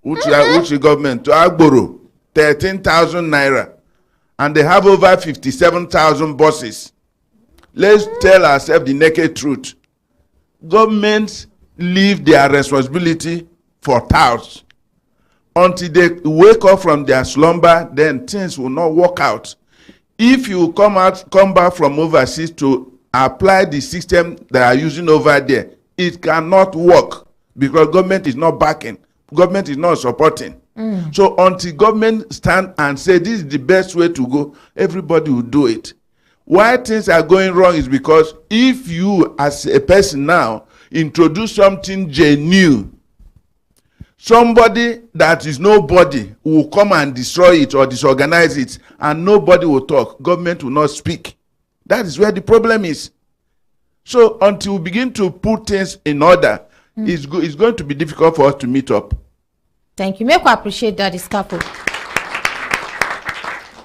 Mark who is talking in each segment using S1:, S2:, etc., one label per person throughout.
S1: Which government to Agboro 13,000 naira, and they have over 57,000 buses. Let's tell ourselves the naked truth. Governments leave their responsibility for touts. Until they wake up from their slumber, then things will not work out. If you come back from overseas to apply the system they are using over there, it cannot work because government is not backing. Government is not supporting. So until government stand and say this is the best way to go, everybody will do it. Why things are going wrong is because if you as a person now introduce something genuine, somebody that is nobody will come and destroy it or disorganize it, and nobody will talk. Government will not speak. That is where the problem is. So until we begin to put things in order, it's going to be difficult for us to meet up.
S2: Thank you. Make we appreciate that, Iskapo.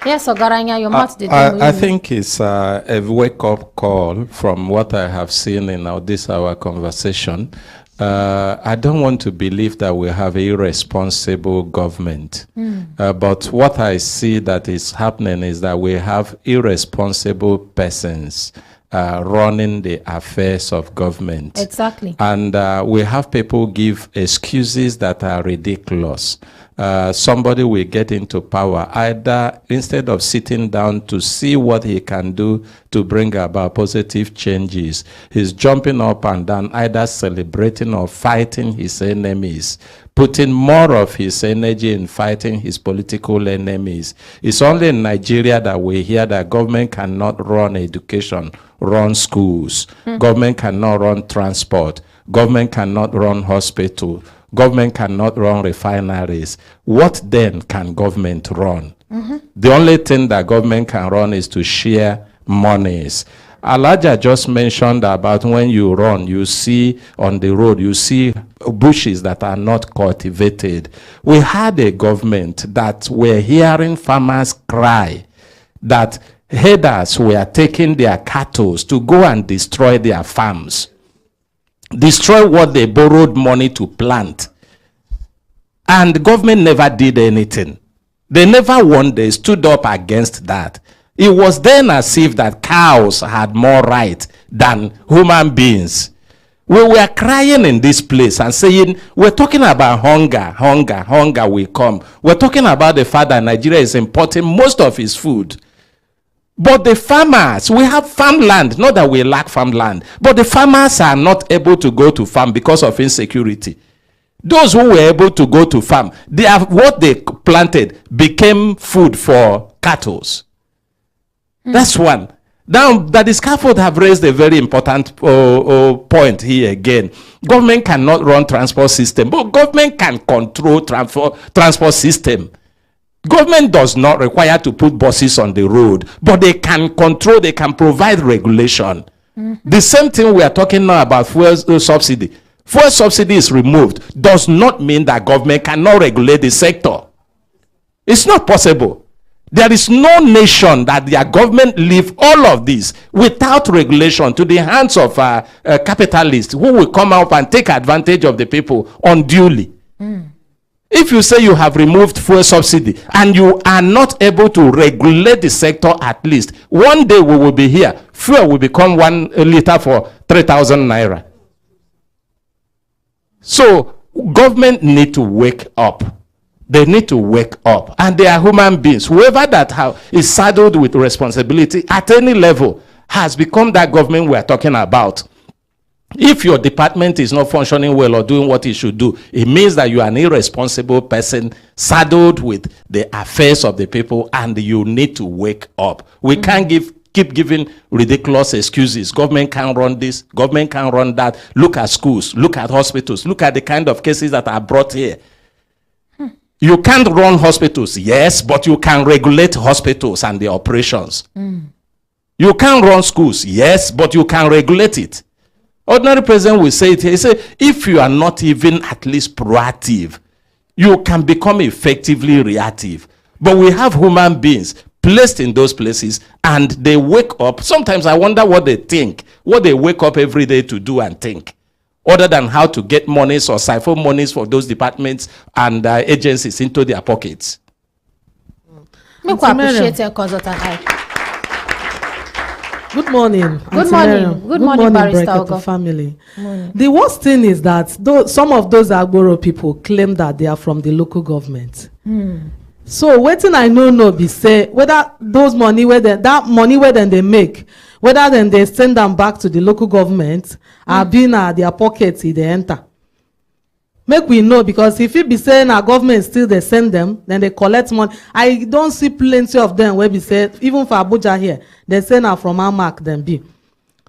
S2: Yes, Ogaranya, your mouth did.
S3: I think it's a wake-up call from what I have seen in our conversation. I don't want to believe that we have an irresponsible government. But what I see that is happening is that we have irresponsible persons running the affairs of government.
S2: Exactly.
S3: And we have people give excuses that are ridiculous. Somebody will get into power, either instead of sitting down to see what he can do to bring about positive changes, he's jumping up and down, either celebrating or fighting his enemies, putting more of his energy in fighting his political enemies. It's only in Nigeria that we hear that government cannot run education, run schools, government cannot run transport, government cannot run hospital, government cannot run refineries. What then can government run? The only thing that government can run is to share monies. Alaja just mentioned about when you run, you see on the road, you see bushes that are not cultivated. We had a government that were hearing farmers cry that herders were taking their cattle to go and destroy their farms, destroy what they borrowed money to plant. And the government never did anything. They never won, they stood up against that. It was then as if that cows had more right than human beings. We were crying in this place and saying, we're talking about hunger will come. We're talking about the fact that Nigeria is importing most of its food. But the farmers, we have farmland, not that we lack farmland, but the farmers are not able to go to farm because of insecurity. Those who were able to go to farm, what they planted became food for cattle. That's one. Now, that the scaffold have raised a very important point here again. Government cannot run transport system, but government can control transport system. Government does not require to put buses on the road, but they can control, they can provide regulation. The same thing we are talking now about fuel subsidy. Fuel subsidy is removed does not mean that government cannot regulate the sector. It's not possible. There is no nation that their government leave all of this without regulation to the hands of capitalists who will come up and take advantage of the people unduly. If you say you have removed fuel subsidy and you are not able to regulate the sector, at least one day we will be here, fuel will become 1 liter for 3,000 naira. So government need to wake up. They need to wake up, and they are human beings. Whoever that is saddled with responsibility at any level has become that government we are talking about. If your department is not functioning well or doing what it should do, it means that you are an irresponsible person saddled with the affairs of the people, and you need to wake up. We can't keep giving ridiculous excuses. Government can't run this, government can't run that. Look at schools, look at hospitals, look at the kind of cases that are brought here. You can't run hospitals, yes, but you can regulate hospitals and the operations. You can't run schools, yes, but you can regulate it. Ordinary president will say it. He say, if you are not even at least proactive, you can become effectively reactive. But we have human beings, placed in those places, and they wake up. Sometimes I wonder what they think, what they wake up every day to do and think, other than how to get monies or siphon monies for those departments and agencies into their pockets.
S2: Make we appreciate your consultant.
S4: Good morning.
S2: Good morning. Good morning, Barrister
S4: Brekete
S2: Ogo.
S4: family. The worst thing is that some of those Agboro people claim that they are from the local government. So waiting, I know be say whether those money that money where then they make, whether then they send them back to the local government or being at their pockets they enter. Make we know, because if it be saying our government still they send them, then they collect money. I don't see plenty of them where be said even for Abuja here they send her from Amak then be.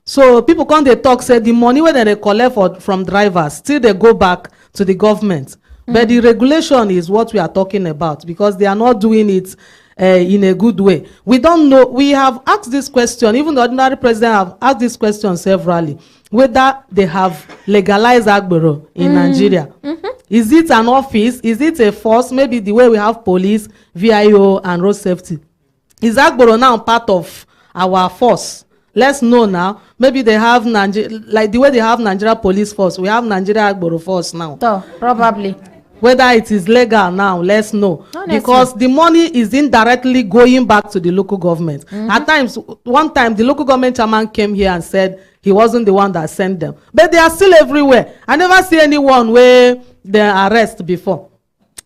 S4: So people come they talk say the money where they collect from drivers still they go back to the government. But the regulation is what we are talking about, because they are not doing it in a good way. We don't know. We have asked this question, even the ordinary president have asked this question severally, whether they have legalized Agboro in Nigeria. Is it an office? Is it a force? Maybe the way we have police, VIO, and road safety. Is Agboro now part of our force? Let's know now. Maybe they have like the way they have Nigeria police force. We have Nigeria Agboro force now.
S2: So, probably.
S4: Whether it is legal now, let's know. Honestly. Because the money is indirectly going back to the local government. At times, one time, the local government chairman came here and said he wasn't the one that sent them. But they are still everywhere. I never see anyone where they arrest before.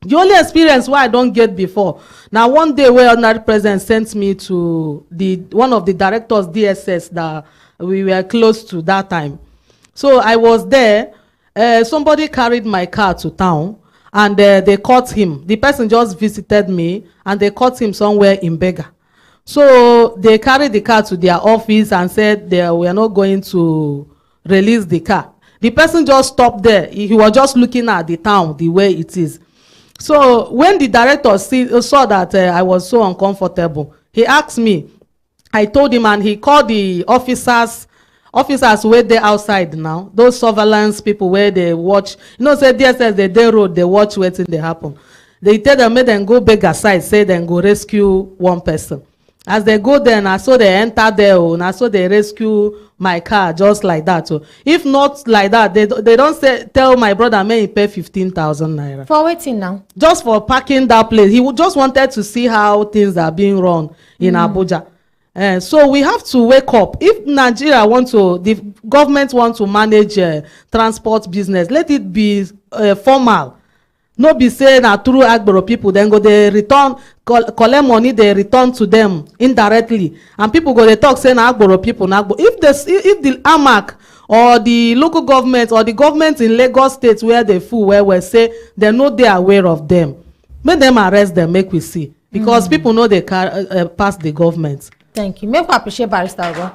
S4: The only experience why I don't get before. Now, one day where ordinary president sent me to one of the directors, DSS, that we were close to that time. So I was there. Somebody carried my car to town. And they caught him. The person just visited me, and they caught him somewhere in Bega. So they carried the car to their office and said they were not going to release the car. The person just stopped there. He was just looking at the town the way it is. So when the director saw that I was so uncomfortable, he asked me. I told him, and he called the officers where they outside now, those surveillance people where they watch, say DSS they road, they watch waiting they happen. They tell them, make them go beg aside, say then go rescue one person. As they go there, and I saw they enter there, and I saw they rescue my car just like that. So if not like that, they don't tell my brother, may he pay 15,000 naira.
S2: For waiting now? Just
S4: for parking that place. He just wanted to see how things are being run in Abuja. So we have to wake up. If Nigeria the government wants to manage transport business, let it be formal. No be saying through Agboro people, then go they return, collect money, they return to them indirectly. And people go they talk saying Agboro people. If the AMAC or the local government or the government in Lagos State where they fool, where we say they know they are aware of them, make them arrest them, make we see. Because people know they can pass the government.
S2: Thank you. Make we appreciate Barrister Ogo.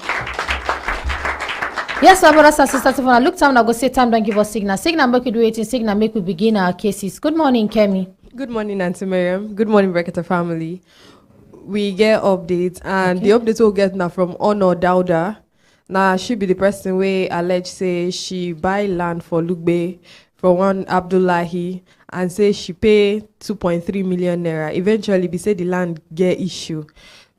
S2: Yes, my brothers and sisters, if I look time, I go say time, don't give us signal. Signal make we do it, signal make we begin our cases. Good morning, Kemi.
S5: Good morning, Auntie Miriam. Good morning, Brekete family. We get updates, and the updates we'll get now from Honor Dauda. Now, she be the person where alleged say she buy land for Lugbe for one Abdullahi and say she pay 2.3 million naira. Eventually, be say the land get issue.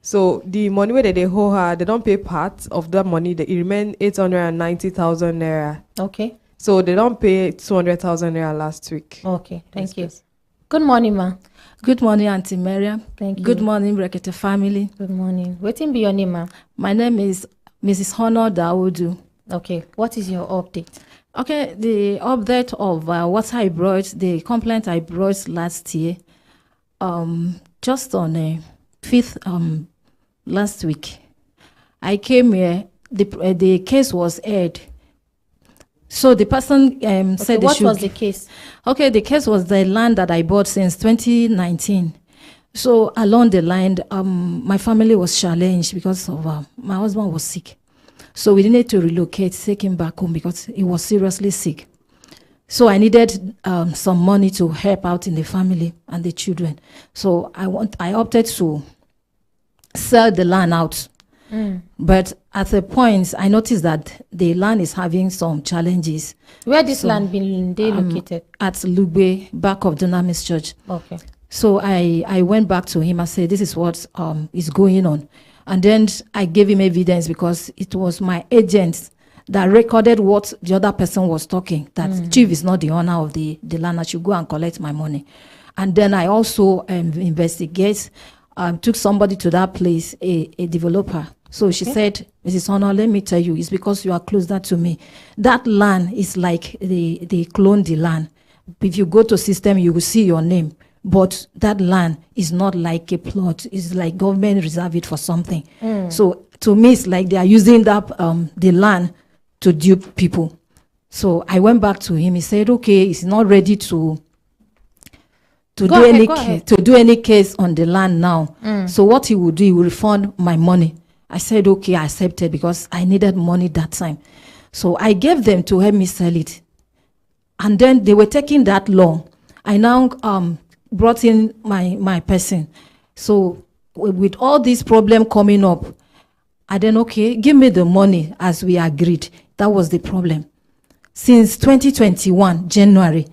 S5: So the money where they owe her, they don't pay part of that money. It remain 890,000 naira.
S2: Okay.
S5: So they don't pay 200,000 naira last week.
S2: Okay, thank you. Good morning, ma.
S6: Good morning, Auntie Miriam.
S2: Thank you.
S6: Good morning, Brekete family.
S2: Good morning. What be your name, ma?
S6: My name is Mrs. Honor Daudu.
S2: Okay. What is your update?
S6: Okay, the update of what I brought, the complaint I brought last year, just on a 5th last week, I came here. The case was aired. So the person said,
S2: what was the case?
S6: Okay, the case was the land that I bought since 2019. So along the line, my family was challenged because of my husband was sick. So we needed to relocate, take him back home because he was seriously sick. So I needed some money to help out in the family and the children. So I opted to sell the land out. But at a point, I noticed that the land is having some challenges.
S2: Where this land been located?
S6: At Lugbe, back of Dunamis Church.
S2: Okay.
S6: So I went back to him. I said, this is what is going on. And then I gave him evidence because it was my agent that recorded what the other person was talking, that Chief is not the owner of the land. I should go and collect my money. And then I also investigate, took somebody to that place, a developer. So she said, Mrs. Honor, let me tell you, it's because you are closer to me. That land is like they clone the land. If you go to system, you will see your name. But that land is not like a plot. It's like government reserve it for something. So to me, it's like they are using that the land to dupe people. So I went back to him. He said, okay, he's not ready to do any case on the land now. So what he would do, he will refund my money. I said, okay, I accepted because I needed money that time. So I gave them to help me sell it. And then they were taking that long. I now brought in my person. So with all this problem coming up, I then, okay, give me the money as we agreed. That was the problem. Since 2021, January,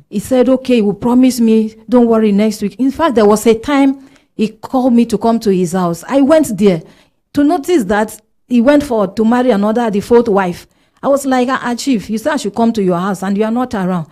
S6: he said, okay, he will promise me, don't worry, next week. In fact, there was a time he called me to come to his house. I went there to notice that he went to marry the fourth wife. I was like, Chief, you said I should come to your house and you are not around.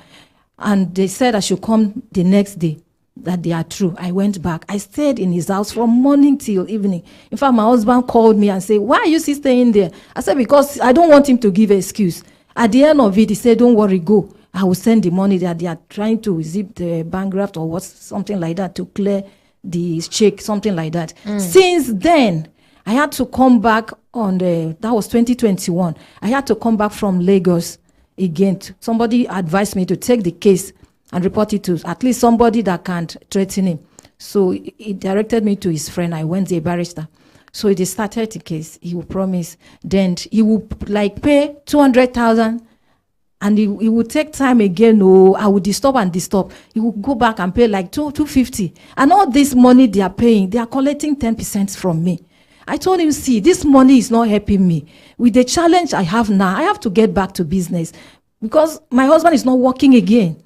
S6: And they said I should come the next day, that they are true. I went back. I stayed in his house from morning till evening. In fact, my husband called me and said, why are you still staying there? I said, because I don't want him to give an excuse. At the end of it, he said, don't worry, go. I will send the money that they are trying to zip the bankrupt or something like that to clear the check, something like that. Since then, I had to come back that was 2021. I had to come back from Lagos again. Somebody advised me to take the case and report it to at least somebody that can't threaten him. So he directed me to his friend. I went there, barrister. So they started the case. He will promise. Then he will pay 200,000 and he will take time again. Oh, I will disturb. He will go back and pay like 250. And all this money they are paying, they are collecting 10% from me. I told him, see, this money is not helping me. With the challenge I have now, I have to get back to business because my husband is not working again.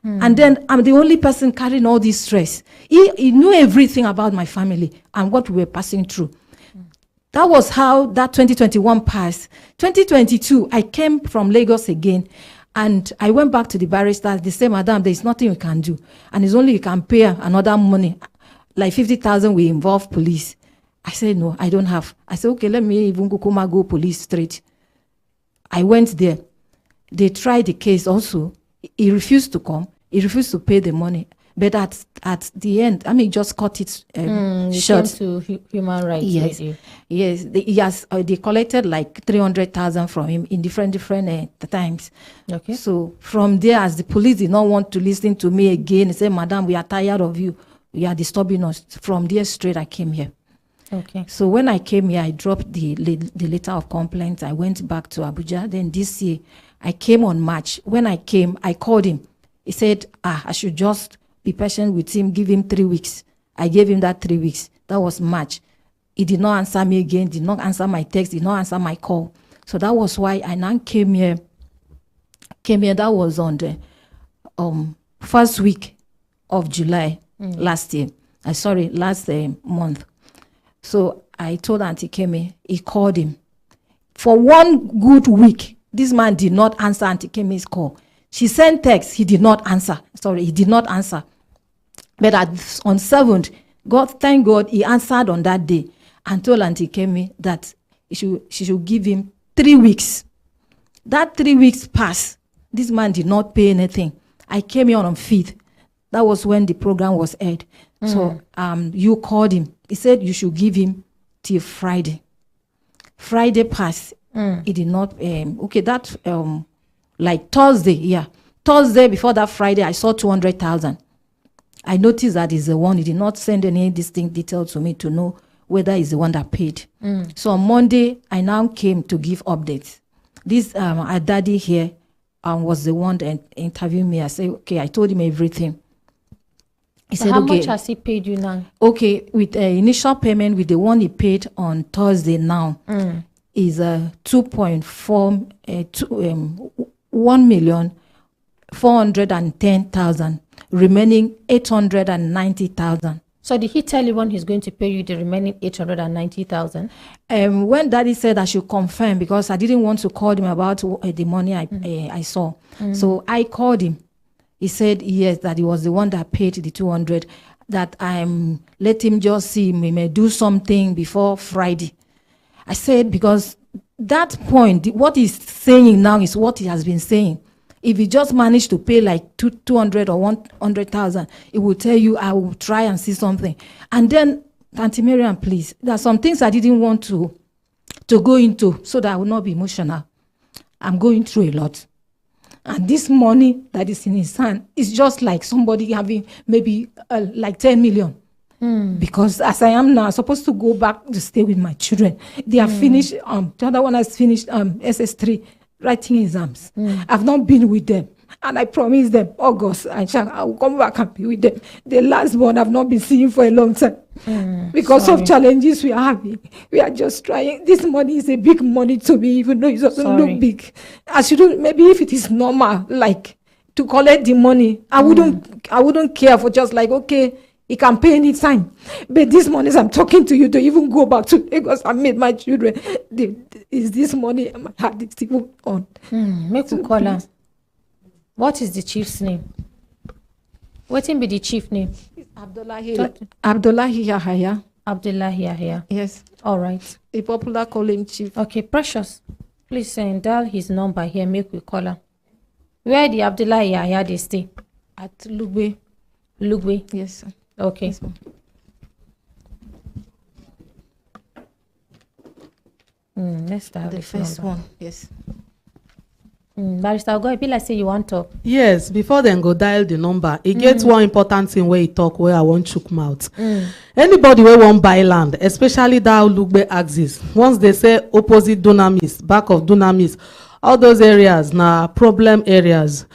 S6: And then I'm the only person carrying all this stress. He knew everything about my family and what we were passing through. That was how that 2021 passed. 2022, I came from Lagos again and I went back to the barrister. They said, Madam, there is nothing we can do. And it's only you can pay another money. Like 50,000 will involve police. I said, no, I don't have. I said, okay, let me even go police straight. I went there. They tried the case also. He refused to come. He refused to pay the money. But at the end, just cut it short.
S2: To human rights.
S6: Yes, yes. They collected like 300,000 from him in different times. Okay. So from there, as the police did not want to listen to me again, they said, Madam, we are tired of you. You are disturbing us. From there straight, I came here.
S2: Okay.
S6: So when I came here, I dropped the letter of complaint. I went back to Abuja. Then this year, I came on March. When I came, I called him. He said, I should just be patient with him, give him 3 weeks. I gave him that 3 weeks. That was March. He did not answer me again, did not answer my text, did not answer my call. So that was why I now came here. That was on the first week of July last month. So I told Auntie Kemi, he called him. For 1 good week, this man did not answer Auntie Kemi's call. She sent text, he did not answer. But on 7th, thank God, he answered on that day and told Auntie Kemi that she should give him 3 weeks. That 3 weeks passed. This man did not pay anything. I came here on 5th. That was when the program was aired. So you called him. He said you should give him till Friday. Friday passed. He did not. Like Thursday, yeah. Thursday before that Friday, I saw 200,000. I noticed that is the one. He did not send any distinct details to me to know whether he's the one that paid. So on Monday, I now came to give updates. This our daddy here was the one that interviewed me. I said, okay, I told him everything. He said,
S2: how
S6: okay,
S2: much has he paid you now?
S6: Okay, with initial payment, with the one he paid on Thursday now, is 1,410,000 remaining 890,000.
S2: So did he tell you when he's going to pay you the remaining 890,000?
S6: When daddy said I should confirm, because I didn't want to call him about the money I saw. So I called him. He said yes, that he was the one that paid the 200, that let him just see, we may do something before Friday. I said, because that point, what he's saying now is what he has been saying. If he just managed to pay like 200 or 100,000, it will tell you, I will try and see something. And then, Auntie Mariam, please, there are some things I didn't want to go into so that I will not be emotional. I'm going through a lot. And this money that is in his hand is just like somebody having maybe like 10 million. Because as I am now, I'm supposed to go back to stay with my children. They are finished, the other one has finished SS3 writing exams. I've not been with them. And I promised them, August, I will come back and be with them. The last one I've not been seeing for a long time. Because of challenges we are having. We are just trying. This money is a big money to me, even though it doesn't look big. I shouldn't, maybe if it is normal, like to collect the money, I wouldn't care for just like, okay, he can pay any time. But this money, I'm talking to you to even go back to Lagos and meet my children. Is this money my heart is even on?
S2: Make we call her. What is the chief's name? What be the chief name?
S6: Abdullahi Yahaya.
S2: Abdullahi Yahya.
S6: Yes.
S2: All right.
S6: The popular call him chief.
S2: Okay, Precious. Please dial his number here. Make we call her. Where the Abdullahi Yahya they stay?
S6: At Lugbe.
S2: Lugbe.
S6: Yes, sir.
S2: Okay.
S6: Yes,
S2: Let's dial
S6: the first
S2: number.
S6: one. Yes.
S2: Barrister, go ahead. Be like say you want to.
S4: Yes, before then go dial the number. It gets one important thing where you talk where I want chook mouth. Anybody where won't buy land, especially that Lugbe axis, once they say opposite Dunamis, back of Dunamis, all those areas now problem areas.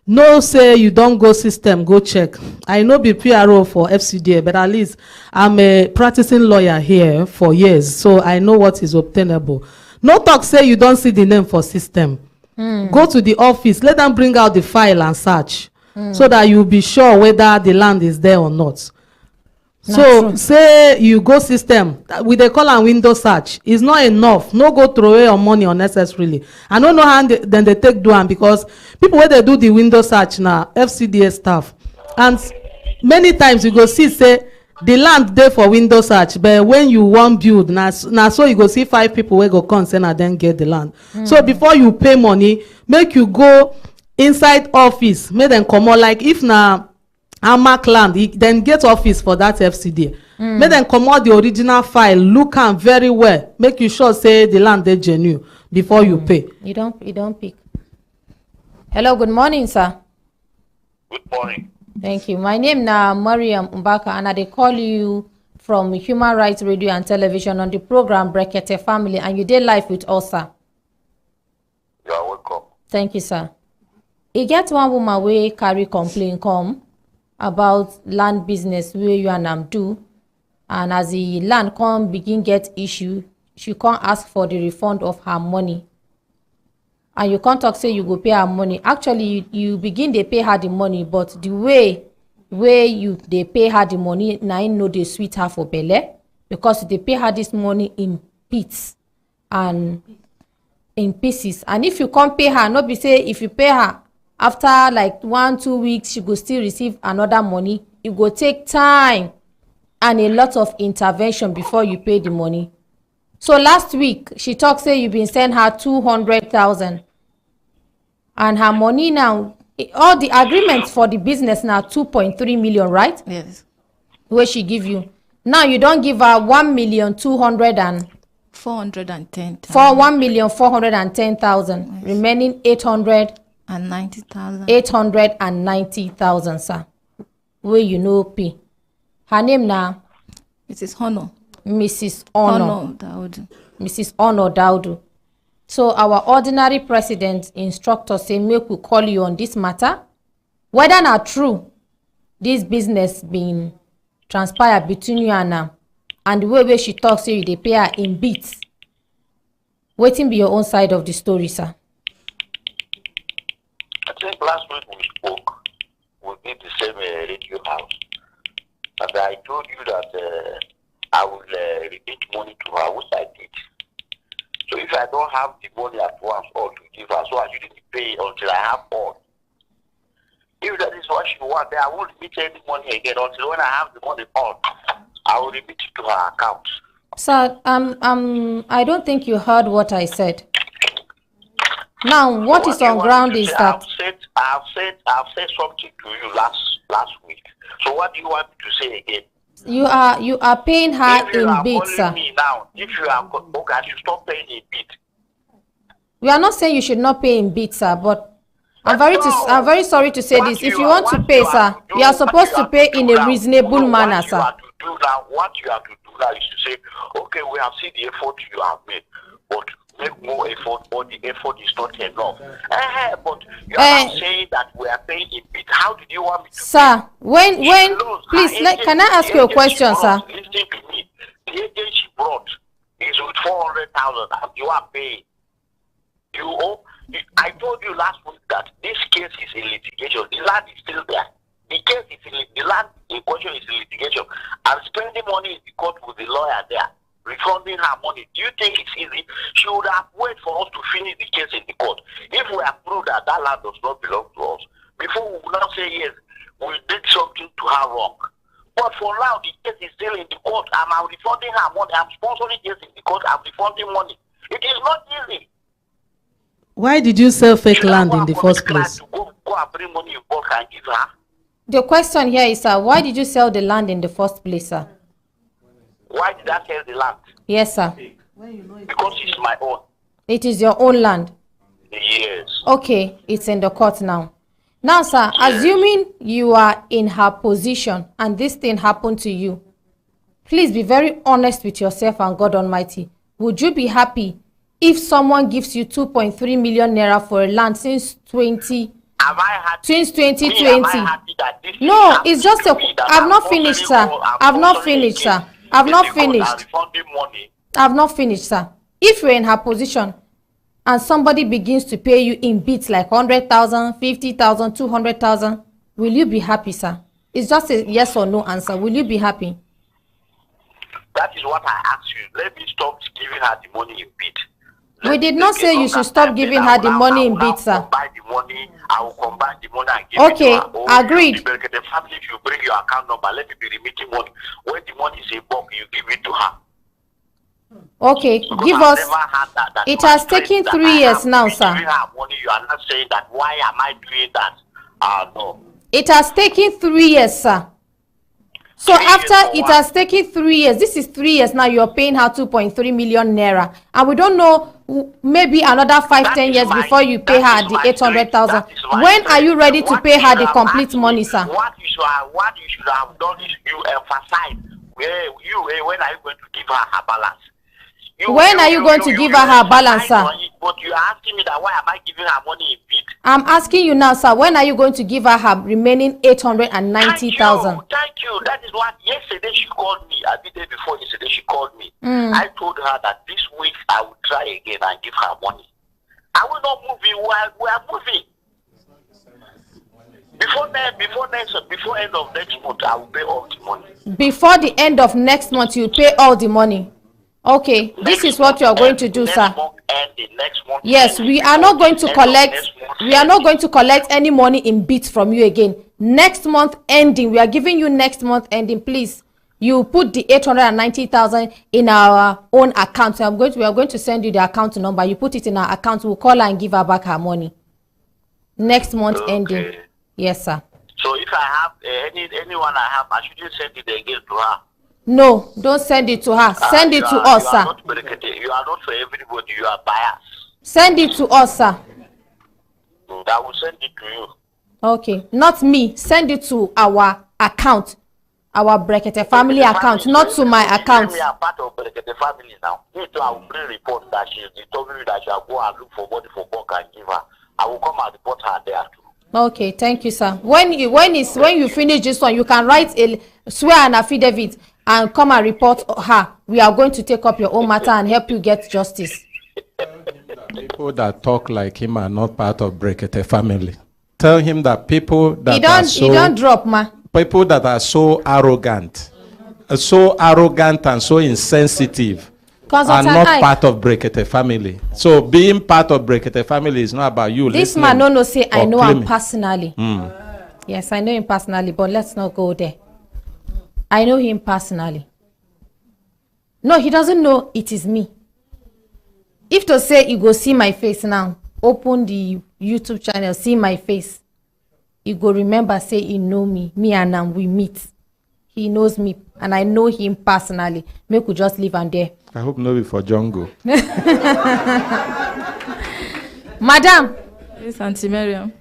S4: No say you don't go system, go check. I know be PRO for FCDA, but at least I'm a practicing lawyer here for years, so I know what is obtainable. No talk say you don't see the name for system. Go to the office, let them bring out the file and search so that you'll be sure whether the land is there or not. So say you go system with a call and window search, it's not enough. No go throw away your money unnecessarily. I don't know how then they take do am, because people where they do the window search now, FCDA staff, and many times you go see say the land there for window search, but when you want build now so you go see 5 people where go consent and then get the land. So before you pay money, make you go inside office, make them come out. Like if now Amak land, then get office for that FCDA. Make them come out the original file, look am very well, make you sure say the land they genuine before you pay.
S2: You don't pick. Hello, good morning, sir.
S7: Good morning.
S2: Thank you. My name na Mariam Mbaka, and I call you from Human Rights Radio and Television on the program Brekete Family, and you did live with us, sir.
S7: You are welcome.
S2: Thank you, sir. E get one woman wey carry complaint come about land business where you and am do, and as the land come begin get issue, she come ask for the refund of her money. And you can't talk say you go pay her money. Actually, you begin they pay her the money, but the way they pay her the money, now you know they sweet her for belle, because they pay her this money in bits and in pieces. And if you can't pay her, not be say if you pay her after like 1-2 weeks, she go still receive another money. It go take time and a lot of intervention before you pay the money. So last week, she talked say you been send her 200,000. And her money now, all the agreements for the business now 2.3 million, right?
S6: Yes.
S2: Where she give you. Now you don't give her 1,200,000 and
S6: 410,000.
S2: for 1,410,000, remaining
S6: 890,000.
S2: 890,000, sir. Where you know pay. Her name now
S6: Mrs. Honor.
S2: Mrs. Honor.
S6: Daudu.
S2: Mrs. Honor Daudu. So our ordinary president instruct us say make we call you on this matter. Whether not true, this business being transpired between you and her, and the way she talks say they pay her in bits. Waiting be your own side of the story, sir.
S7: I think last week we spoke within the same radio house. And I told you that I will remit money to her, which I did. So if I don't have the money at once or to give her, so I shouldn't pay until I have all. If that is what she wants, then I won't remit any money again until when I have the money on. I will remit it to her account.
S2: Sir, I don't think you heard what I said. Now, what is on ground is that
S7: I've said something to you last week. So what do you want me to say again?
S2: you are paying her
S7: If you
S2: in
S7: are
S2: bits,
S7: calling
S2: sir.
S7: me now, if you are okay, I should stop paying in bit.
S2: We are not saying you should not pay in bits, sir, but I'm very sorry to say this. If you want to pay, sir, you are supposed to pay in a reasonable manner, sir.
S7: What you have to do now is to say, okay, we have seen the effort you have made, but make more effort, or the effort is not enough. But you are not saying that we are paying in bit. How did you want me to
S2: Sir,
S7: pay?
S2: please, can I ask you a question, sir?
S7: Listen to me. The agent she brought is with 400,000 and you are paying. I told you last week that this case is in litigation. The land is still there. The case is the land in question is in litigation. And spending money in the court with the lawyer there, refunding her money. Do you think it's easy? She would have waited for us to finish the case in the court. If we have proved that that land does not belong to us, before we will not say yes, we did something to her wrong. But for now, the case is still in the court. I'm refunding her money. I'm sponsoring case in the court. I'm refunding money. It is not easy.
S4: Why did you sell fake land in the first place?
S7: To go and bring money in bulk and give her.
S2: The question here is, sir, why did you sell the land in the first place, sir?
S7: Why did I sell the land?
S2: Yes, sir.
S7: Because it's my own.
S2: It is your own land.
S7: Yes.
S2: Okay, it's in the court now. Now, sir, assuming you are in her position and this thing happened to you, please be very honest with yourself and God Almighty. Would you be happy if someone gives you 2.3 million naira for a land since 2020? No, it's just I've not finished, sir. I've not finished, sir. I've not finished. I've not finished, sir. If you're in her position and somebody begins to pay you in bits like 100,000, 50,000, 200,000, will you be happy, sir? It's just a yes or no answer. Will you be happy?
S7: That is what I asked you. Let me stop giving her the money in bits.
S2: We did not say you should stop giving her the money in bits, sir.
S7: I will combine the money and give
S2: it to
S7: her.
S2: Agreed.
S7: The family, if you bring your account number, let me be remitting money. When the money is in bulk, you give it to her.
S2: Okay,
S7: Because
S2: give
S7: I've
S2: us.
S7: never had that
S2: It has taken 3 years now, sir.
S7: Giving her money, you are not saying that. Why am I doing that? No.
S2: It has taken 3 years, sir. So after it has taken 3 years, this is 3 years now, you're paying her 2.3 million naira. And we don't know, maybe another 5-10 years before you pay her the 800,000. When are you ready to pay her the complete money, sir?
S7: What you should have done is you emphasize when are you going to give her her balance?
S2: When are you going to give her her balance, sir?
S7: But you are asking me that why am I giving her money in bit?
S2: I'm asking you now, sir, when are you going to give her her remaining 890,000?
S7: Thank you. That is what yesterday she called me. The day before yesterday she called me. I told her that this week I will try again and give her money. I will not move it while we are moving. Before end of next month, I will pay all the money.
S2: Before the end of next month, you pay all the money. Okay, this is what you are going to do, sir. Yes, we are not going to collect. We are not going to collect any money in bits from you again. Next month ending, we are giving you next month ending. Please, you put the 890,000 in our own account. So we are going to send you the account number. You put it in our account. We'll call her and give her back her money. Next month ending. Yes, sir.
S7: So if I have anyone I have, I shouldn't send it again to her.
S2: No, don't send it to her. Send it to us, sir.
S7: You are not for everybody. You are biased.
S2: Send it to us, sir.
S7: I will send it to you.
S2: Okay, not me. Send it to our account, our Brekete family account, not to my account.
S7: We are part of Brekete family now. Me too, I will bring report that she told me that she will go and look for money for bulk and give her. I will come and report her there too.
S2: Okay, thank you, sir. When you finish this one, you can write a swear an affidavit and come and report her. We are going to take up your own matter and help you get justice.
S3: People that talk like him are not part of Brekete family. tell him that people that are
S2: He don't drop, ma.
S3: people that are so arrogant and so insensitive are not part of Brekete family. So being part of Brekete family is not about you.
S2: This man no say I know him
S3: claiming.
S2: personally. Yes, I know him personally, but let's not go there. I know him personally. No, he doesn't know it is me. If to say you go see my face now, open the YouTube channel, see my face, you go remember say he know me and am we meet. He knows me and I know him personally. Make we just leave and there.
S3: I hope no be for jungle.
S2: Madam,
S6: Yes, Auntie Miriam.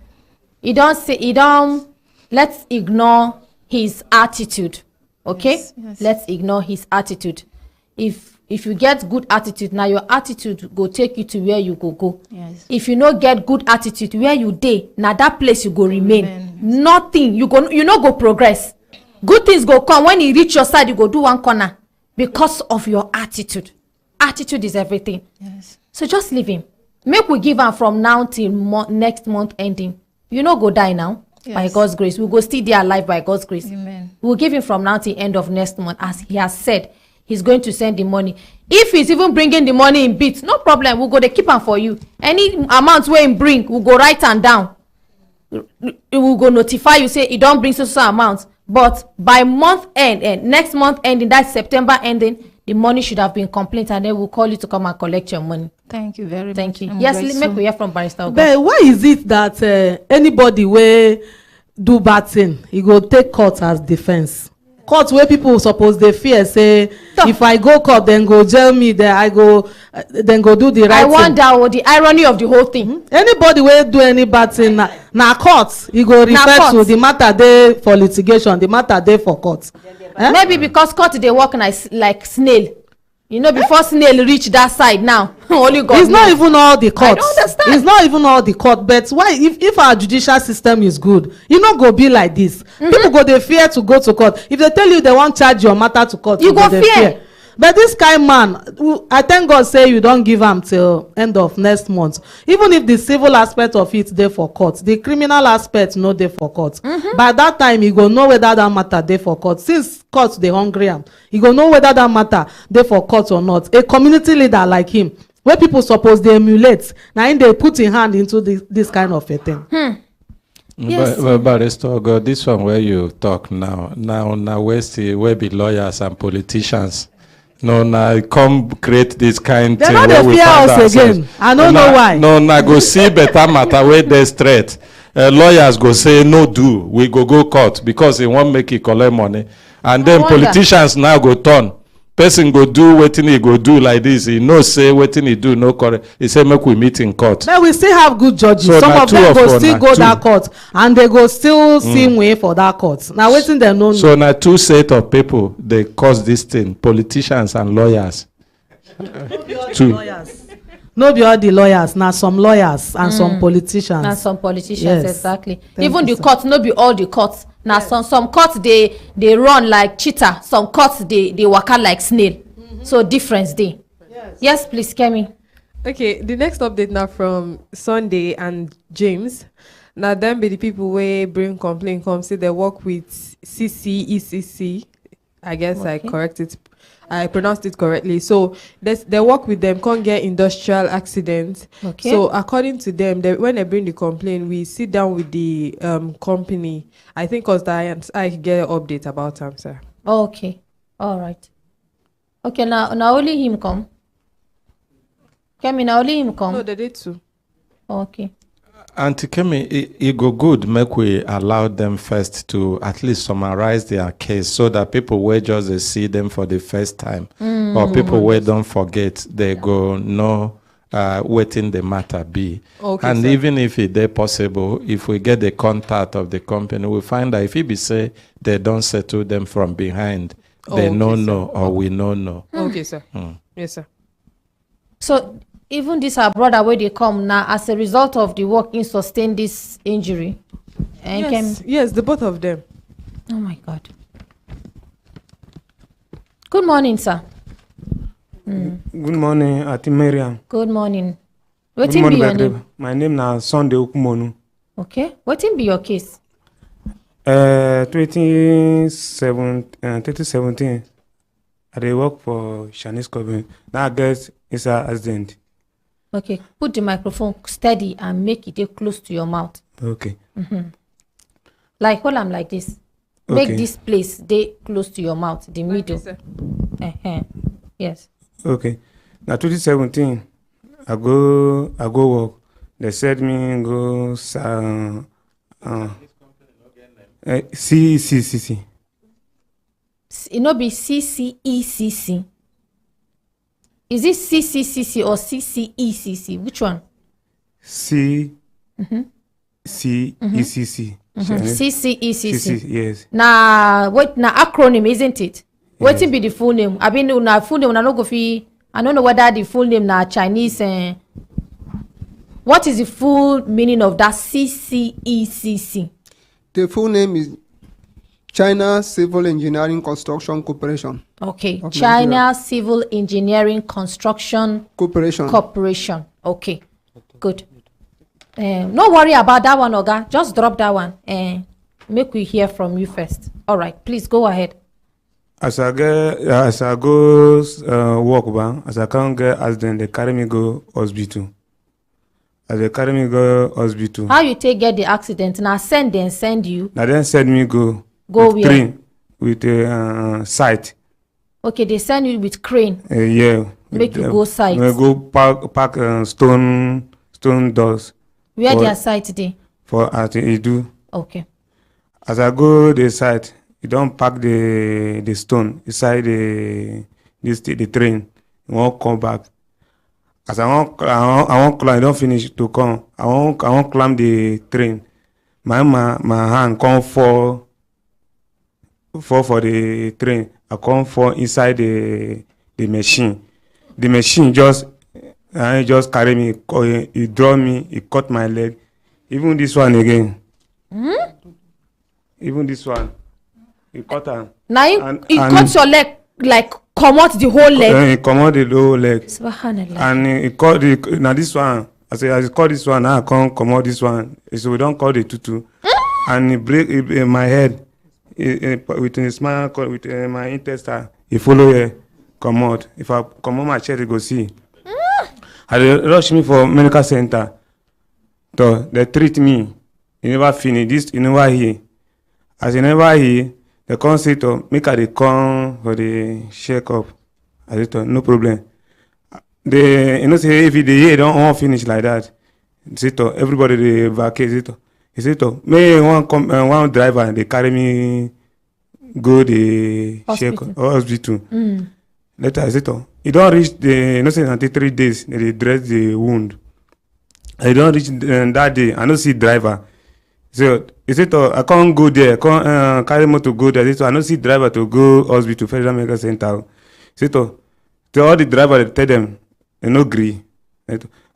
S2: Let's ignore his attitude. Okay?
S6: Yes.
S2: Let's ignore his attitude. If you get good attitude, now your attitude go take you to where you go.
S6: Yes.
S2: If you no get good attitude, where you dey, now that place you go remain.
S6: Amen.
S2: Nothing. You no go progress. Good things go come. When you reach your side, you go do one corner. Because of your attitude. Attitude is everything.
S6: Yes.
S2: So just leave him. Make we give him from now till next month ending. You no go die now. By
S6: Yes.
S2: God's grace. We go still there alive by God's grace.
S6: Amen.
S2: We'll give him from now till end of next month. As he has said, he's going to send the money. If he's even bringing the money in bits, no problem. We'll go to keep him for you. Any amount where he bring, we'll go write and down. We'll go notify you, say he don't bring so amount. But by month end, next month ending, that's September ending, the money should have been complete, and then we'll call you to come and collect your money.
S6: Thank you very much.
S2: Thank you.
S6: I'm
S2: Yes,
S6: grateful.
S2: make we hear from Barrister Oga.
S4: But why is it that anybody wey do bad thing, he go take court as defense? Court wey people suppose dey fear say if I go court, then go jail me, then I go then go do the right
S2: I
S4: thing.
S2: wonder the irony of the whole thing.
S4: Anybody wey do any bad thing na court e go refer
S2: court.
S4: to the matter dey for litigation, the matter dey for court.
S2: Maybe because court dey work like snail. You know, before snail reach that side now, only God
S4: It's not
S2: knows.
S4: even all the court.
S2: I don't understand.
S4: It's not even all the court. But why, if our judicial system is good, you no go be like this. People go dey fear to go to court. If they tell you they wan charge your matter to court,
S2: You go
S4: dey
S2: fear.
S4: But this kind man, I thank God say you don give am till end of next month. Even if the civil aspect of it dey for court, the criminal aspect no dey for court. By that time, he go know whether that matter dey for court. Since court dey hungry am, he go know whether that matter dey for court or not. A community leader like him, wey people suppose dey emulate, na him dey put him hand into this kind of a thing.
S2: Yes.
S3: But Barrister Oga, this one where you talk now where be lawyers and politicians. No, now come create this kind
S4: They
S3: thing
S4: no
S3: where
S4: dey
S3: we
S4: fear
S3: find
S4: us
S3: ourselves.
S4: again. I no know why.
S3: No, na go see better matter where dey straight. Lawyers go say no do, we go court because they wan make e collect money, and then
S2: wonder.
S3: politicians now go turn. Person go do wetin he go do like this. He know say wetin he do no correct. He say make we meet in court.
S4: But we still have good judges.
S3: So
S4: Some
S3: na
S4: of
S3: two
S4: them
S3: of
S4: go
S3: una,
S4: still go
S3: two.
S4: that court, and they go still see way for that court. Na wetin dem no know.
S3: So na two set of people dey cause this thing: politicians and lawyers. Two.
S4: No be all the lawyers, na some lawyers and some politicians.
S2: Na some politicians,
S4: Yes.
S2: exactly.
S4: Thank
S2: Even
S4: you,
S2: the
S4: sir.
S2: court, no be all the courts. Na some courts they run like cheetah. Some courts they waka like snail. So difference dey. Yes, please, Kemi.
S5: Okay, the next update now from Sunday and James. Now them be the people wey bring complaint come say they work with CCECC. I guess I pronounced it correctly. So they work with them, can't get industrial accidents.
S2: Okay.
S5: So according to them, when they bring the complaint, we sit down with the company. I think because I get an update about them, sir.
S2: Okay, all right. Okay, now only him come. Kemi, now only him come.
S5: No, they did too.
S2: Okay.
S3: Auntie Kemi, it go good make we allow them first to at least summarize their case so that people wey just dey see them for the first time or people wey don forget, they go know wetin the matter be.
S5: Okay,
S3: and
S5: sir.
S3: even if e dey possible, if we get the contact of the company, we find out if e be say they don settle them from behind, they
S5: Okay,
S3: no
S5: sir.
S3: know or we no know.
S5: Okay, sir. Yes, sir.
S2: So even this our brother where they come now, as a result of the work, in sustain this injury. And
S5: Yes, the both of them.
S2: oh my God. Good morning, sir.
S8: Good morning, Auntie Miriam.
S2: Good morning.
S8: Good
S2: Wetin be
S8: morning,
S2: your
S8: Brekete.
S2: name?
S8: My name na Sunday Okumonu.
S2: Okay. Wetin be your case?
S8: 2017, I dey work for Chinese company. Now I get inside accident.
S2: Okay. Put the microphone steady and make it dey close to your mouth.
S8: Okay.
S2: Like hold am like this. Make
S8: Okay.
S2: this place dey close to your mouth, the middle.
S5: Sir.
S2: Yes.
S8: Okay. Now 2017, I go work. They said me go CCCC.
S2: It no be CCECC. Is it CCCC or CCECC? Which one?
S8: CCECC.
S2: CCECC.
S8: Yes.
S2: Na acronym, isn't it? Wetin be the full name? I mean, una full name, una no go fit. I don't know whether the full name na Chinese. What is the full meaning of that CCECC?
S9: The full name is China Civil Engineering Construction Corporation.
S2: Okay,
S9: Of
S2: China
S9: Nigeria.
S2: Civil Engineering Construction
S9: Corporation.
S2: Corporation. Okay, good. No worry about that one, Oga. Just drop that one. Make we hear from you first. All right, please go ahead.
S8: As I go work, as I can't get accident, they carry me go hospital. As they carry me go hospital.
S2: How you take get the accident? Now send you.
S8: Now then send me go
S2: Go
S8: with
S2: where?
S8: train with a site.
S2: Okay, they send you with crane.
S8: Yeah.
S2: Make you go site.
S8: We go park stone doors
S2: Where
S8: for-
S2: their site dey?
S8: for at Edu.
S2: Okay.
S8: As I go the site, you don't pack the stone inside the train. You won't come back. As I won't climb, I don't finish to come. I won't climb the train. My hand can't fall for the train. I can't fall inside the machine. The machine just carry me. He draw me. He cut my leg. Even this one again. Even this one. He cut am.
S2: Now it
S8: And-
S2: cut your leg, like comot the whole leg.
S8: He comot the whole leg.
S2: Subhanallah.
S8: And he cut now this one. I say as he cut this one, now I can't comot this one. So we don't call the tutu. And he break my head with his smile with my intestine. He follow here, comot. If I comot my chest, he go see. And they rush me for medical center. So they treat me. He never finish. This he never hear. As he never hear, they come say to make I dey come for the check up. I say to no problem. They say if the year don't finish like that, say to everybody dey vacate. He say to me one driver they carry me go the check hospital. Later I say to he don't reach the say until 3 days they dress the wound. I don't reach that day. I no see driver. So he said, I can't go there. I can't carry motor to go there. So I don't see driver to go hospital, Federal Medical Center. He said, to all the driver, they tell them, they no agree.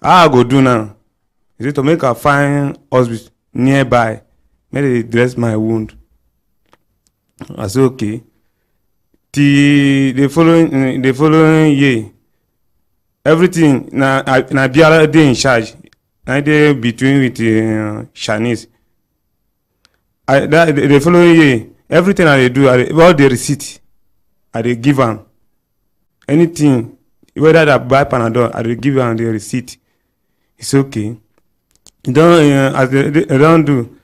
S8: How I go do now? He said, to make a find hospital nearby. Make they dress my wound. I said, okay. The following year, everything, na Biara dey in charge. I dey between with Chinese. The following year, everything I dey do, all the receipt, I dey give am. Anything, whether I buy Panadol, I dey give am the receipt. It's okay. As they don't do.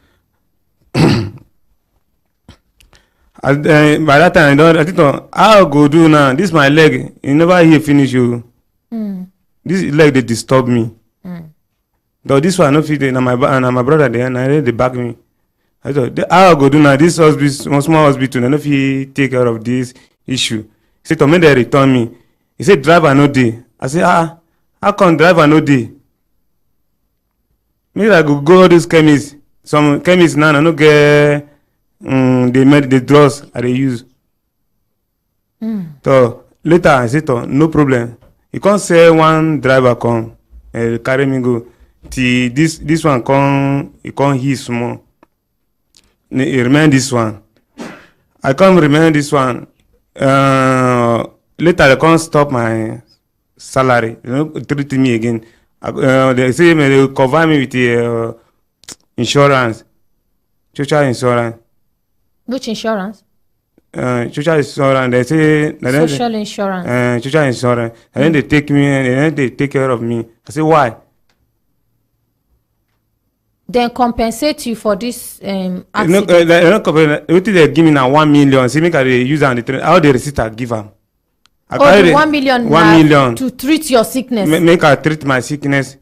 S8: By that time, I think, how I go do now? This my leg, you never hear finish you. This leg they disturb me. Though this one no fit na my brother there, na they back me. I thought, how I go do now? This hospital, small hospital, they no fit take care of this issue. He said, to me they return me. He said, driver no dey. I say, how come driver no dey? Maybe I go all those chemists. Some chemists now I no get the drugs I dey use. So later I say, no problem. You can't say one driver come carry me go till this one come he can't heal small. He remain this one. I can't remain this one. Later they can't stop my salary. They don't treat me again. They say they cover me with insurance, social insurance.
S2: Which insurance?
S8: Social insurance. They say
S2: Social insurance.
S8: social insurance, and then they take me and then they take care of me. I say why?
S2: Then compensate you for this accident.
S8: They give me now 1 million. See, make I dey use and all the receipt I give them.
S2: The 1 million.
S8: 1 million
S2: to treat your sickness.
S8: Make I treat my sickness.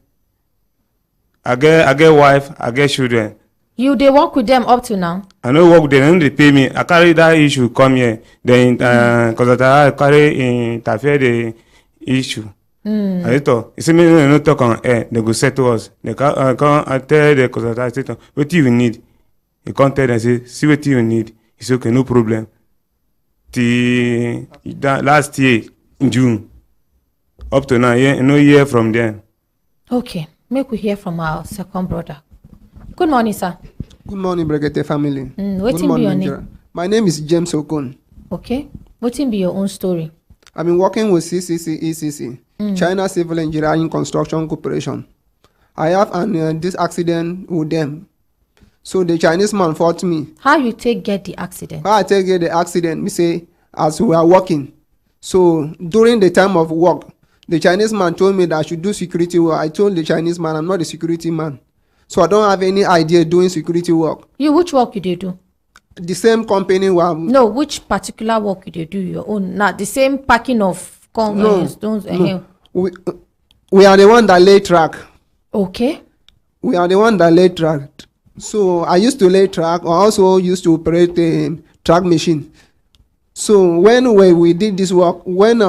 S8: I get wife. I get children.
S2: You they work with them up to now.
S8: I know work with them. They pay me. I carry that issue come here. Then because I carry interfere the issue. I thought, you see me no talk on air, they go say to us. They come I tell the consultant, what you need? You can't tell them, say, see what you need. It's okay, no problem. Last year, in June, up to now, no year from then.
S2: Okay, make we hear from our second brother. Good morning, sir.
S9: Good morning, Brekete family.
S2: What
S9: Good
S2: be
S9: morning,
S2: your
S9: Nigeria.
S2: name?
S9: My name is James Okon.
S2: Okay. What be your own story?
S9: I've been working with CCC, China Civil Engineering Construction Corporation. I have this accident with them. So the Chinese man fought me.
S2: How you get the accident?
S9: How I get the accident, me say, as we are working. So during the time of work, the Chinese man told me that I should do security work. I told the Chinese man I'm not a security man. So I don't have any idea doing security work.
S2: Which work you do?
S9: The same company where...
S2: No, which particular work you do your own? Not the same packing of stones.
S9: No. We are the one that lay track.
S2: Okay.
S9: We are the one that lay track. So I used to lay track. I also used to operate a track machine. So when we did this work, when I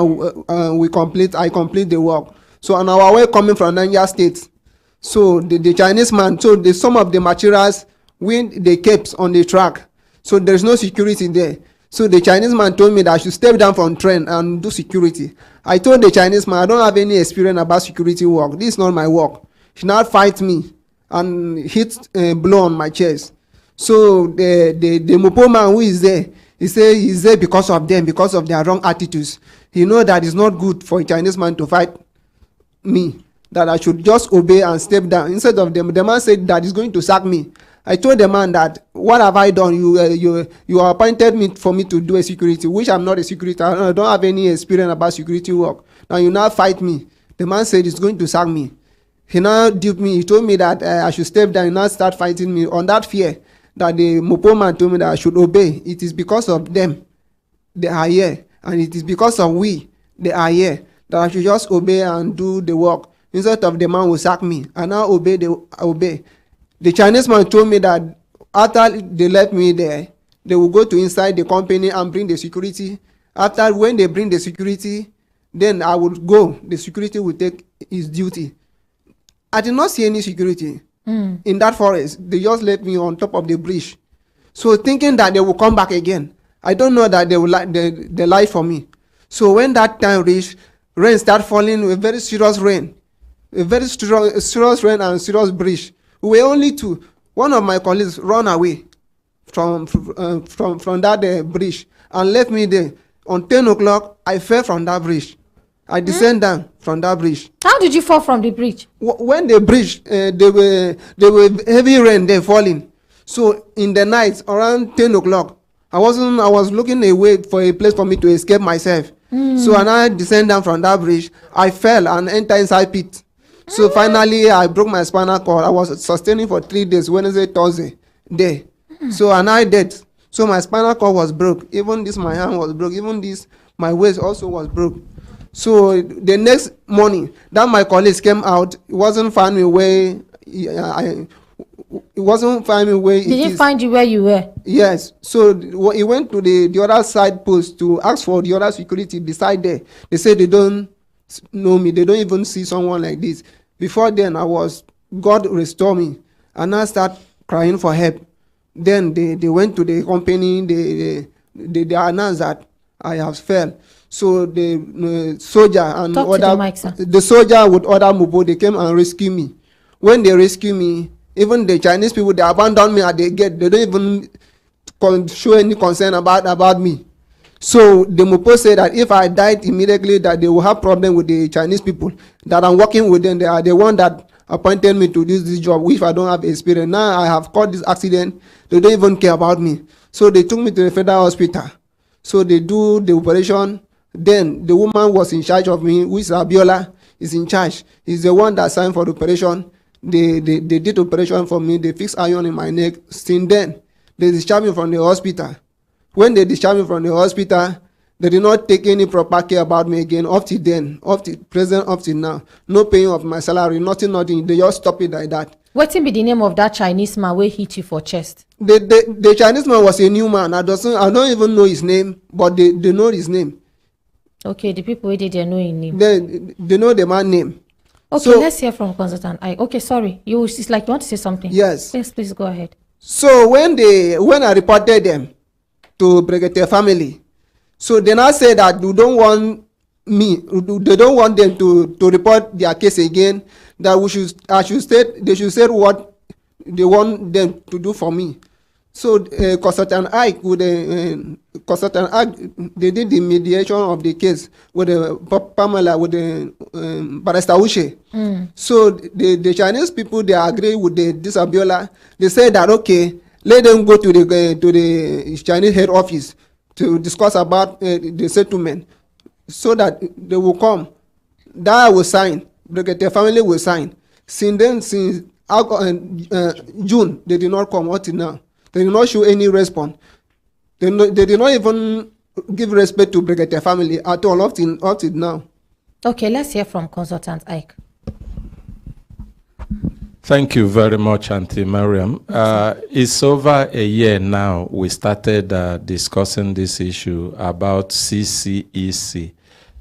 S9: complete the work. So on our way coming from Niger State, so the Chinese man, so some of the materials when they kept on the track. So there's no security there. So the Chinese man told me that I should step down from train and do security. I told the Chinese man I don't have any experience about security work. This is not my work. He now fight me and hit a blow on my chest. So the Mopo man who is there, he say he's there because of them, because of their wrong attitudes. He know that it's not good for a Chinese man to fight me, that I should just obey and step down. Instead of them, the man said that he's going to sack me. I told the man that, what have I done? You appointed me for me to do a security, which I'm not a security. I don't have any experience about security work. Now you now fight me. The man said he's going to sack me. He now duped me. He told me that I should step down. He now start fighting me on that fear that the Mopo man told me that I should obey. It is because of them they are here, and it is because of we they are here, that I should just obey and do the work. Instead of the man will sack me. I now obey. The Chinese man told me that after they left me there, they will go to inside the company and bring the security. After when they bring the security, then I will go. The security will take his duty. I did not see any security in that forest. They just left me on top of the bridge. So thinking that they will come back again. I don't know that they will they lie for me. So when that time reached, rain started falling, a very serious rain. A very serious rain and serious breeze. We were only two. One of my colleagues ran away from that bridge and left me there. On 10 o'clock, I fell from that bridge. I descended down from that bridge.
S2: How did you fall from the bridge?
S9: When the bridge, there were heavy rain there falling. So in the night, around 10 o'clock, I was looking away for a place for me to escape myself. So when I descended down from that bridge, I fell and entered inside pit. So finally, I broke my spinal cord. I was sustaining for 3 days, Wednesday, Thursday, day. So and I dead. So my spinal cord was broke. Even this, my hand was broke. Even this, my waist also was broke. So the next morning, that my colleagues came out. It wasn't find me where it wasn't find me where.
S2: Did he find you where you were?
S9: Yes. So he went to the other side post to ask for the other security beside there. They said they don't know me. They don't even see someone like this. Before then, God restored me, and I start crying for help. Then they went to the company. They announced that I have fell. So the soldier and the soldier with other Mopo, they came and rescue me. When they rescue me, even the Chinese people, they abandon me at the gate. They don't even show any concern about me. So the Mopo said that if I died immediately, that they will have problem with the Chinese people, that I'm working with them. They are the one that appointed me to do this job if I don't have experience. Now I have caught this accident, they don't even care about me. So they took me to the federal hospital. So they do the operation. Then the woman was in charge of me, which is Abiola, is in charge. He's the one that signed for the operation. They did operation for me. They fixed iron in my neck. Since then, they discharged me from the hospital. When they discharged me from the hospital, they did not take any proper care about me again. Up till then, up till present, up till now, no paying of my salary, nothing. They just stop it like that.
S2: What be the name of that Chinese man where hit you for chest?
S9: The Chinese man was a new man. I don't even know his name, but they know his name.
S2: Okay, the people where they know his name.
S9: They know the man's name.
S2: Okay, so, let's hear from consultant. Okay, sorry. It's like you want to say something.
S9: Yes.
S2: Please go ahead.
S9: So when I reported them to Brekete family, so they now say that they don't want them to report their case again, that they should say what they want them to do for me. So consultant Ike they did the mediation of the case with the Pamela, with the Barrister Uche. So the Chinese people, they agree with this Abiola. They say that okay, let them go to the Chinese head office to discuss about the settlement, so that they will come. That will sign. The family will sign. Since June, they did not come until now. They did not show any response. They did not even give respect to Brekete family at all up till now.
S2: Okay, let's hear from consultant Ike.
S3: Thank you very much, Auntie Mariam. It's over a year now we started discussing this issue about CCEC.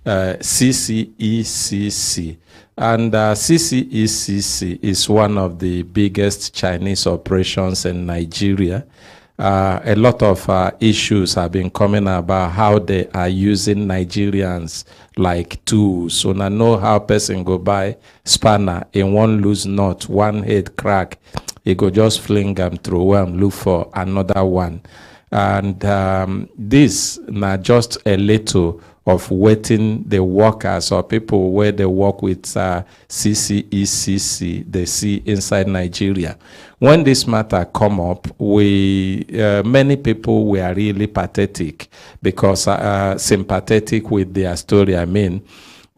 S3: CCECC. And CCECC is one of the biggest Chinese operations in Nigeria. A lot of issues have been coming about how they are using Nigerians like tools. So now know how person go buy spanner in one loose knot, one head crack. He go just fling them through and look for another one. And this now just a little of waiting the workers or people where they work with CCECC, they see inside Nigeria. When this matter come up, many people were really pathetic because sympathetic with their story. I mean,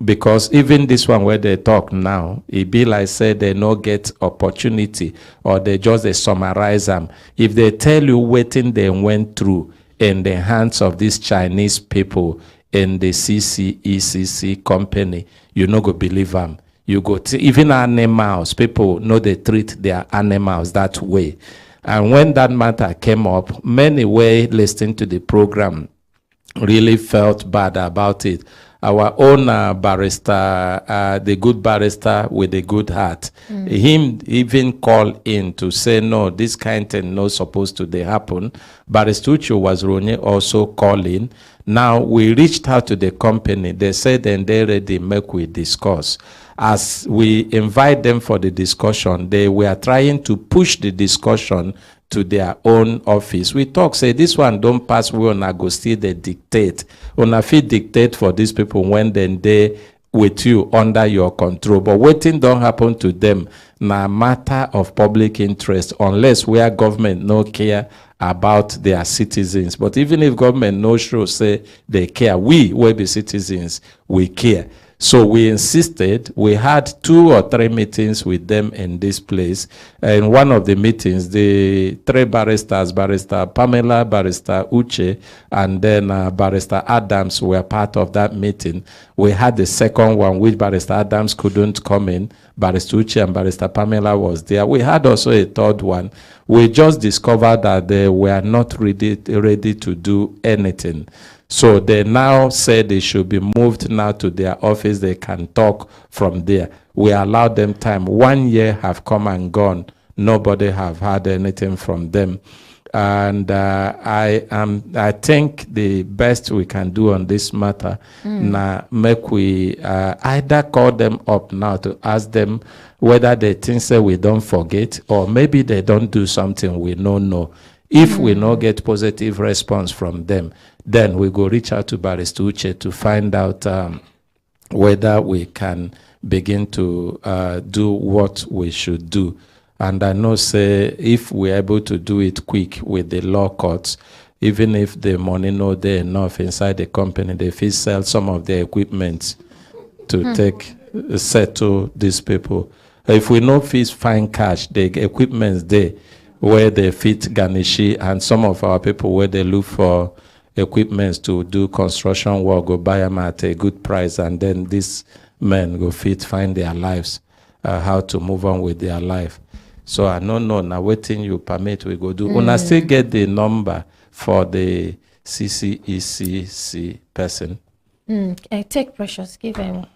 S3: because even this one where they talk now, it be like say they no get opportunity or they summarize them. If they tell you waiting they went through in the hands of these Chinese people in the CCECC company, you no go believe them. You go to even animals, people know they treat their animals that way. And when that matter came up, many were listening to the program really felt bad about it. Our own barrister, the good barrister with a good heart, him even called in to say, no, this kind of thing not supposed to happen. Barrister Uche was also calling. Now, we reached out to the company. They said then they ready make we discuss. As we invite them for the discussion, they were trying to push the discussion to their own office. We talk, say, this one don't pass, we wanna go still they dictate. Una fit dictate for these people when then they with you under your control. But waiting don't happen to them. Na matter of public interest, unless where government no care about their citizens. But even if government no sure say they care, we will be citizens, we care. So we insisted. We had 2 or 3 meetings with them in this place. In one of the meetings, the 3 barristers, Barrister Pamela, Barrister Uche, and then Barrister Adams were part of that meeting. We had the second one, which Barrister Adams couldn't come in. Barrister Uche and Barrister Pamela was there. We had also a third one. We just discovered that they were not ready to do anything. So they now said they should be moved now to their office. They can talk from there. We allowed them time. 1 year have come and gone. Nobody have had anything from them. And I think the best we can do on this matter, now make we either call them up now to ask them whether they think say we don't forget, or maybe they don't do something we don't know. If we not get positive response from them, then we go reach out to Barrister Uche to find out whether we can begin to do what we should do. And I know, say, if we're able to do it quick with the law courts, even if the money no there enough inside the company, they fit sell some of their equipment to settle these people. If we no fit find cash, the equipment there where they fit Ganishi, and some of our people where they look for equipment to do construction work go buy them at a good price, and then these men go fit find their lives, how to move on with their life. So I don't know now waiting you permit we go do. Una still get the number for the CCECC person.
S2: Take Precious, give them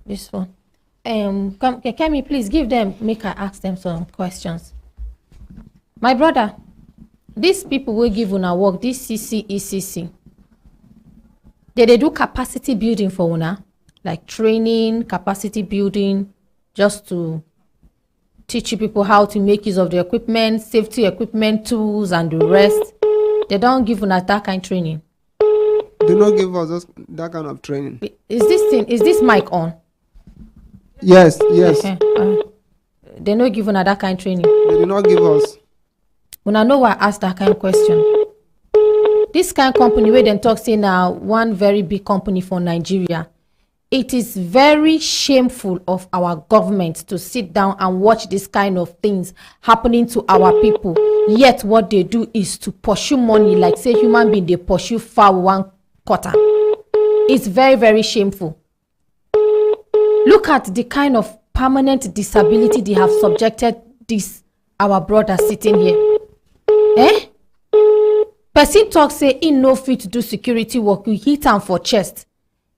S2: this one. Can me please give them, make I ask them some questions. My brother, these people will give una work, this CCECC. They do capacity building for una, like training, capacity building, just to teach you people how to make use of the equipment, safety equipment, tools, and the rest. They don't give us that kind of training.
S9: They don't give us that kind of training.
S2: Is this mic on?
S9: Yes.
S2: Okay. They don't give us that kind of training.
S9: They do not give us.
S2: When I know why I asked that kind of question. This kind of company where they talk say now one very big company for Nigeria. It is very shameful of our government to sit down and watch this kind of things happening to our people. Yet what they do is to pursue money, like say human being, they pursue fowl 1 quarter. It's very, very shameful. Look at the kind of permanent disability they have subjected this, our brother sitting here. Person talk say he no fit to do security work, we hit him for chest.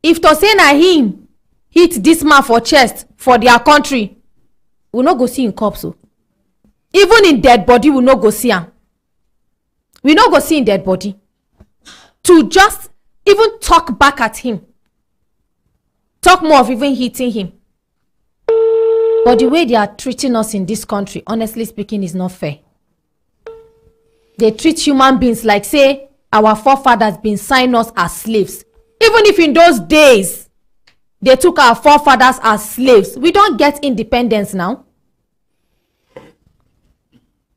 S2: If to say na him hit this man for chest for their country, we no go see him corpse. Even in dead body, we no go see him. We no go see in dead body. To just even talk back at him. Talk more of even hitting him. But the way they are treating us in this country, honestly speaking, is not fair. They treat human beings like say our forefathers been signed us as slaves. Even if in those days, they took our forefathers as slaves. We don't get independence now.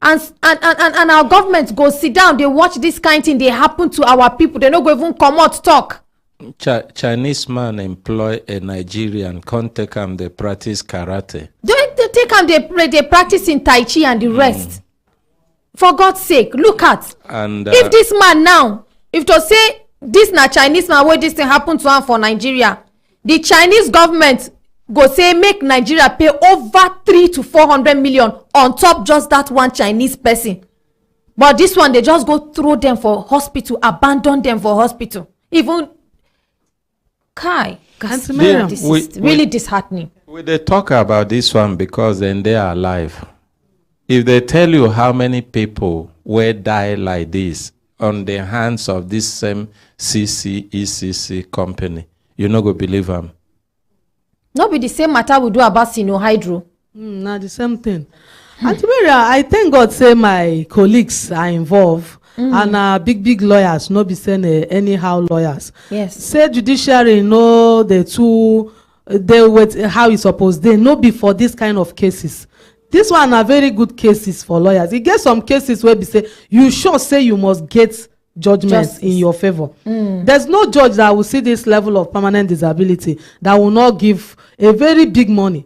S2: And our government go sit down, they watch this kind of thing, they happen to our people. They don't go even come out talk.
S3: Chinese man employ a Nigerian, can't take him, they practice karate.
S2: They take him, they practice in Tai Chi and the rest. For God's sake, look at.
S3: And
S2: if this man now, if to say, this na Chinese man where this thing happen to him for Nigeria, the Chinese government go say make Nigeria pay over 300 to 400 million on top just that one Chinese person. But this one, they just go throw them for hospital, abandon them for hospital. Even Kai, this is really disheartening.
S3: They talk about this one because then they are alive. If they tell you how many people will die like this on the hands of this same CCECC company, you no go believe them.
S2: Not be the same matter we do about Sinohydro.
S4: Not the same thing. And I thank God say my colleagues are involved and big lawyers, no be saying anyhow lawyers.
S2: Yes.
S4: Say judiciary know the two they wait how it's supposed they no be for this kind of cases. This one are very good cases for lawyers. You get some cases where we say you sure say you must get judgments in your favor. There's no judge that will see this level of permanent disability that will not give a very big money.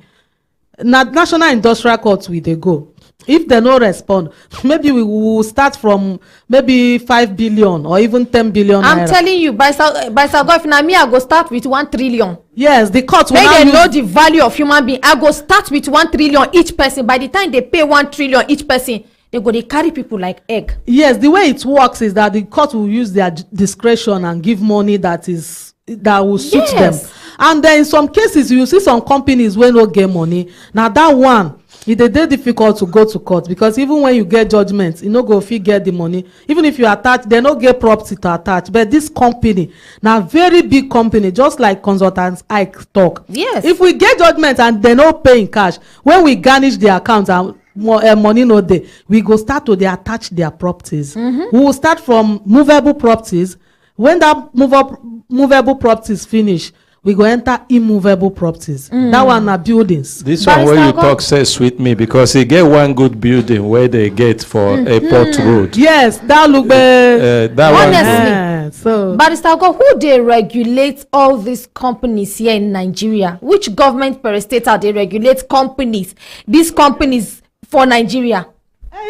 S4: National Industrial Court will they go. If they no respond, maybe we will start from maybe 5 billion or even 10 billion.
S2: I'm telling you, by South me, I go start with 1 trillion.
S4: Yes, the court will
S2: they know the value of human being. I go start with 1 trillion each person. By the time they pay 1 trillion each person, they carry people like egg.
S4: Yes, the way it works is that the court will use their discretion and give money that will suit them. And then in some cases, you see some companies where no get money. Now that one, it's a day difficult to go to court because even when you get judgment, you no go fit get the money. Even if you attach, they no get property to attach. But this company, now very big company, just like consultants I talk.
S2: Yes.
S4: If we get judgment and they no pay in cash, when we garnish their accounts and money no dey, we go start to attach their properties. We will start from movable properties. When that movable properties finish, we go enter immovable properties. That one are buildings.
S3: This one where you talk says sweet me because he get one good building where they get for Airport Road.
S4: Yes, that look
S3: That
S2: Honestly,
S4: yeah, so
S2: Barrister Ogo, who they regulate all these companies here in Nigeria? Which government parastatal they regulate companies? These companies for Nigeria.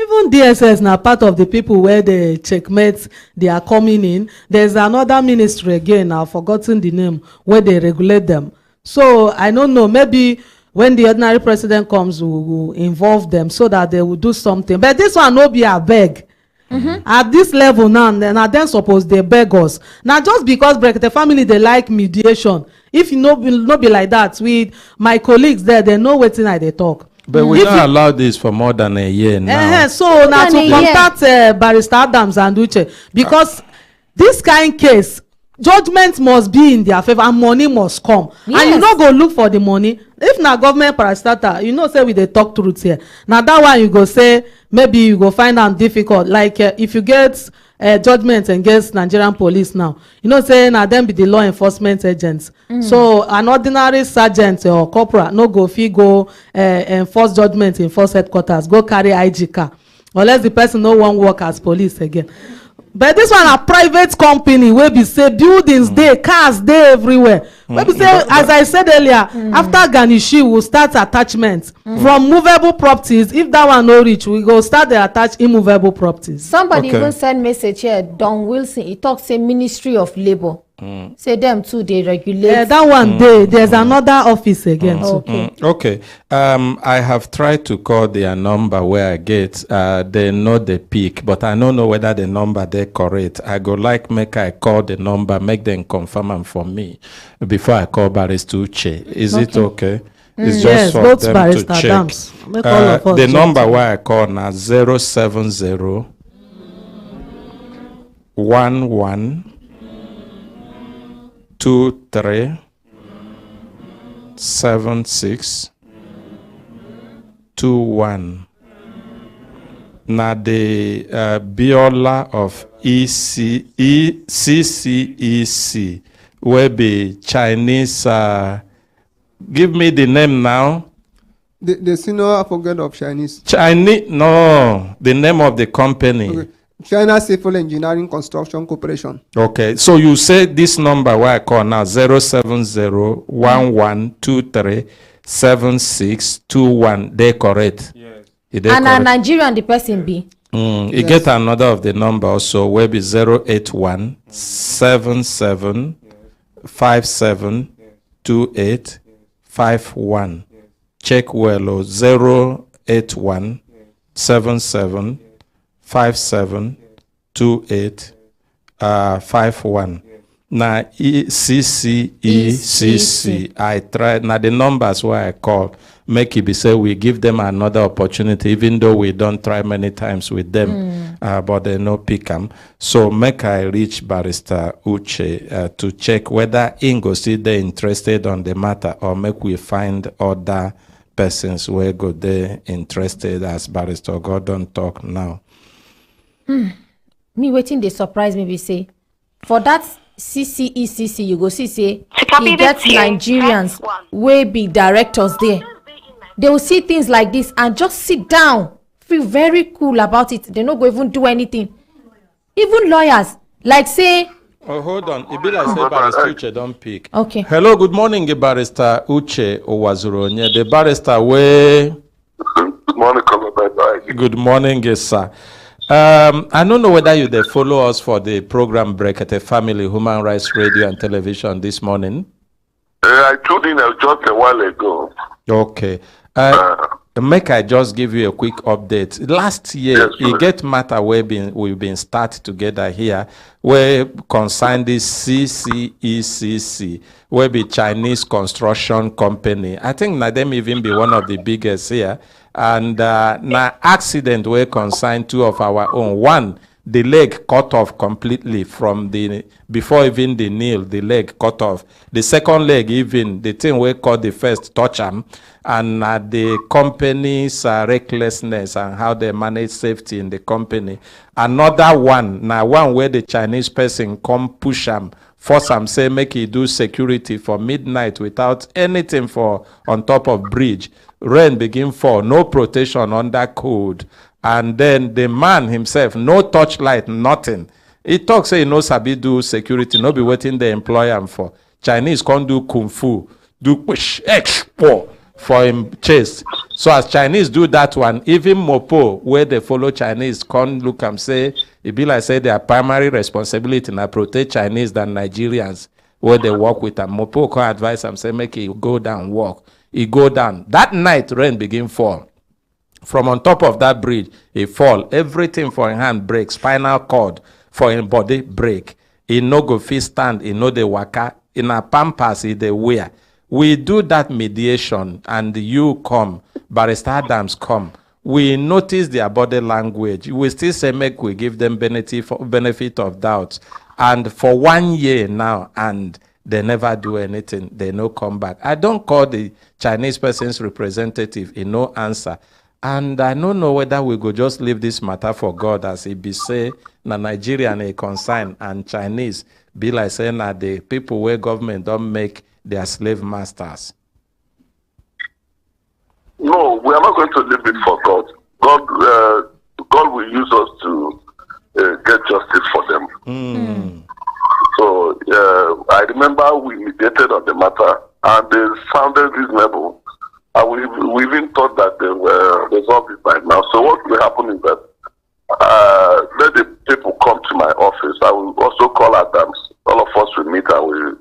S4: even DSS now part of the people where they checkmate they are coming in. There's another ministry again, I've forgotten the name, where they regulate them. So I don't know, maybe when the ordinary president comes, we will involve them so that they will do something. But this one no be a beg. At this level now, then suppose they beg us. Now just because Brekete family they like mediation. If you no be like that, with my colleagues there, they know wetin I dey talk.
S3: But we don't allow this for more than a year now.
S4: So now to contact Barrister Adams and Uche, because this kind case, judgment must be in their favor and money must come.
S2: Yes.
S4: And you no go look for the money. If na government parastatal, you know say we dey talk truth here. Now that one you go say maybe you go find am difficult. Like if you get judgment against Nigerian police now, you know say na them be the law enforcement agents. So an ordinary sergeant or corporal no go fit go enforce judgment in force headquarters, go carry IG car, unless the person no wan work as police again. But this one a private company wey be say buildings dey, cars dey everywhere. Wey be say, as I said earlier, after Ganishi we will start attachment from movable properties. If that one no reach, we go start dey attach immovable properties.
S2: Somebody even send message here. Don Wilson, he talk say Ministry of Labour. Say them too they regulate.
S4: Yeah, that one dey. There's another office again.
S3: Okay. I have tried to call their number where I get. They know the peak, but I don't know whether the number they correct. I go like make I call the number, make them confirm them for me before I call Barrister Uche. Is it okay? It's just
S4: Yes,
S3: for
S4: both
S3: them
S4: Barrister
S3: to check.
S4: Adams. Make all of us
S3: The
S4: check.
S3: number where I call now 070 11 23 76 21. Now the Biola of CCEC will be Chinese. Give me the name now.
S9: The senior advocate of Chinese.
S3: Chinese, no, the name of the company.
S9: Okay. China Civil Engineering Construction Corporation.
S3: Okay, so you say this number where I call now 070-1123-7621. They correct?
S8: Yes.
S3: They
S2: And a
S3: correct?
S2: Nigerian the person be.
S3: You get another of the number also where be 081 77 57 28 51. Check well, 081 77 57 28 51. Now CCECC. I tried now the numbers where I call make it be say we give them another opportunity, even though we don't try many times with them, but they no pick them. So make I reach Barrister Uche to check whether Ingo still they interested on the matter, or make we find other persons where go they interested, as Barrister Gordon talk now.
S2: Me waiting they surprise me be say for that CCECC you go see say he get Nigerians wey be directors there. They will see things like this and just sit down, feel very cool about it. They no go even do anything. Even lawyers like say.
S3: Oh, hold on. It be like say Barrister Uche don't pick.
S2: Okay.
S3: Hello, good morning, Barrister Uche Owazuronye. The barrister way.
S10: Good morning, Commander.
S3: Good morning, sir. I don't know whether you they follow us for the program Brekete Family Human Rights Radio and Television this morning.
S10: I tuned in just a while ago.
S3: Okay. Make I just give you a quick update. Last year,
S10: Yes,
S3: get matter we've been start together here, where concern this CCECC, where be Chinese construction company. I think na them even be one of the biggest here. And na accident where concern two of our own. One, the leg cut off completely from the before even the nail, the leg cut off. The second leg, even the thing we call the first touch am, and the company's recklessness and how they manage safety in the company. Another one, now one where the Chinese person come push am force am say make he do security for midnight without anything for on top of bridge. Rain begin fall, no protection under code. And then the man himself, no torchlight, nothing. He talk say he no sabi do security, no be waiting they employ him for. Chinese can't do kung fu, do push, expo for him chase. So as Chinese do that one, even Mopo, where they follow Chinese, can't look and say, it be like say their primary responsibility na protect Chinese than Nigerians, where they work with them. Mopo can advise them, say make he go down, walk. He go down. That night, rain begin fall. From on top of that bridge, he fall. Everything for him hand break, spinal cord for him body break. He no go fit stand, he no dey waka. In a pampas, he dey wear. We do that mediation, and you come, Barrister Adams come. We notice their body language. We still say make we give them benefit of doubt. And for 1 year now, and they never do anything. They no come back. I don't call the Chinese person's representative. He no answer. And I don't know whether we go just leave this matter for God, as he be say, na Nigerian a consign, and Chinese be like saying that the people where government don't make their slave masters.
S10: No, we are not going to leave it for God. God will use us to get justice for them. So I remember we mediated on the matter, and they sounded reasonable. And we even thought that they were resolved it by now. So what will happen is that let the people come to my office. I will also call Adams. All of us will meet and we'll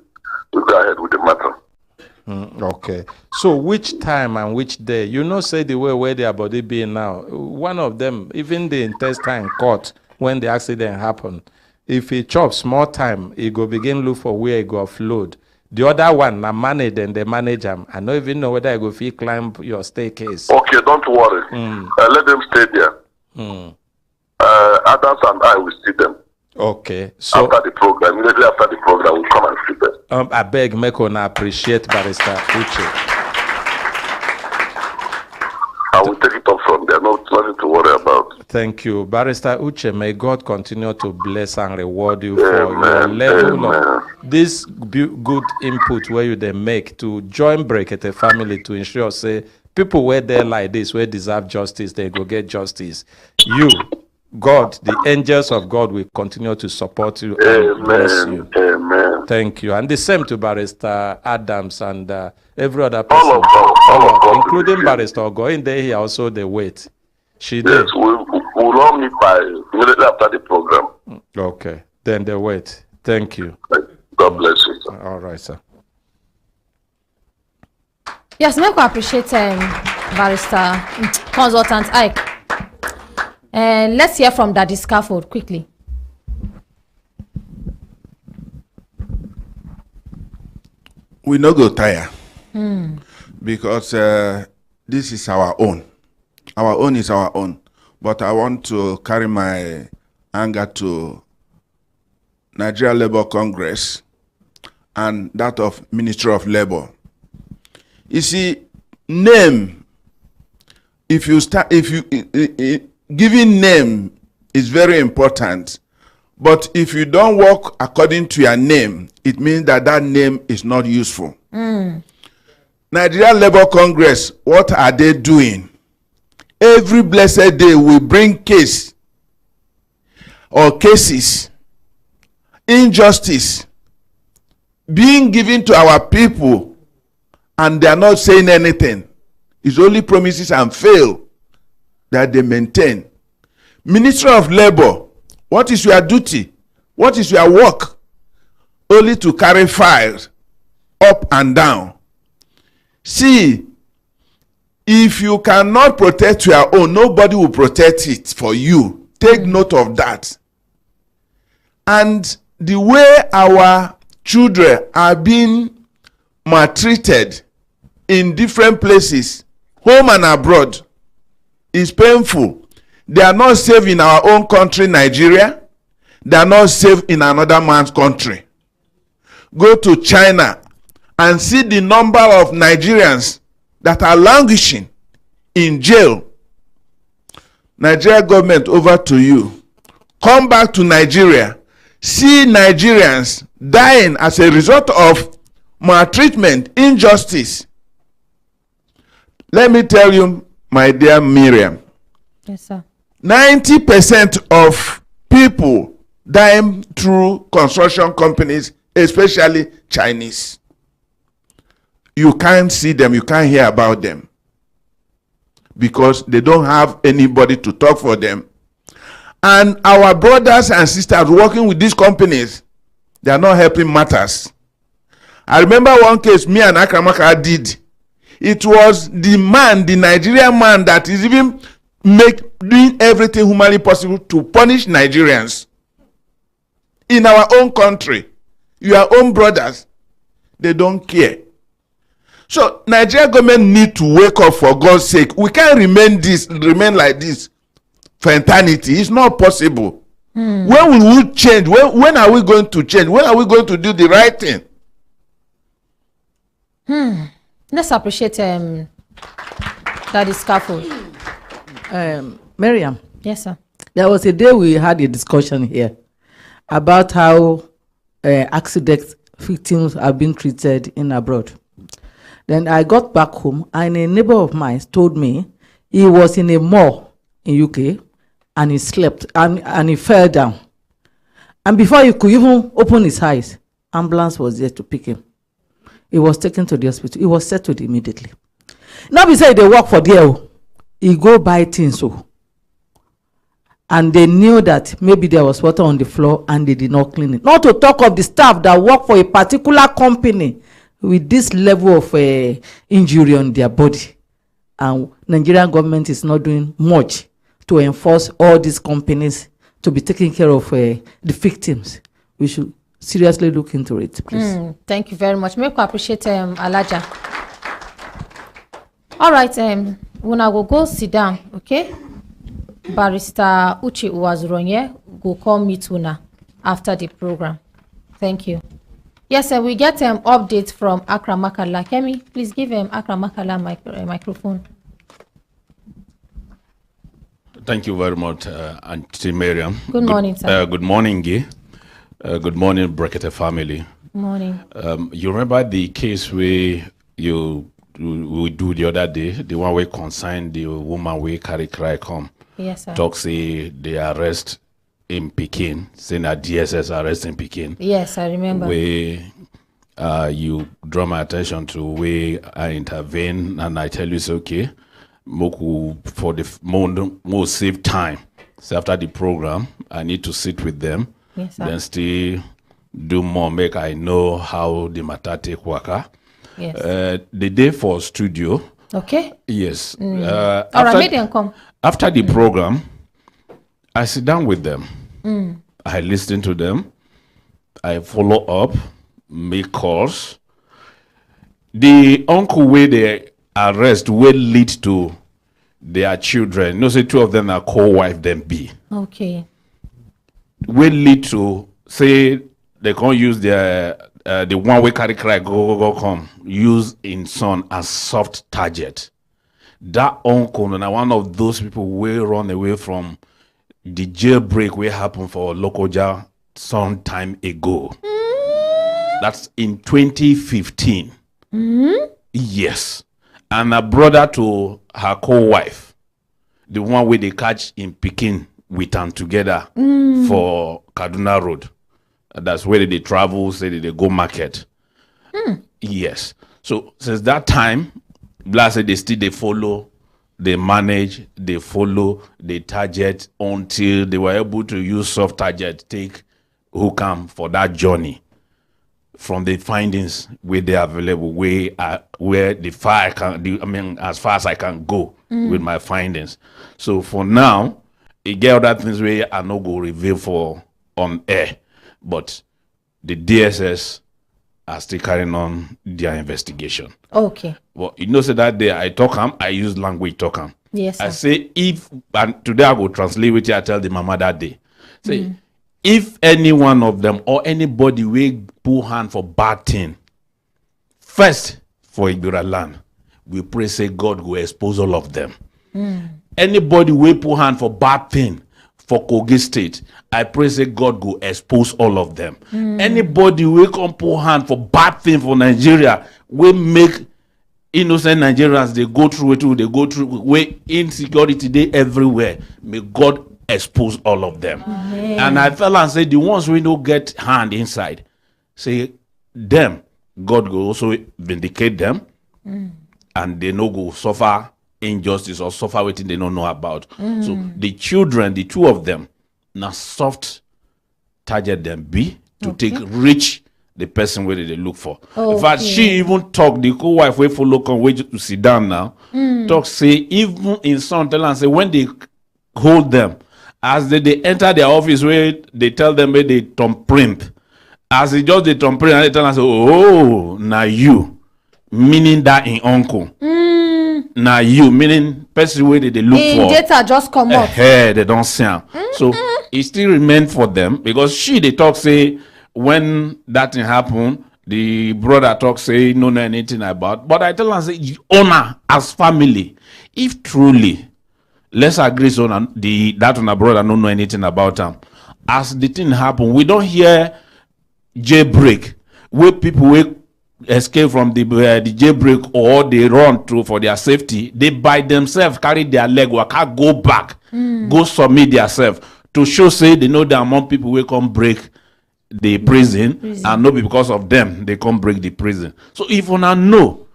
S10: go ahead with the matter.
S3: Okay. So which time and which day? You know, say the way where their body be now. One of them, even the intestine cut when the accident happened. If he chops small time, he go begin look for where he go offload. The other one, na manage and they manage him. I don't even know whether I go feel climb your staircase.
S10: Okay, don't worry. Let them stay there. Adams and I will see them.
S3: Okay. So
S10: after the program, immediately after the program, we'll come and see them.
S3: I beg make una appreciate Barrister Uche.
S10: I will take it up from there. Nothing to worry about.
S3: Thank you. Barrister Uche, may God continue to bless and reward you for your level of this good input where you they make to join Brekete family to ensure, say, people where they're like this, where deserve justice, they go get justice. You, God, the angels of God will continue to support you and bless you.
S10: Amen.
S3: Thank you. And the same to Barrister Adams and every other person.
S10: All of us,
S3: including Barrister Ogo. In there, he also they wait. She
S10: yes,
S3: did.
S10: we'll all meet by immediately after the program.
S3: Okay. Then they wait. Thank you.
S10: God bless you, sir.
S3: All right, sir.
S2: Yes, make we appreciate Barrister Consultant Ike. Let's hear from Daddy Scaffold quickly.
S1: We no go tire because this is our own. Our own is our own. But I want to carry my anger to Nigeria Labour Congress and that of Ministry of Labour. You see, name, giving name is very important. But if you don't work according to your name, it means that that name is not useful. Nigeria Labour Congress, what are they doing? Every blessed day we bring case or cases, injustice being given to our people, and they are not saying anything. It's only promises and fail that they maintain. Ministry of Labour, what is your duty? What is your work? Only to carry files up and down. See, if you cannot protect your own, nobody will protect it for you. Take note of that. And the way our children are being maltreated in different places, home and abroad, is painful. They are not safe in our own country, Nigeria. They are not safe in another man's country. Go to China and see the number of Nigerians that are languishing in jail. Nigeria government, over to you. Come back to Nigeria. see Nigerians dying as a result of maltreatment, injustice. Let me tell you, my dear Miriam,
S2: Yes, sir.
S1: 90% of people dying through construction companies, especially Chinese. You can't see them, you can't hear about them because they don't have anybody to talk for them. And our brothers and sisters working with these companies, they are not helping matters. I remember one case me and Akramaka did. It was the man, the Nigerian man, that is even doing everything humanly possible to punish Nigerians in our own country. Your own brothers, they don't care. So Nigeria government need to wake up, for God's sake. We can't remain like this for eternity. It's not possible. When will we change? When are we going to change? When are we going to do the right thing?
S2: Let's appreciate Daddy Scaffold.
S11: Miriam,
S2: Yes, sir.
S11: there was a day we had a discussion here about how accident victims are being treated in abroad. Then I got back home and a neighbor of mine told me he was in a mall in UK and he slept and he fell down. And before he could even open his eyes, ambulance was there to pick him. He was taken to the hospital. He was settled immediately. Now we say they work for there. He go buy things. And they knew that maybe there was water on the floor and they did not clean it. Not to talk of the staff that work for a particular company with this level of injury on their body. And Nigerian government is not doing much to enforce all these companies to be taking care of the victims. We should seriously look into it, please.
S2: Thank you very much. Make we appreciate Alaja. All right, we now go sit down, okay? Barrister Uche Uwazuronye go call meet una after the program. Thank you. Yes, sir, we get update from Akra Makala. Kemi, please give Akra Makala microphone.
S12: Thank you very much, Auntie Miriam.
S2: Good morning, sir.
S12: Good morning, Guy. Good morning, Brekete family.
S2: Morning.
S12: You remember the case where we do the other day, the one where concerned the woman we carry cry come.
S2: Yes, sir.
S12: Talk say they arrest in Pekin, saying that DSS arrest in Pekin.
S2: Yes, I remember.
S12: Where you draw my attention to where I intervene and I tell you it's okay. Moku, for the more save time. So after the program, I need to sit with them.
S2: Yes, sir.
S12: Then still do more, make I know how the matter take work.
S2: Yes.
S12: The day for studio.
S2: Okay.
S12: Yes.
S2: All right, make them come.
S12: After the program, I sit down with them. I listen to them. I follow up, make calls. The uncle where they arrest will lead to their children. No, say two of them are co-wife, them be.
S2: Okay.
S12: Will lead to say they can't use their the one way carry cry go come use in son as soft target. That uncle now one of those people will run away from the jailbreak will happen for Lokoja some time ago. That's in 2015. Yes. And a brother to her co-wife, the one where they catch in Pekin with them together for Kaduna Road. That's where they travel, say they go market. Yes. So since that time, Blase they follow, they manage, they follow, they target until they were able to use soft target, take who come for that journey. From the findings where they are available, where the fire can do, I mean, as far as I can go with my findings. So for now, it get other things where I no go reveal for on air, but the DSS are still carrying on their investigation.
S2: Okay.
S12: Well, you know, so that day I talk I use language talk
S2: Yes, sir.
S12: I say and today I go translate what I tell the mama that day. Say if any one of them or anybody will put hand for bad thing, first for Igbira land, we pray say God will expose all of them. Anybody will put hand for bad thing for Kogi State, I pray say God go expose all of them. Anybody will come put hand for bad thing for Nigeria, will make innocent Nigerians they go through it, they go through where insecurity they everywhere. May God expose all of them. And I fell and say the ones we don't get hand inside, say them, God will also vindicate them, and they no go suffer injustice or suffer what they don't know about. So the children, the two of them, now soft target them be to take reach the person where they look for. In fact, she even talk the co-wife way for local way to sit down now. Talk say even in some tell and say when they hold them, as they enter their office where they tell them where they thumbprint. As they just they thumbprint and they tell and say, oh, now you, meaning that in uncle. Now you, meaning person where they look for.
S2: Data just come up.
S12: They don't see am. So it still remain for them because they talk say when that thing happen, the brother talk say no know anything about. But I tell her say honor as family. If truly, let's agree so that on a brother don't know anything about them. As the thing happen, we don't hear jailbreak where people will escape from the jailbreak or they run through for their safety. They by themselves carry their leg, waka go back, go submit themselves to show say they know the amount people will come break the prison and not because of them they come break the prison. So if una know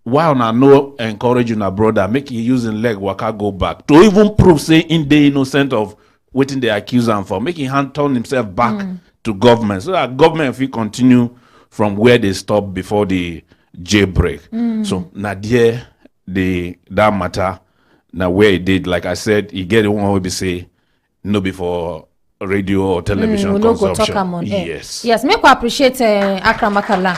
S12: why una know encourage una brother make you using leg waka go back to even prove say in the innocent of waiting they accuse him for, making hand turn himself back to government so that government will continue from where they stopped before the jailbreak. So now there that matter now where it did, like I said, he get the one will be say no before radio or television
S2: we
S12: consumption.
S2: No go talk am on air.
S12: Yes,
S2: make we appreciate Akram Akala.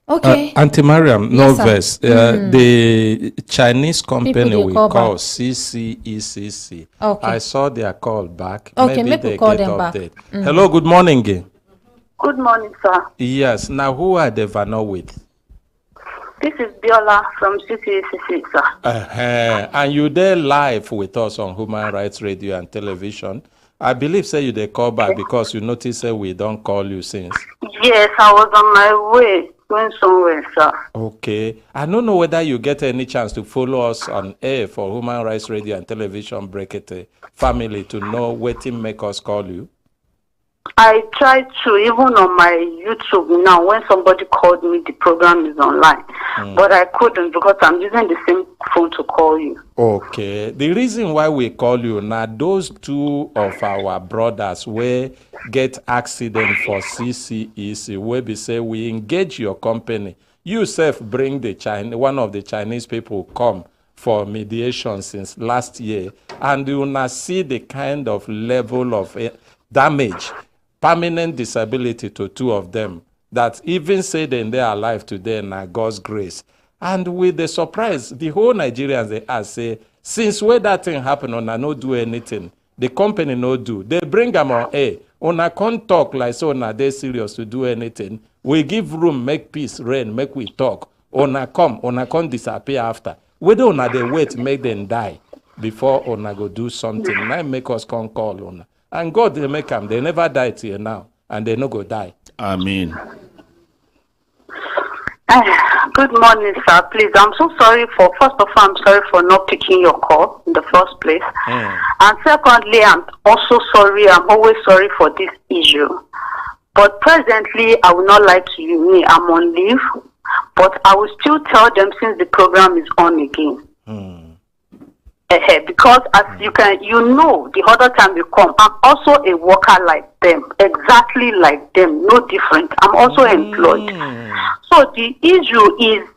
S2: Okay.
S3: Auntie Mariam, no
S2: Yes,
S3: verse. The Chinese company
S2: People
S3: we
S2: they call
S3: call
S2: back.
S3: CCECC.
S2: Okay.
S3: I saw their call back.
S2: Okay,
S3: Maybe
S2: make we
S3: they
S2: call
S3: get
S2: them back.
S3: update. Hello, good morning.
S13: Good morning, sir.
S3: Yes. Now, who are they Vano with?
S13: This is Biola from CCACC, sir.
S3: And you there live with us on Human Rights Radio and Television. I believe say you they call back because you notice that we don't call you since.
S13: Yes, I was on my way going somewhere, sir.
S3: Okay. I don't know whether you get any chance to follow us on air for Human Rights Radio and Television Brekete family to know what to make us call you.
S13: I tried to, even on my YouTube now, when somebody called me, the program is online. But I couldn't because I'm using the same phone to call you.
S3: Okay. The reason why we call you now, those two of our brothers where get accident for CCEC, where we say we engage your company. You self bring one of the Chinese people come for mediation since last year, and you now see the kind of level of damage, permanent disability to two of them, that even say that they are alive today now God's grace. And with the surprise, the whole Nigerians they ask say, since where that thing happen, una no do anything. The company no do. They bring them on air. Una can't talk like so una they serious to do anything. We give room, make peace reign, make we talk. Una come disappear after. Whether una they wait, make them die before una go do something. Now make us come call una. And God they make them. They never die till now, and they no go die.
S12: Amen.
S13: Good morning, sir. Please, I'm so sorry first of all, I'm sorry for not picking your call in the first place. And secondly, I'm also sorry, I'm always sorry for this issue. But presently, I will not lie to you, me, I'm on leave, but I will still tell them since the program is on again. Because as you know, the other time you come, I'm also a worker like them, exactly like them, no different. I'm also employed. So the issue is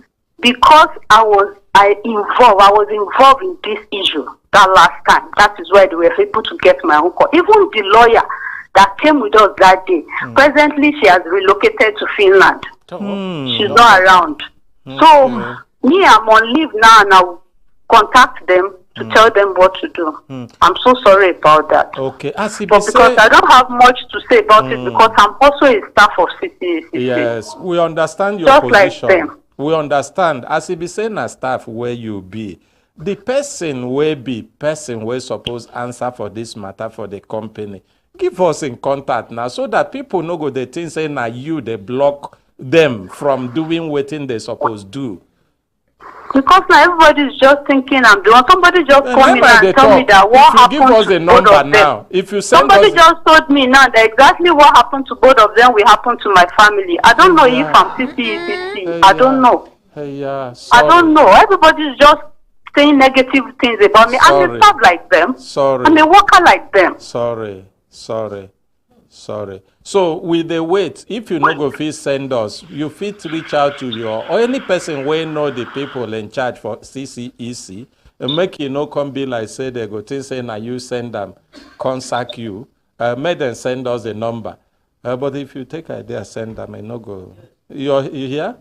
S13: because I was involved in this issue that last time. That is why they were able to get my own call. Even the lawyer that came with us that day, presently she has relocated to Finland. She's not around. So me, I'm on leave now and I'll contact them to tell them what to do. I'm so sorry about that.
S3: Okay.
S13: But because I don't have much to say about it because I'm also a staff of CCACC.
S3: Yes, we understand your
S13: Just
S3: position.
S13: like them.
S3: We understand. As you be saying as staff where you be, the person will suppose answer for this matter for the company. Give us in contact now so that people no go the thing say na you they block them from doing what they supposed do.
S13: Because now everybody's just thinking I'm doing. Somebody just come in and tell me that
S3: if
S13: what
S3: you
S13: happened
S3: give us
S13: to
S3: a
S13: both
S3: number
S13: of them.
S3: now, if you send
S13: Somebody
S3: us
S13: just told me now that exactly what happened to both of them will happen to my family. I don't know if I'm CCECC. I don't know.
S3: yeah,
S13: I don't know. Everybody's just saying negative things about me. I'm a staff like them.
S3: Sorry.
S13: I'm a worker like them.
S3: Sorry. So with the wait, if you no go fit send us, you fit reach out to your or any person wey know the people in charge for CCEC and make you no come be like say they go think say na you send them, contact you, make them send us the number. But if you take idea send them, I no go. You hear?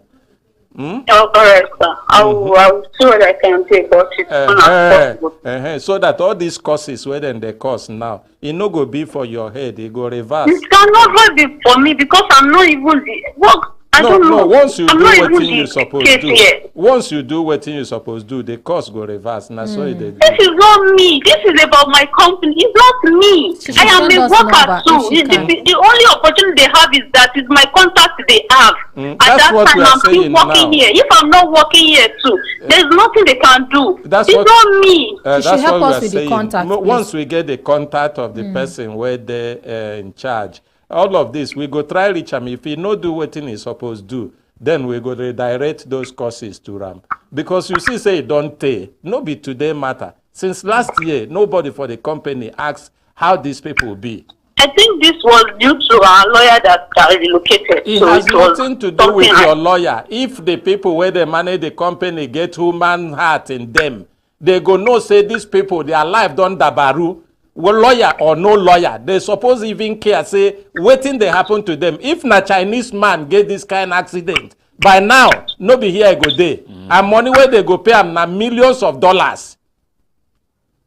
S13: Oh, all right, sir. I will see what I can do about it as soon as possible.
S3: So that all these courses where then they cost now, it no go be for your head, it go reverse.
S13: It cannot be for me because I'm not even the work. I don't know.
S3: No, once you
S13: I'm
S3: do
S13: not
S3: what
S13: even
S3: you
S13: the
S3: supposed
S13: case
S3: do,
S13: here.
S3: once you do what you supposed do, the cost go reverse. Now so it dey do.
S13: This is not me. This is about my company. It's not me. I am a worker too. The only opportunity they have is that is my contact they have. At
S3: That's
S13: that
S3: what
S13: time,
S3: we are
S13: I'm still
S3: saying
S13: working
S3: now.
S13: here. If I'm not working here too, there's nothing they can do.
S3: That's
S13: it's
S3: what-
S13: not me.
S3: That's
S2: should help
S3: what
S2: us
S3: we are
S2: with the
S3: saying.
S2: contact, please.
S3: Once we get the contact of the person where they in charge, all of this we go try reach him. If he no do what he supposed do, then we go redirect those courses to RAM. Because you see, say it don't take. No be today matter. Since last year, nobody for the company asked how these people be.
S13: I think this was due to our lawyer that relocated.
S3: It
S13: so
S3: has
S13: it was
S3: nothing to do with
S13: something
S3: your lawyer. If the people where they manage the company get human heart in them, they go no say these people, their life don't dabaru. Well, lawyer or no lawyer, they suppose even care say waiting they happen to them. If na Chinese man get this kind of accident, by now, no be here go day. And money where they go pay am na millions of dollars.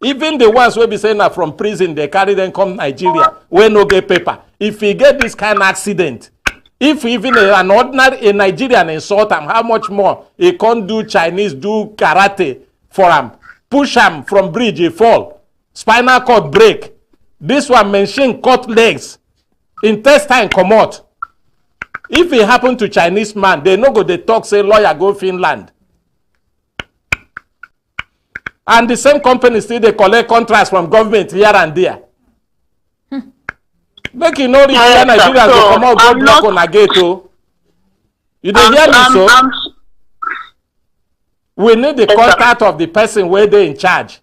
S3: Even the ones wey be saying na from prison, they carry them come Nigeria, where no get paper. If he get this kind of accident, if even an ordinary Nigerian insult him, how much more he can't do Chinese, do karate for him, push him from bridge, he fall, spinal cord break. This one machine cut legs, intestine come out. If it happen to Chinese man, they no go they talk say lawyer go Finland. And the same company still they collect contracts from government here and there. Make you know reach where Nigerians go come out go block on a gate. Oh. You dey hear me so? We need the contact of the person where they in charge.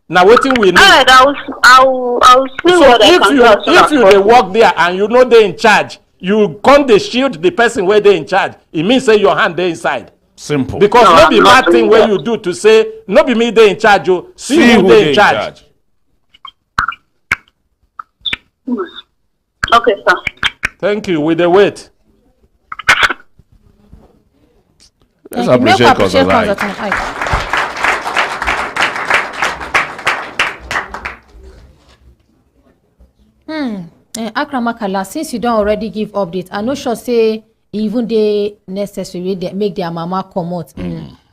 S3: Now wetin we need.
S13: Alright, I'll see
S3: So
S13: what I can do.
S3: if you dey work there and you know they in charge, you come dey shield the person where they in charge. It means say your hand dey inside.
S12: Simple.
S3: Because
S13: No,
S3: no be
S13: I'm
S3: my
S13: not
S3: thing
S13: doing
S3: where
S13: that.
S3: you do to say no be me dey in charge. Oh, see who dey in charge.
S13: Okay, sir.
S3: Thank you. We dey wait.
S12: Let's
S2: Thank you. Make we
S12: appreciate
S2: appreciate
S12: consultant.
S2: consultant. Aye. Akramakala, since you don't already give update, I no sure say even they necessary they make their mama come out.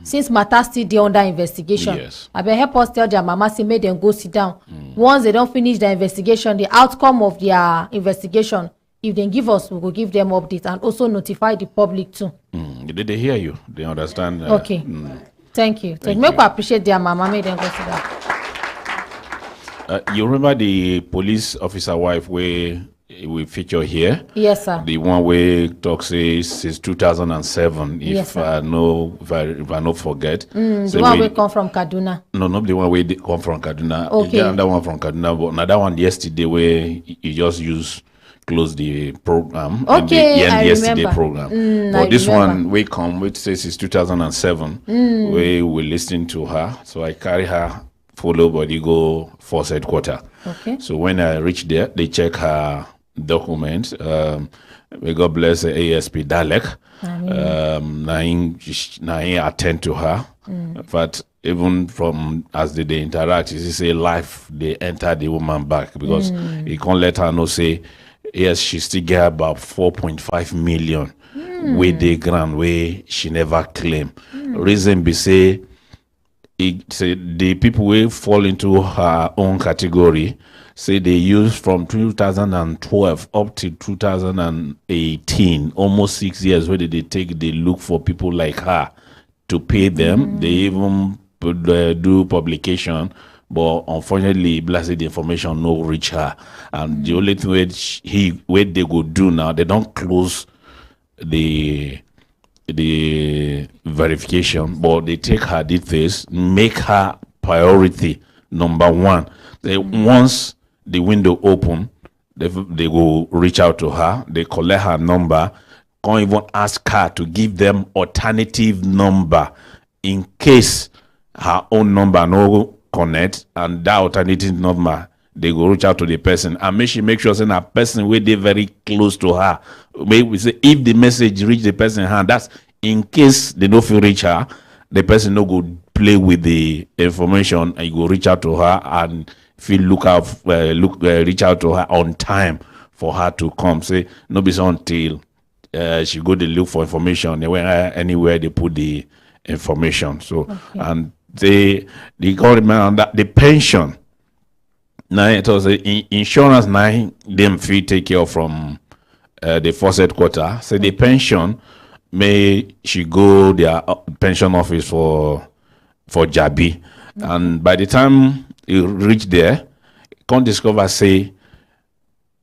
S2: Since matter still dey under investigation,
S12: Yes.
S2: I beg help us tell their mama say make them go sit down. Once they don't finish the investigation, the outcome of their investigation, if they give us, we will give them update and also notify the public too.
S12: They hear you. They understand.
S2: Okay. Thank you. Thank you. Make we appreciate their mama, make them go sit down.
S12: You remember the police officer wife where we feature here?
S2: Yes, sir.
S12: The one where talk says since 2007. If
S2: Yes, sir.
S12: I no forget.
S2: The one we come from Kaduna.
S12: No, not the one where they come from Kaduna.
S2: Okay.
S12: The other one from Kaduna, but another one yesterday where you just close the program.
S2: Okay, I
S12: yesterday
S2: remember.
S12: program.
S2: I
S12: But this
S2: remember.
S12: one we come, which says it's 2007. Where we listening to her, so I carry her, follow body go force headquarter.
S2: Okay.
S12: So when I reach there, they check her documents. May God bless the ASP Dalek. Naing attend to her. But even from as they interact, you see say life they enter the woman back because he can't let her know say yes she still get about 4.5 million with the grant where she never claim. Reason be say say the people will fall into her own category. Say they use from 2012 up to 2018, almost 6 years, where they look for people like her to pay them. They even do publication, but unfortunately, blessed the information no reach her. And the only thing where they go do now, they don't close the verification, but they take her details, make her priority number one. Once the window open, they will reach out to her, they collect her number, can't even ask her to give them alternative number in case her own number no connect, and that alternative number they go reach out to the person and make sure say that person where they very close to her. Maybe we say if the message reach the person hand, that's in case they don't feel reach her, the person no go play with the information, and you go reach out to her and reach out to her on time for her to come. Say no be so until she go to look for information anywhere they put the information. So and the government on that the pension. Now it was insurance. Now them fee take care from the first headquarter. So the pension may she go their pension office for Jabi, and by the time you reach there, can't discover say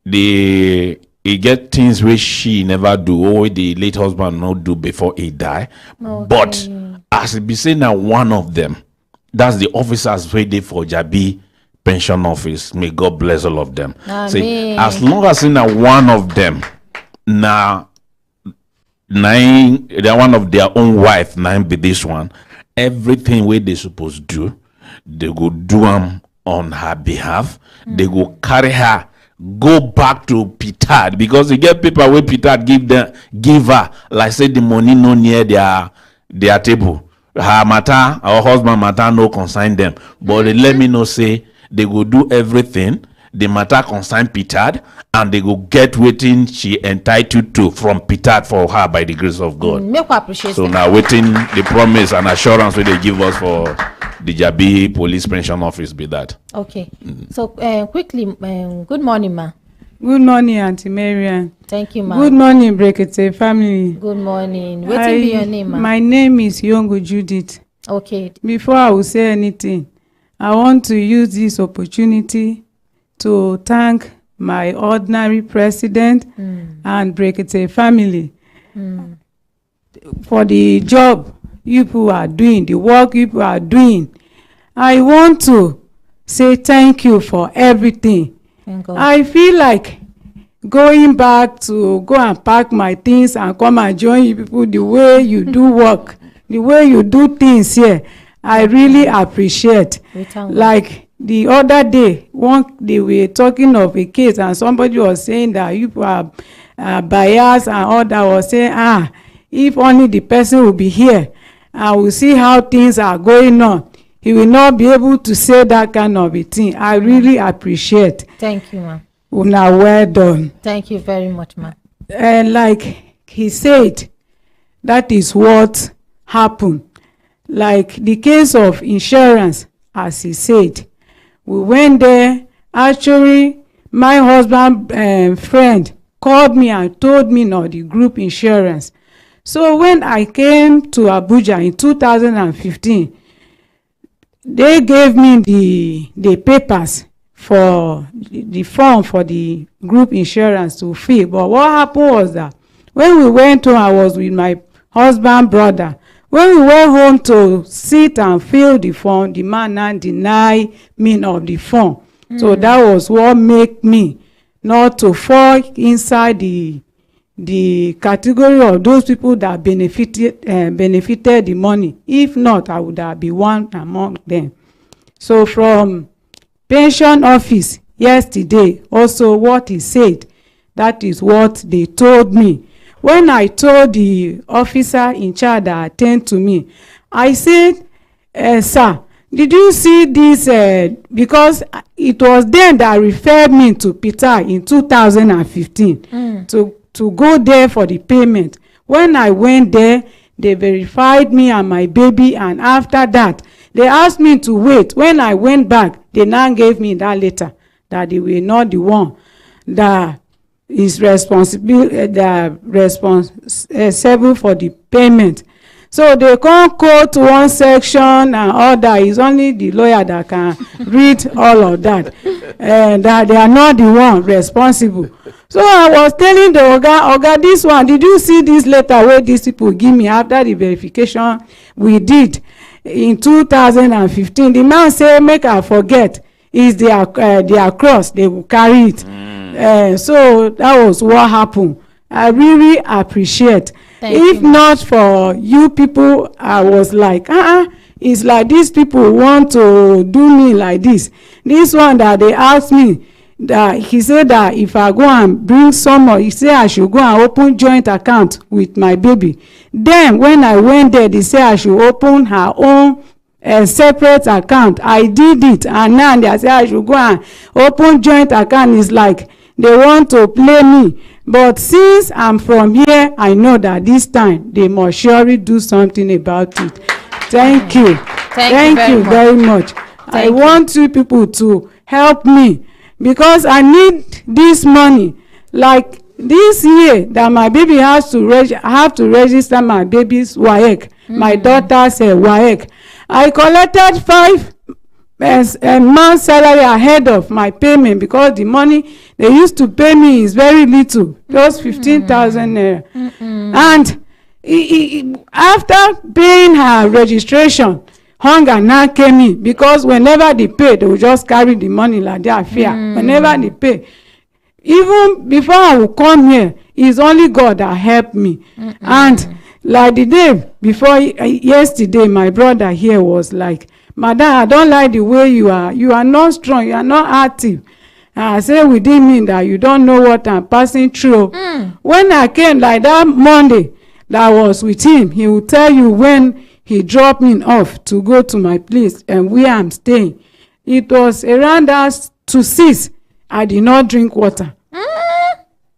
S12: he get things which she never do or the late husband not do before he die. But as it be saying now one of them, that's the officers waiting for Jabi pension office. May God bless all of them. Say as long as in one of them now they're one of their own wife, nine be this one, everything where they supposed to do, they go do them on her behalf. They go carry her go back to Petard, because you get people where Petard give her like say the money no near their table. Her matter, our husband matter no consign them, but they let me know say they go do everything. The matter consign Petard, and they go get waiting she entitled to from Petard for her by the grace of God. So now waiting the promise and assurance where they give us for the Jabi Police Pension Office be that.
S2: Okay. So quickly, good morning, ma.
S14: Good morning, Auntie Marian.
S2: Thank you, ma.
S14: Good morning, Brekete family.
S2: Good morning. What will be your name, ma?
S14: My name is Yongo Judith.
S2: Okay.
S14: Before I will say anything, I want to use this opportunity to thank my ordinary president and Brekete family for the job you people are doing, the work you people are doing. I want to say thank you for everything. I feel like going back to go and pack my things and come and join you people the way you do work, the way you do things here. I really appreciate. Like the other day, they were talking of a case and somebody was saying that you are biased, and other was saying, if only the person will be here and will see how things are going on, he will not be able to say that kind of a thing. I really appreciate.
S2: Thank you, ma'am.
S14: Una, well done.
S2: Thank you very much, ma'am.
S14: Like he said, that is what happened. Like the case of insurance, as he said, we went there. Actually, my husband friend called me and told me no, the group insurance. So when I came to Abuja in 2015, they gave me the papers for the form for the group insurance to fill. But what happened was that when we went home, I was with my husband brother. When we went home to sit and fill the form, the man now denied me of the form. So that was what made me not to fall inside the category of those people that benefited the money. If not, I would have been one among them. So from pension office yesterday, also what he said, that is what they told me. When I told the officer in charge that attended to me, I said, sir, did you see this? Because it was then that referred me to Peter in 2015 to go there for the payment. When I went there, they verified me and my baby, and after that, They asked me to wait. When I went back, they now gave me that letter that they were not the one that is responsible for the payment. So they can't quote one section and all that. It's only the lawyer that can read all of that. That they are not the one responsible. So I was telling the Oga, this one, did you see this letter where these people give me after the verification we did in 2015? The man said, make I forget, is their cross, they will carry it. So that was what happened. I really appreciate. If not for you people, I was like, it's like these people want to do me like this. This one that they asked me, that he said that if I go and bring someone, he said I should go and open joint account with my baby. Then when I went there, they said I should open her own separate account. I did it, and now they say I should go and open joint account. It's like they want to play me. But since I'm from here, I know that this time they must surely do something about it. Thank you. Thank you very much. I want you people to help me because I need this money. Like this year that my baby has to register my baby's WAEC. My daughter said WAEC. I collected 5 months salary ahead of my payment because the money they used to pay me is very little, just 15,000 naira. And after paying her registration, hunger now came in because whenever they pay, they will just carry the money like their fear. Whenever they pay, even before I will come here, it's only God that helped me. And like the day before yesterday, my brother here was like, Madam, I don't like the way you are. You are not strong. You are not active. And I say, we didn't mean that you don't know what I'm passing through. When I came like that Monday that I was with him, he will tell you when he dropped me off to go to my place and where I'm staying. It was around us to 6. I did not drink water.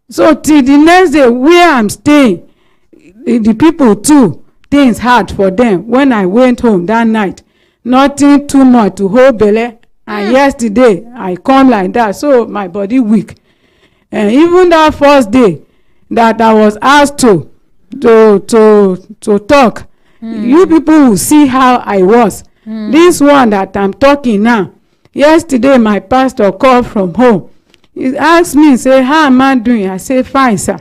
S14: So till the next day where I'm staying, the people too, things hard for them. When I went home that night, nothing too much to hold belly. And yesterday I come like that, so my body weak. And even that first day that I was asked to talk, you people will see how I was. This one that I'm talking now, yesterday my pastor called from home. He asked me, say, how am I doing? I say, fine, sir.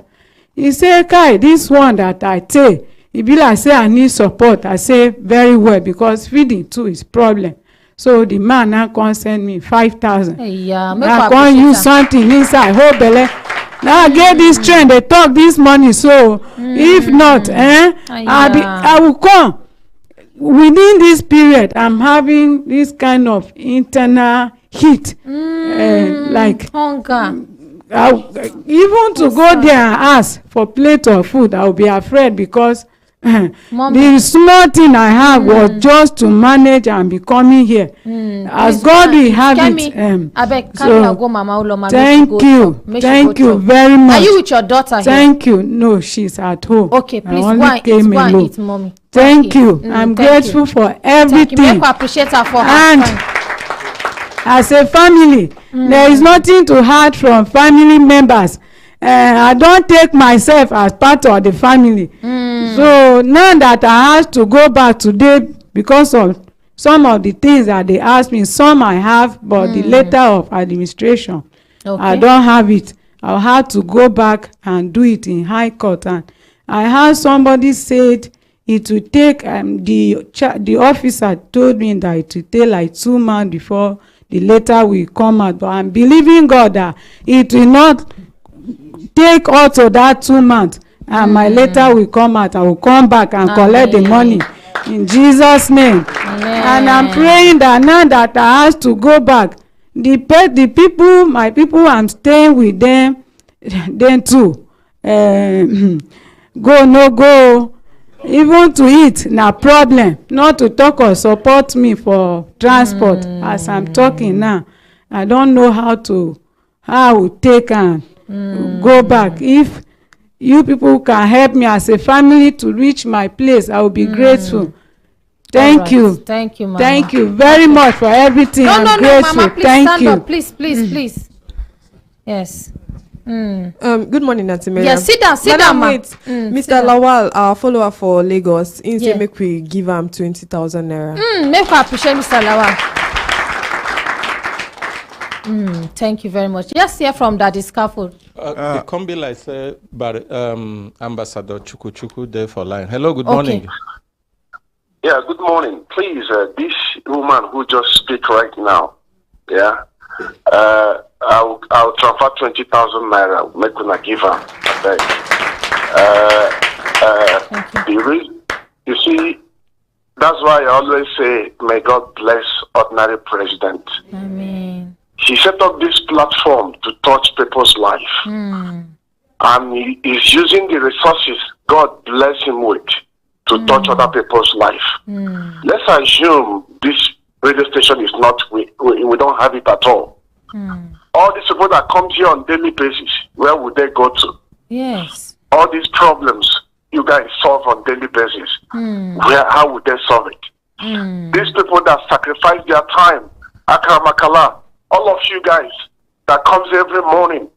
S14: He said, Kai, this one that I take, he be like, say, I need support. I say, very well, because feeding too is problem. So the man now can send me 5,000. I can use something inside, whole belly. Now I get this trend, they talk this money, so if not, I will come. Within this period, I'm having this kind of internal heat. Like
S2: hunger.
S14: Even to go there and ask for plate of food, I will be afraid because the small thing I have was just to manage and be coming here. As God will have it. So, thank you very much.
S2: Are you with your daughter here?
S14: Thank you. No, she's at home.
S2: Okay, please go and eat, mommy.
S14: Thank you. I'm grateful for everything.
S2: Thank you. Appreciate her for her
S14: and
S2: time.
S14: As a family, there is nothing to hide from family members. I don't take myself as part of the family. So now that I have to go back today because of some of the things that they asked me, some I have, but the letter of administration, I don't have it. I'll have to go back and do it in high court. And I heard somebody said it will take, the officer told me that it will take like 2 months before the letter will come out. But I'm believing God that it will not take also that 2 months and my letter will come out. I will come back and collect the money in Jesus' name. And I'm praying that now that I have to go back, the people, my people, I'm staying with them, then too. Go, no go. Even to eat, na problem. Not to talk or support me for transport. As I'm talking now, I don't know how I will take and go back. If you people can help me as a family to reach my place, I will be grateful. Thank you.
S2: Thank you, Mama.
S14: Thank you very much for everything.
S2: No,
S14: I'm
S2: no, no,
S14: grateful.
S2: Mama, please
S14: Thank
S2: stand
S14: you.
S2: up. Please, please, please. Yes.
S5: Good morning, Auntie Miriam.
S2: Yes, sit down,
S5: Madam,
S2: ma.
S5: wait.
S2: Sit
S5: Mr.
S2: down.
S5: Lawal, our follower for Lagos, he
S2: Yeah.
S5: say make we give him 20,000 naira.
S2: Make we appreciate Mr. Lawal. Thank you very much. Yes, hear from Daddy Scaffold.
S3: It can't be like say, but Ambassador Chuku there for line. Hello, good morning.
S10: Yeah, good morning. Please, this woman who just speak right now, yeah, I'll transfer 20,000 naira. Make una give her. You see, that's why I always say, may God bless ordinary president.
S2: Amen.
S10: He set up this platform to touch people's life. And he is using the resources God bless him with to touch other people's life. Let's assume this radio station is not, we don't have it at all. All these people that come here on daily basis, where would they go to?
S2: Yes.
S10: All these problems you guys solve on daily basis, how would they solve it? These people that sacrifice their time, Akramakala, all of you guys that comes every morning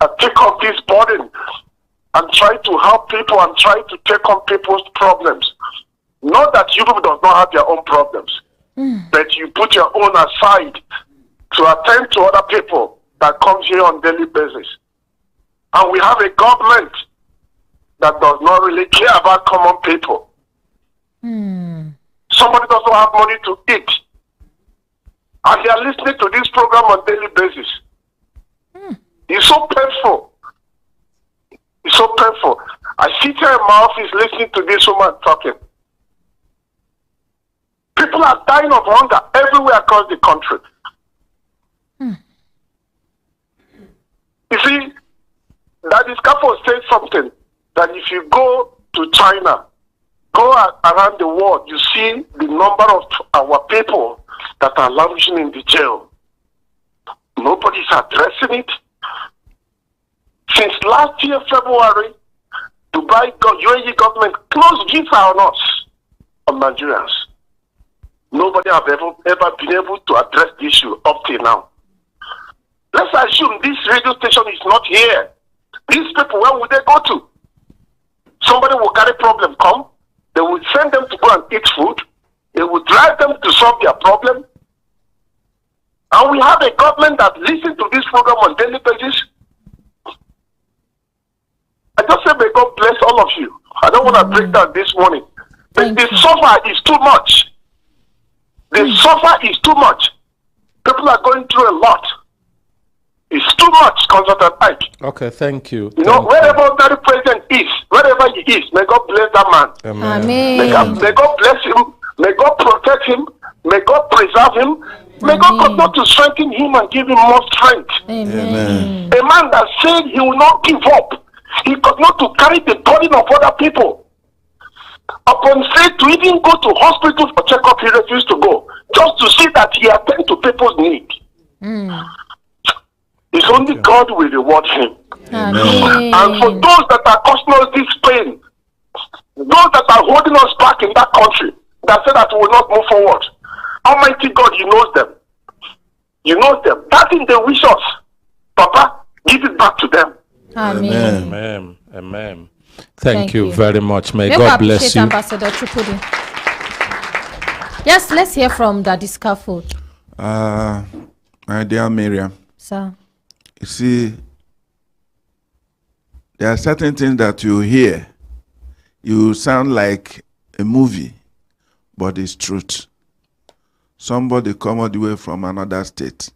S10: and take up this burden and try to help people and try to take on people's problems. Not that you people does not have your own problems, but you put your own aside to attend to other people that comes here on daily basis. And we have a government that does not really care about common people. Somebody doesn't have money to eat, and they are listening to this program on daily basis. It's so painful. It's so painful. I sit here in my office listening to this woman talking. People are dying of hunger everywhere across the country. You see, Daddy Scaffold said something that if you go to China, go around the world, you see the number of our people that are languishing in the jail. Nobody's addressing it. Since last year, February, UAE government closed visa on us, on Nigerians. Nobody have ever been able to address the issue up till now. Let's assume this radio station is not here. These people, where would they go to? Somebody will carry problem, come. They will send them to go and eat food. They will drive them to solve their problem. And we have a government that listens to this program on daily basis. I just say may God bless all of you. I don't want to break down this morning. But the suffer is too much. The suffer is too much. People are going through a lot. It's too much, Consultant Ike.
S3: Okay, thank you.
S10: You know, wherever the president is, wherever he is, may God bless that man.
S3: Amen.
S10: May God bless him. May God protect him. May God preserve him. May God continue to strengthen him and give him more strength.
S2: Amen.
S10: A man that said he will not give up. He continue to carry the burden of other people. Upon faith to even go to hospital for checkup, he refused to go. Just to see that he attend to people's need. It's only God will reward him.
S2: Amen.
S10: And for those that are causing us this pain, those that are holding us back in that country, that say that we will not move forward, Almighty God, He knows them. He knows them. That thing they wish us, Papa, give it back to them.
S2: Amen.
S3: Amen. Amen. Thank you very much. May
S2: Make
S3: God
S2: we
S3: bless
S2: appreciate
S3: you.
S2: Ambassador Chukudi. Yes, let's hear from Daddy Scaffold.
S1: My dear Miriam,
S2: Sir.
S1: you see, there are certain things that you hear. You sound like a movie, but it's truth. Somebody come all the way from another state.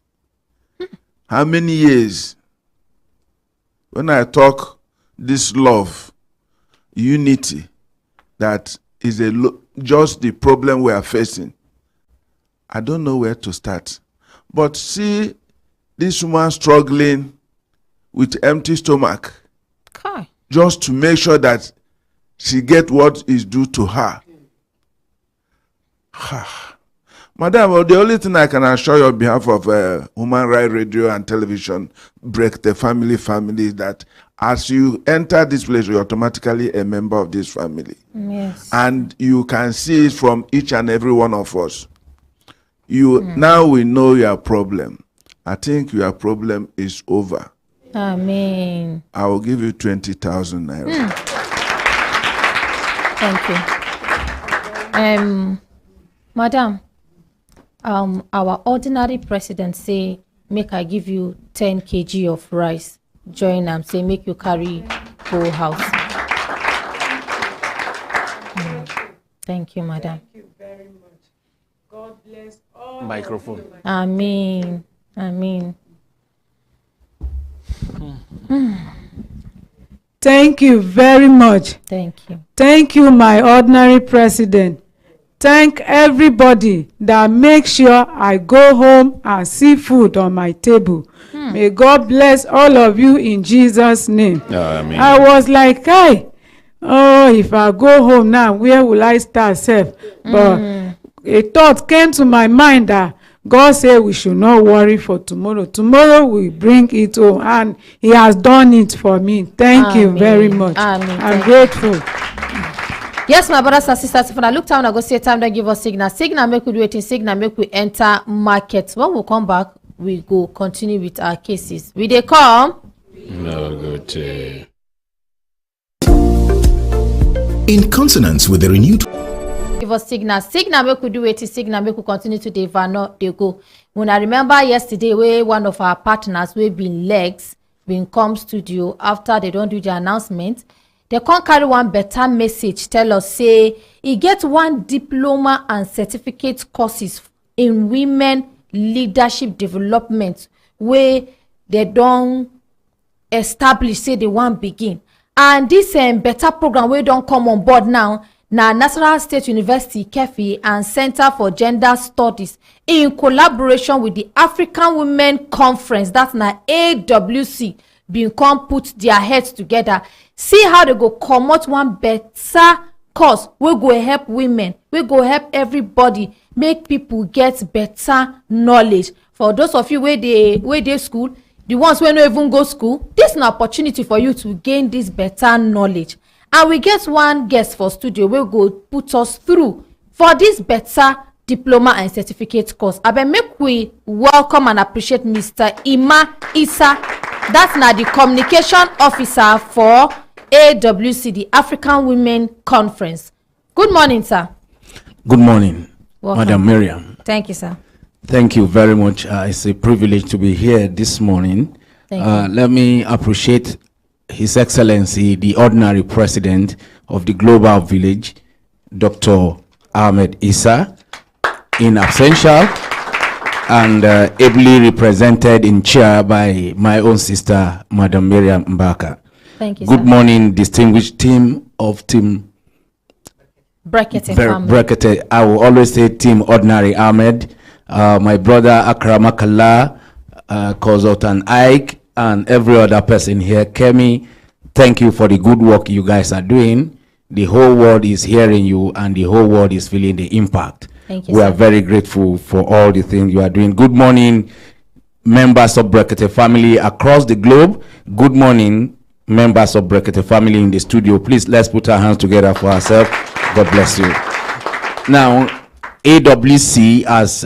S1: How many years? When I talk this love, unity, that is just the problem we are facing, I don't know where to start. But see this woman struggling with empty stomach, just to make sure that she get what is due to her. Madam, well, the only thing I can assure you on behalf of Human Rights Radio and Television, Brekete family, is that as you enter this place, you're automatically a member of this family.
S2: Yes.
S1: And you can see it from each and every one of us. Now we know your problem. I think your problem is over.
S2: Amen.
S1: I will give you 20,000 naira.
S2: Thank you. Madam, our ordinary president say, make I give you 10 kg of rice. Join am, say, make you carry go house. Thank you, madam.
S14: Thank you very much. God bless all.
S12: Microphone.
S2: Amen. Amen.
S14: Thank you very much.
S2: Thank you.
S14: Thank you, my ordinary president. Thank everybody that makes sure I go home and see food on my table. May God bless all of you in Jesus' name.
S12: Amen.
S14: I was like, if I go home now, where will I start self? But a thought came to my mind that God said we should not worry for tomorrow. Tomorrow will bring it home, and He has done it for me. Thank you very much.
S2: Amen.
S14: I'm grateful.
S2: Yes, my brothers and sisters, if I look down, I go say time don't give us signal. Signal make we do it, signal make we enter market. When we come back, we go continue with our cases. We they come.
S12: No good.
S15: In consonance with the renewed
S2: Give us signal make we do it, signal make we continue to they go. When I remember yesterday where one of our partners we been legs been come studio after they don't do the announcement, they can't carry one better message, tell us say he get one diploma and certificate courses in women leadership development where they don't establish, say they want begin. And this better program we don't come on board now. Now, National State University, Kefi, and Center for Gender Studies, in collaboration with the African Women Conference, that's now AWC, been come put their heads together. See how they go come out one better course. We go help women. We go help everybody. Make people get better knowledge. For those of you where they school, the ones who don't even go school, this is an opportunity for you to gain this better knowledge. And we get one guest for studio will go put us through for this better diploma and certificate course. I make we welcome and appreciate Mr. Ima Issa. That's now the communication officer for AWC, the African Women Conference. Good morning, sir.
S16: Good morning,
S2: Welcome.
S16: Madam Miriam.
S2: Thank you, sir.
S16: Thank you very much. It's a privilege to be here this morning.
S2: Thank you.
S16: Let me appreciate His Excellency, the Ordinary President of the Global Village, Dr. Ahmed Issa, in absentia, and ably represented in chair by my own sister, Madam Miriam Mbaka.
S2: Thank you,
S16: Good
S2: sir.
S16: morning, distinguished team of Team
S2: Brekete family.
S16: Brekete. I will always say Team Ordinary Ahmed, my brother Akramakala, Consultant Ike, and every other person here. Kemi, thank you for the good work you guys are doing. The whole world is hearing you, and the whole world is feeling the impact.
S2: Thank you,
S16: We
S2: sir.
S16: are very grateful for all the things you are doing. Good morning, members of Brekete family across the globe. Good morning, members of Brekete family in the studio. Please, let's put our hands together for ourselves. God bless you. Now, AWC, as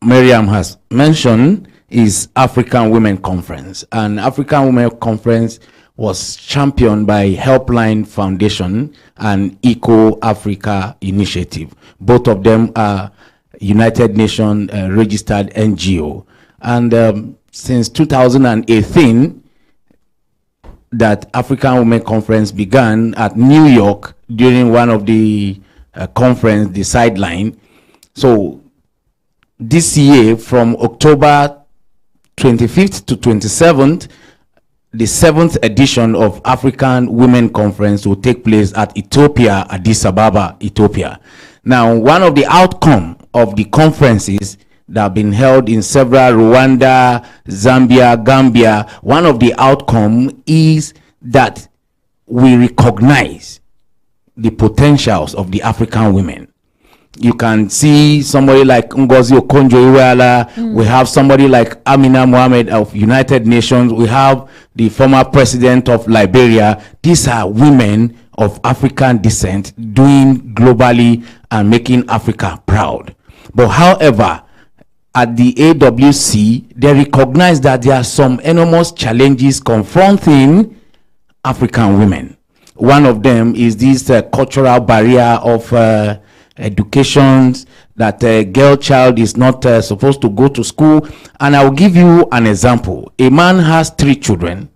S16: Miriam has mentioned, is African Women Conference. And African Women Conference was championed by Helpline Foundation and Eco Africa Initiative. Both of them are United Nations registered NGO. And since 2018, that African Women Conference began at New York during one of the conference, the sideline. So this year, from October 25th to 27th, the 7th edition of African Women Conference will take place at Ethiopia, Addis Ababa, Ethiopia. Now, one of the outcome of the conferences that have been held in several Rwanda, Zambia, Gambia, one of the outcome is that we recognize the potentials of the African women. You can see somebody like Ngozi Okonjo-Iweala. We have somebody like Amina Mohammed of United Nations. We have the former president of Liberia. These are women of African descent doing globally and making Africa proud. But however, at the AWC, they recognize that there are some enormous challenges confronting African women. One of them is this cultural barrier of education, that a girl child is not supposed to go to school. And I'll give you an example. A man has 3 children,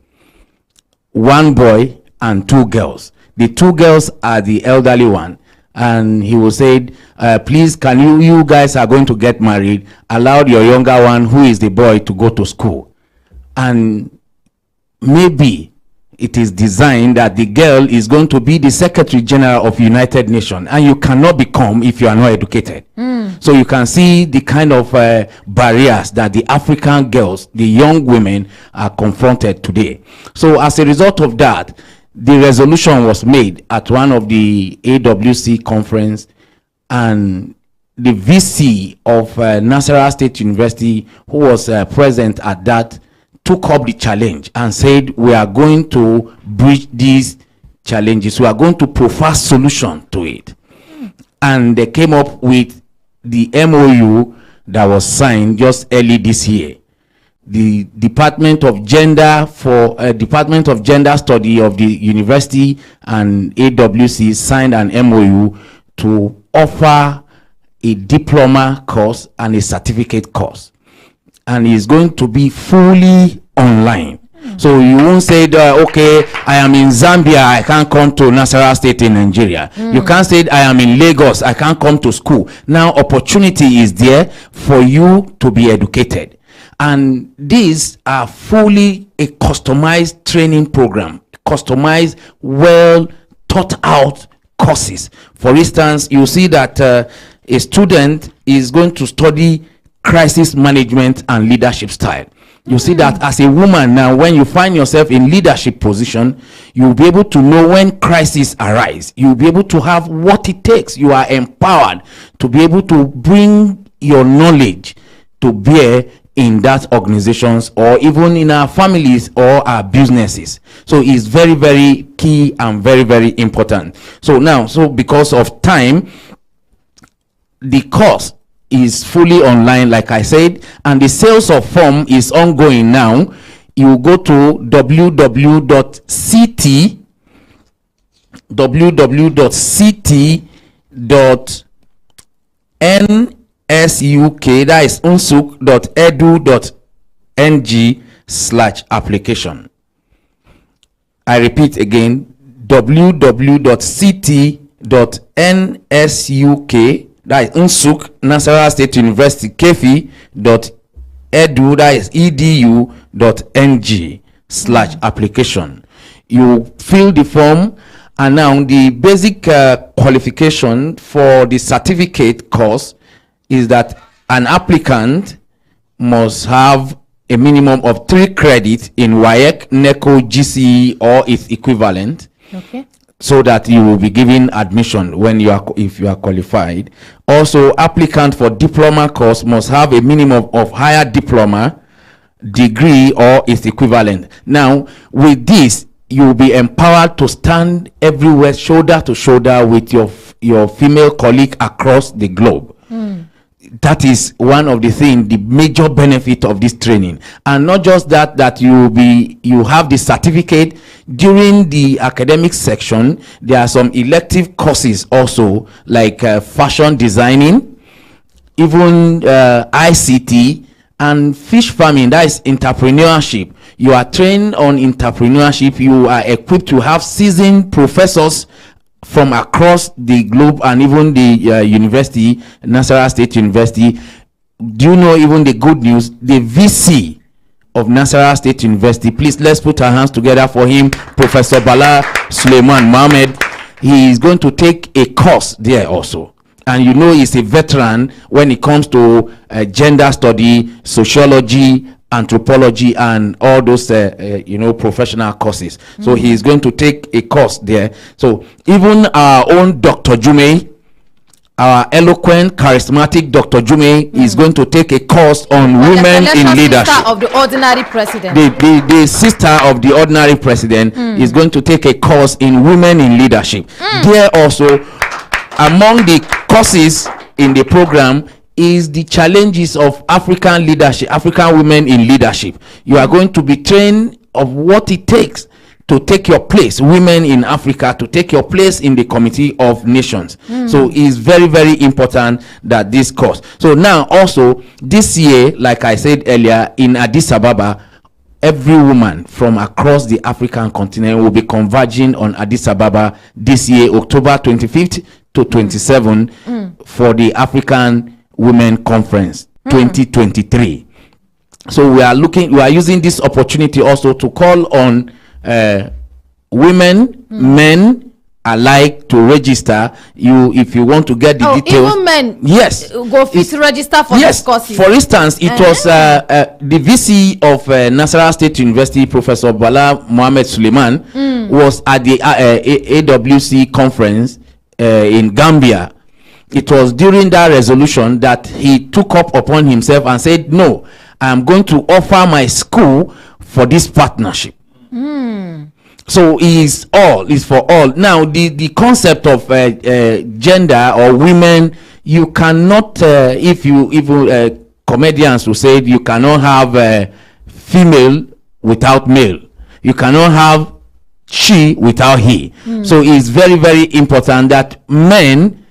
S16: 1 boy and 2 girls. The 2 girls are the elderly one. And he will say, please, can you guys are going to get married, allow your younger one, who is the boy, to go to school. And maybe it is designed that the girl is going to be the Secretary General of United Nations, and you cannot become if you are not educated. So you can see the kind of barriers that the African girls, the young women, are confronted today. So as a result of that, the resolution was made at one of the AWC conference, and the VC of Nasarawa State University, who was present at that, took up the challenge and said, we are going to bridge these challenges. We are going to provide solution to it. And they came up with the MOU that was signed just early this year. The Department of Gender Study of the university and AWC signed an MOU to offer a diploma course and a certificate course, and it's going to be fully online. So you won't say that, okay, I am in Zambia, I can't come to Nasarawa State in Nigeria. You can't say I am in Lagos, I can't come to school. Now opportunity is there for you to be educated. And these are fully a customized training program, customized, well thought out courses. For instance, you see that a student is going to study crisis management and leadership style. You see that as a woman now, when you find yourself in leadership position, you'll be able to know when crises arise. You'll be able to have what it takes. You are empowered to be able to bring your knowledge to bear in that organizations or even in our families or our businesses. So it's very, very key and very, very important. So now, because of time, the course is fully online, like I said, and the sales of form is ongoing now. You go to www.ct.nsuk, that is unsuk.edu.ng/application. I repeat again, www.ct.nsuk, that is unsuk, Nasarawa State University, kefi.edu, that is edu.ng/application. You fill the form, and now the basic qualification for the certificate course is that an applicant must have a minimum of 3 credits in WAEC, NECO, GCE, or its equivalent.
S2: Okay.
S16: So that you will be given admission when if you are qualified. Also, applicant for diploma course must have a minimum of higher diploma, degree, or its equivalent. Now, with this, you will be empowered to stand everywhere, shoulder to shoulder with your female colleague across the globe. That is one of the things, the major benefit of this training. And not just that you have the certificate. During the academic section, there are some elective courses also, like fashion designing, even ICT, and fish farming, that is entrepreneurship. You are trained on entrepreneurship. You are equipped to have seasoned professors from across the globe, and even the university, Nasarawa State University. Do you know even the good news? The VC of Nasarawa State University, please, let's put our hands together for him, Professor Bala Suleiman Mohammed. He is going to take a course there also. And you know, he's a veteran when it comes to gender study, sociology, anthropology, and all those professional courses. So he is going to take a course there. So even our own Dr. Jume, our eloquent, charismatic Dr. Jume is going to take a course on women in leadership.
S2: Sister of the ordinary president.
S16: The sister of the ordinary president is going to take a course in women in leadership. There also, among the courses in the program, is the challenges of African leadership, African women in leadership. You are going to be trained of what it takes to take your place, women in Africa, to take your place in the Committee of Nations. So it's very, very important that this course. So now also this year, like I said earlier, in Addis Ababa, every woman from across the African continent will be converging on Addis Ababa this year, October 25th to 27 for the African Women Conference 2023. So we are using this opportunity also to call on women, men alike to register. If you want to get the details,
S2: even men,
S16: yes,
S2: go fit register for this course.
S16: For instance, it was the VC of Nasarawa State University, Professor Bala Mohammed Suleiman, was at the AWC conference in Gambia. It was during that resolution that he took up upon himself and said, no, I am going to offer my school for this partnership. So is for all. Now the concept of gender or women, you cannot comedians will say you cannot have female without male. You cannot have she without he. So it's very, very important that men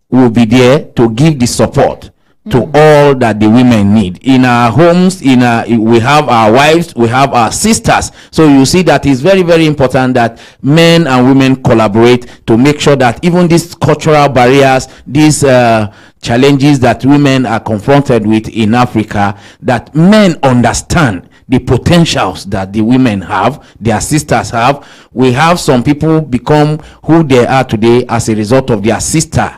S16: will be there to give the support to all that the women need in our homes. We have our wives, we have our sisters. So you see that it's very, very important that men and women collaborate to make sure that even these cultural barriers, these challenges that women are confronted with in Africa, that men understand the potentials that the women have, their sisters have. We have some people become who they are today as a result of their sister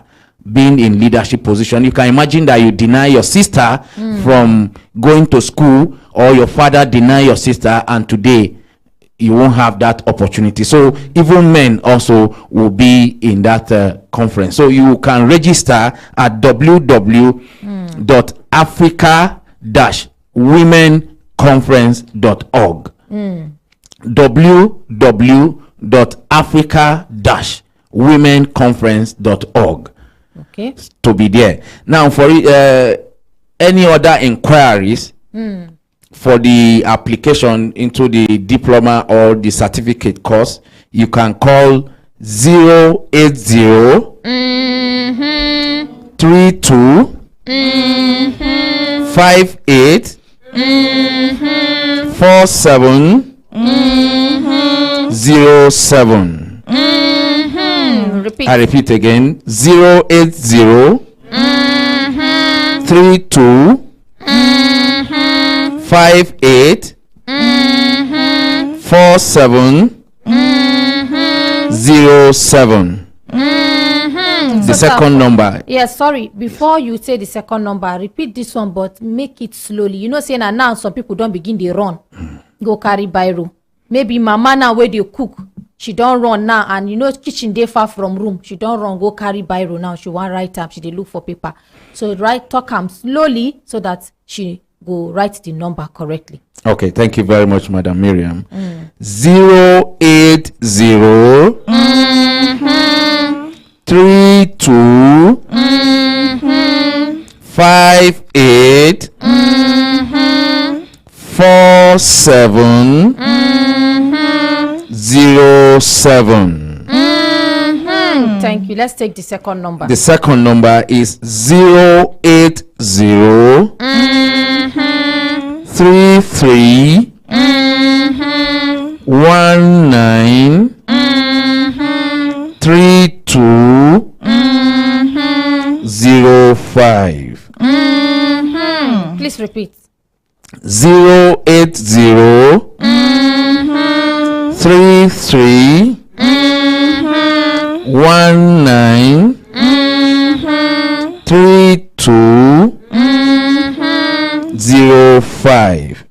S16: being in leadership position. You can imagine that you deny your sister from going to school, or your father deny your sister, and today you won't have that opportunity. So even men also will be in that conference. So you can register at www.africa-womenconference.org. www.africa-womenconference.org.
S2: Okay.
S16: To be there. Now, for any other inquiries for the application into the diploma or the certificate course, you can call 080 32 58 47 07.
S2: Repeat.
S16: I repeat again, 080 32 58 47 07. The second number.
S2: Yes, sorry. Before you say the second number, repeat this one, but make it slowly. You know, saying now some people don't begin they run, go carry biro. Maybe mama now where they cook, she don't run now, and you know kitchen they far from room, she don't run go carry biro now. She want write up, she they look for paper. So talk slowly so that she go write the number correctly.
S16: Okay, thank you very much, Madam Miriam. 080 32 58 47 07.
S2: Thank you. Let's take the second number.
S16: The second number is 080 33 19 32 05.
S2: Please repeat.
S16: 080 33 19 32 05.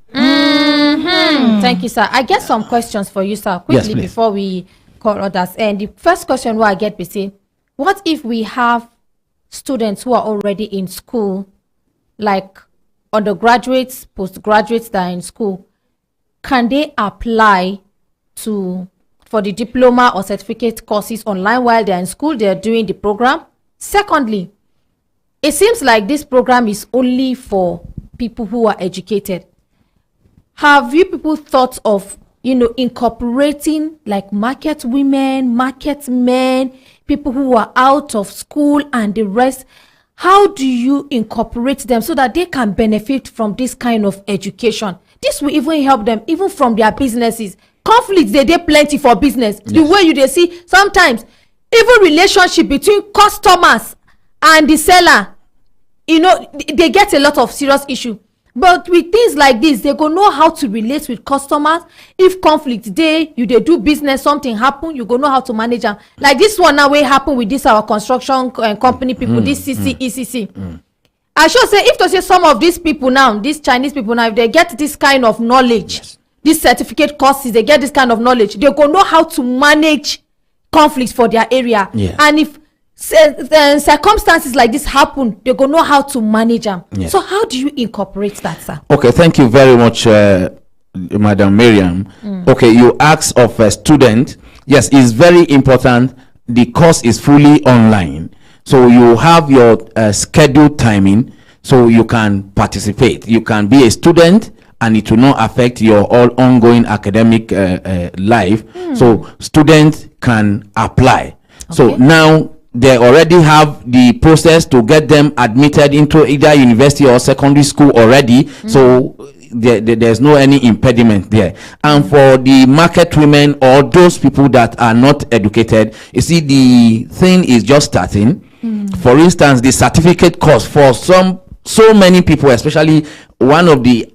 S2: Thank you, sir. I get some questions for you, sir, quickly,
S16: Yes,
S2: before we call others. And the first question I get is saying, what if we have students who are already in school, like undergraduates, postgraduates that are in school, can they apply for the diploma or certificate courses online while they're in school, they're doing the program? Secondly, it seems like this program is only for people who are educated. Have you people thought of, incorporating like market women, market men, people who are out of school and the rest? How do you incorporate them so that they can benefit from this kind of education? This will even help them, even from their businesses. Conflicts, they plenty for business. Yes. The way they see, sometimes, even relationship between customers and the seller, they get a lot of serious issue. But with things like this, they go know how to relate with customers. If conflict they do business, something happen, you go know how to manage them. Like this one now, wey happen with this our construction company people, this ECC. I should say, if to say some of these people now, these Chinese people now, if they get this kind of knowledge, yes, these certificate courses, they get this kind of knowledge, they go know how to manage conflicts for their area. Yeah. And if circumstances like this happen, they go know how to manage them. Yes. So how do you incorporate that, sir?
S16: Okay, thank you very much, Madam Miriam. Okay, you asked of a student. Yes, it's very important. The course is fully online, so you have your scheduled timing, so you can participate. You can be a student, and it will not affect your all ongoing academic life. So students can apply. Okay. So now they already have the process to get them admitted into either university or secondary school already. So there's no any impediment there. And for the market women or those people that are not educated, you see, the thing is just starting. For instance, the certificate course for so many people, especially one of the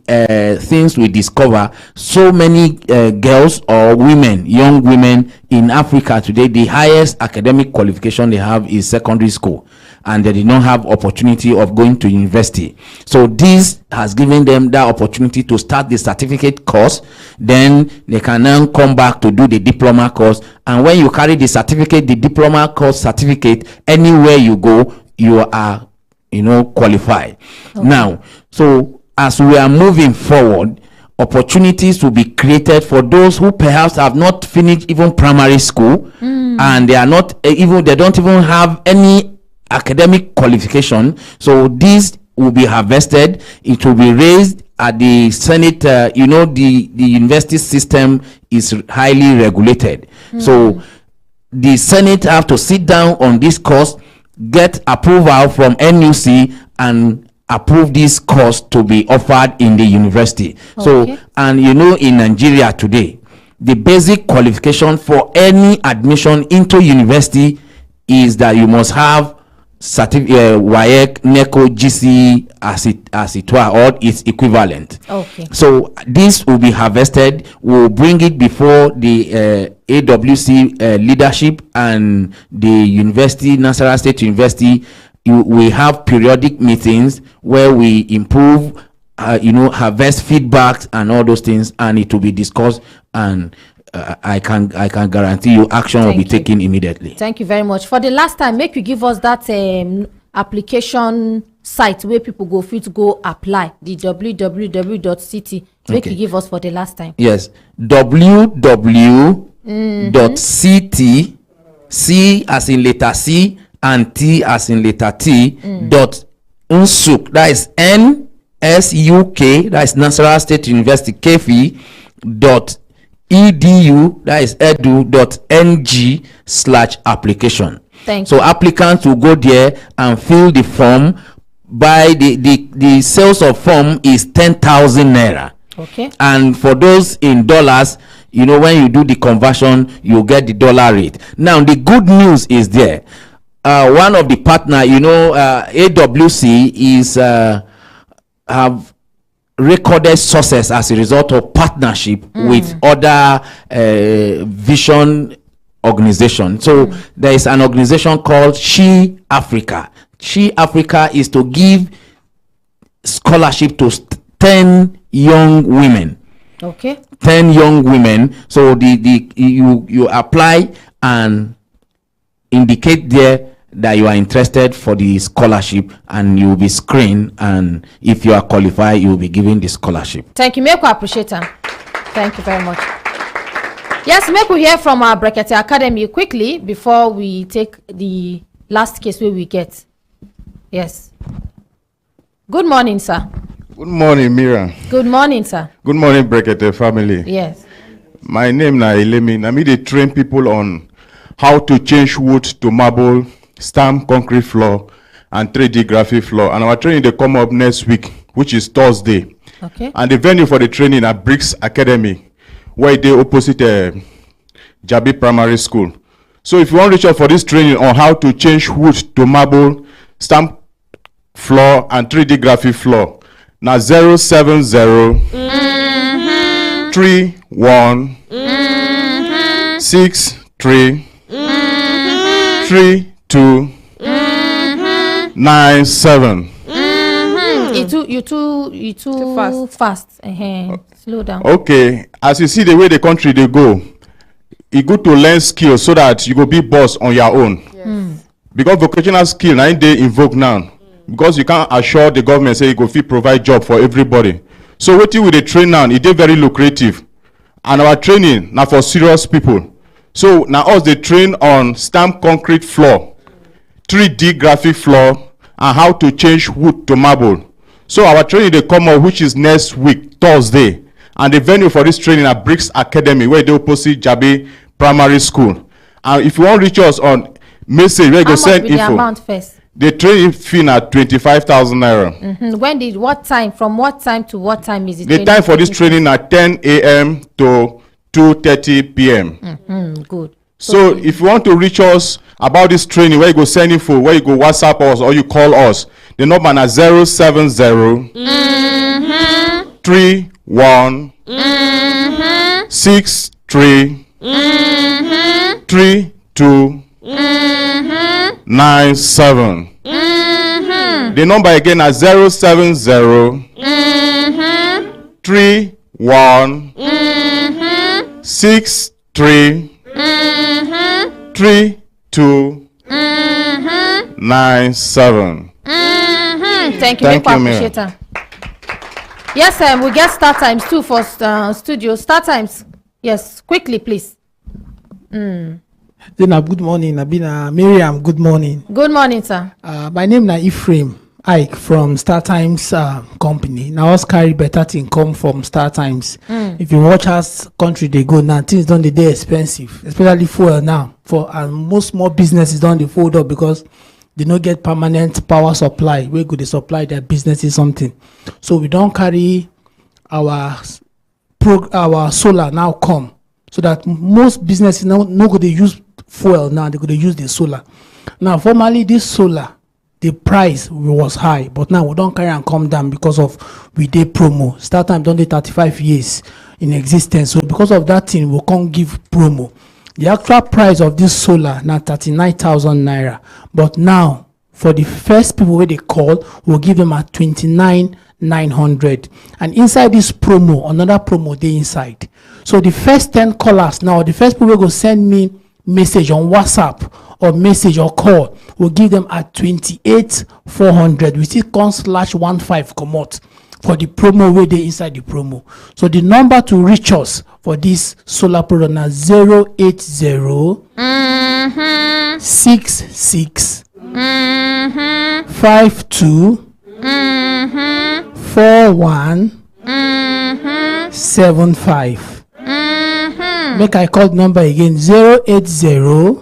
S16: things we discover, so many girls or women, young women in Africa today, the highest academic qualification they have is secondary school, and they did not have opportunity of going to university. So this has given them that opportunity to start the certificate course. Then they can now come back to do the diploma course, and when you carry the certificate, the diploma course certificate, anywhere you go, you are qualified. Okay. Now, so as we are moving forward, opportunities will be created for those who perhaps have not finished even primary school, and they are not even, they don't even have any academic qualification. So this will be harvested. It will be raised at the Senate. The university system is highly regulated. So the Senate have to sit down on this course, get approval from NUC, and approve this course to be offered in the university. Okay. So, and in Nigeria today, the basic qualification for any admission into university is that you must have WAEC, NECO, GC as it were, or its equivalent. Okay. So this will be harvested. We'll bring it before the AWC leadership and the university, Nasarawa State University. We have periodic meetings where we improve, harvest feedbacks and all those things, and it will be discussed, and I can guarantee you action will be taken immediately.
S2: Thank you very much. For the last time, make you give us that application site where people go fit go apply, the www.ct. Make you give us for the last time.
S16: Yes, www.ct, C as in letter C and T as in letter T, dot Nsuk, that is NSUK, that is Nasarawa State University, KFI, dot edu, that is edu.ng/application. So applicants will go there and fill the form. By the sales of form is 10,000 naira. Okay. And for those in dollars, when you do the conversion, you get the dollar rate. Now the good news is there. One of the partner, AWC is have recorded success as a result of partnership with other vision organization. So there is an organization called She Africa. She Africa is to give scholarship to 10 young women. Okay. 10 young women. So you apply and indicate there that you are interested for the scholarship, and you will be screened, and if you are qualified, you will be given the scholarship.
S2: Thank you. Make we appreciate her. Thank you very much. Yes, make we hear from our Brekete Academy quickly before we take the last case where we get. Yes. Good morning, sir.
S17: Good morning, Mira.
S2: Good morning, sir.
S17: Good morning, Brekete family.
S2: Yes.
S17: My name na Elemi. Na me dey train people on how to change wood to marble, stamp concrete floor, and 3D graphic floor. And our training they come up next week, which is Thursday.
S2: Okay.
S17: And the venue for the training at Bricks Academy, where they opposite Jabi Primary School. So if you want to reach out for this training on how to change wood to marble, stamp floor, and 3D graphic floor, now 070 31 63 32 97.
S2: You too fast. Slow down.
S17: Okay, as you see the way the country they go, it's good to learn skills so that you go be boss on your own. Because vocational skill now they invoke now. Because you can't assure the government say you go fit provide job for everybody. So what you with the train now, it is very lucrative. And our training now for serious people. So now us they train on stamp concrete floor, 3D graphic floor, and how to change wood to marble. So our training they come up, which is next week, Thursday. And the venue for this training at Bricks Academy, where they opposite Jabi Primary School. And if you want to reach us on message, where you go send info.
S2: The amount first?
S17: The training fee at 25,000 naira.
S2: From what time to what time is it?
S17: The time for this training at 10 a.m. to 2:30 p.m.
S2: Good.
S17: So if you want to reach us about this training, where you go send info, where you go WhatsApp us or you call us, the number is 070 31 63 32 97. The number again is 070 31 63 32 97.
S2: Thank you. Appreciate her. Yes, we get start times too for studio. Start times. Yes, quickly, please.
S18: Good morning. Abina Miriam, good morning.
S2: Good morning, sir.
S18: My name is Ephraim Ike from Star Times company. Now us carry better thing come from Star Times. If you watch us country they go now, things don't they expensive, especially fuel now. And most small businesses don't they fold up because they don't get permanent power supply. Where could they supply their businesses something? So we don't carry our solar now come. So that most businesses now no go they use fuel now, they could use the solar. Now formerly this solar, the price was high, but now we don't carry and come down because of we did promo. Start time don't 35 years in existence. So because of that thing, we can't give promo. The actual price of this solar now 39,000 naira. But now for the first people where they call, we'll give them at 29,900. And inside this promo, another promo they inside. So the first 10 callers now, the first people will go send me message on WhatsApp or message or call, we'll give them at 28,400. We still can /15 come out for the promo where they inside the promo. So the number to reach us for this solar product now 080 66 52 41 75. Make I call the number again 080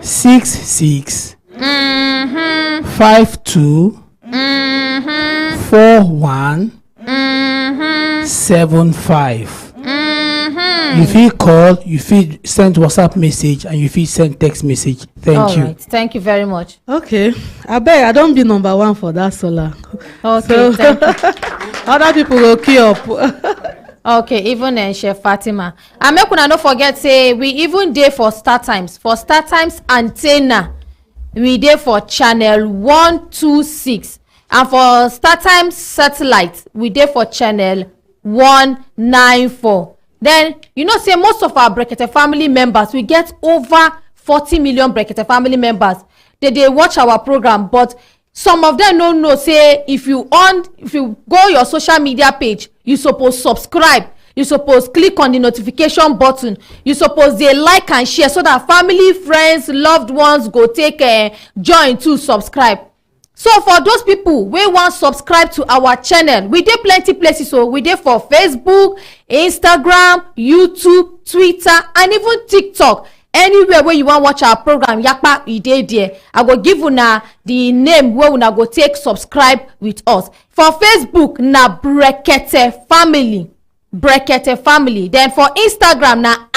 S18: 66 52 41 75. You feel call, you feel send WhatsApp message, and you feel send text message. Thank you.
S2: Right. Thank you very much.
S4: Okay, I bet I don't be number one for that solar.
S2: Okay,
S4: So,
S2: thank you.
S4: other people will queue up.
S2: Okay, even Chef Fatima. And make una no forget say we even dey for Start Times. For Start Times antenna, we dey for channel 126. And for Start Times satellite, we dey for channel 194. Then you know say most of our Brekete family members, we get over 40 million Brekete family members. They watch our program, but some of them don't know, say, if you go your social media page, you suppose subscribe. You suppose click on the notification button. You suppose they like and share so that family, friends, loved ones go take join to subscribe. So for those people wey wan subscribe to our channel, we dey plenty places. So we dey for Facebook, Instagram, YouTube, Twitter, and even TikTok. Anywhere where you wan watch our program, yakpa, e dey there. I go give una the name where una go take subscribe with us. For Facebook na Brekete Family. Brekete Family. Then for Instagram na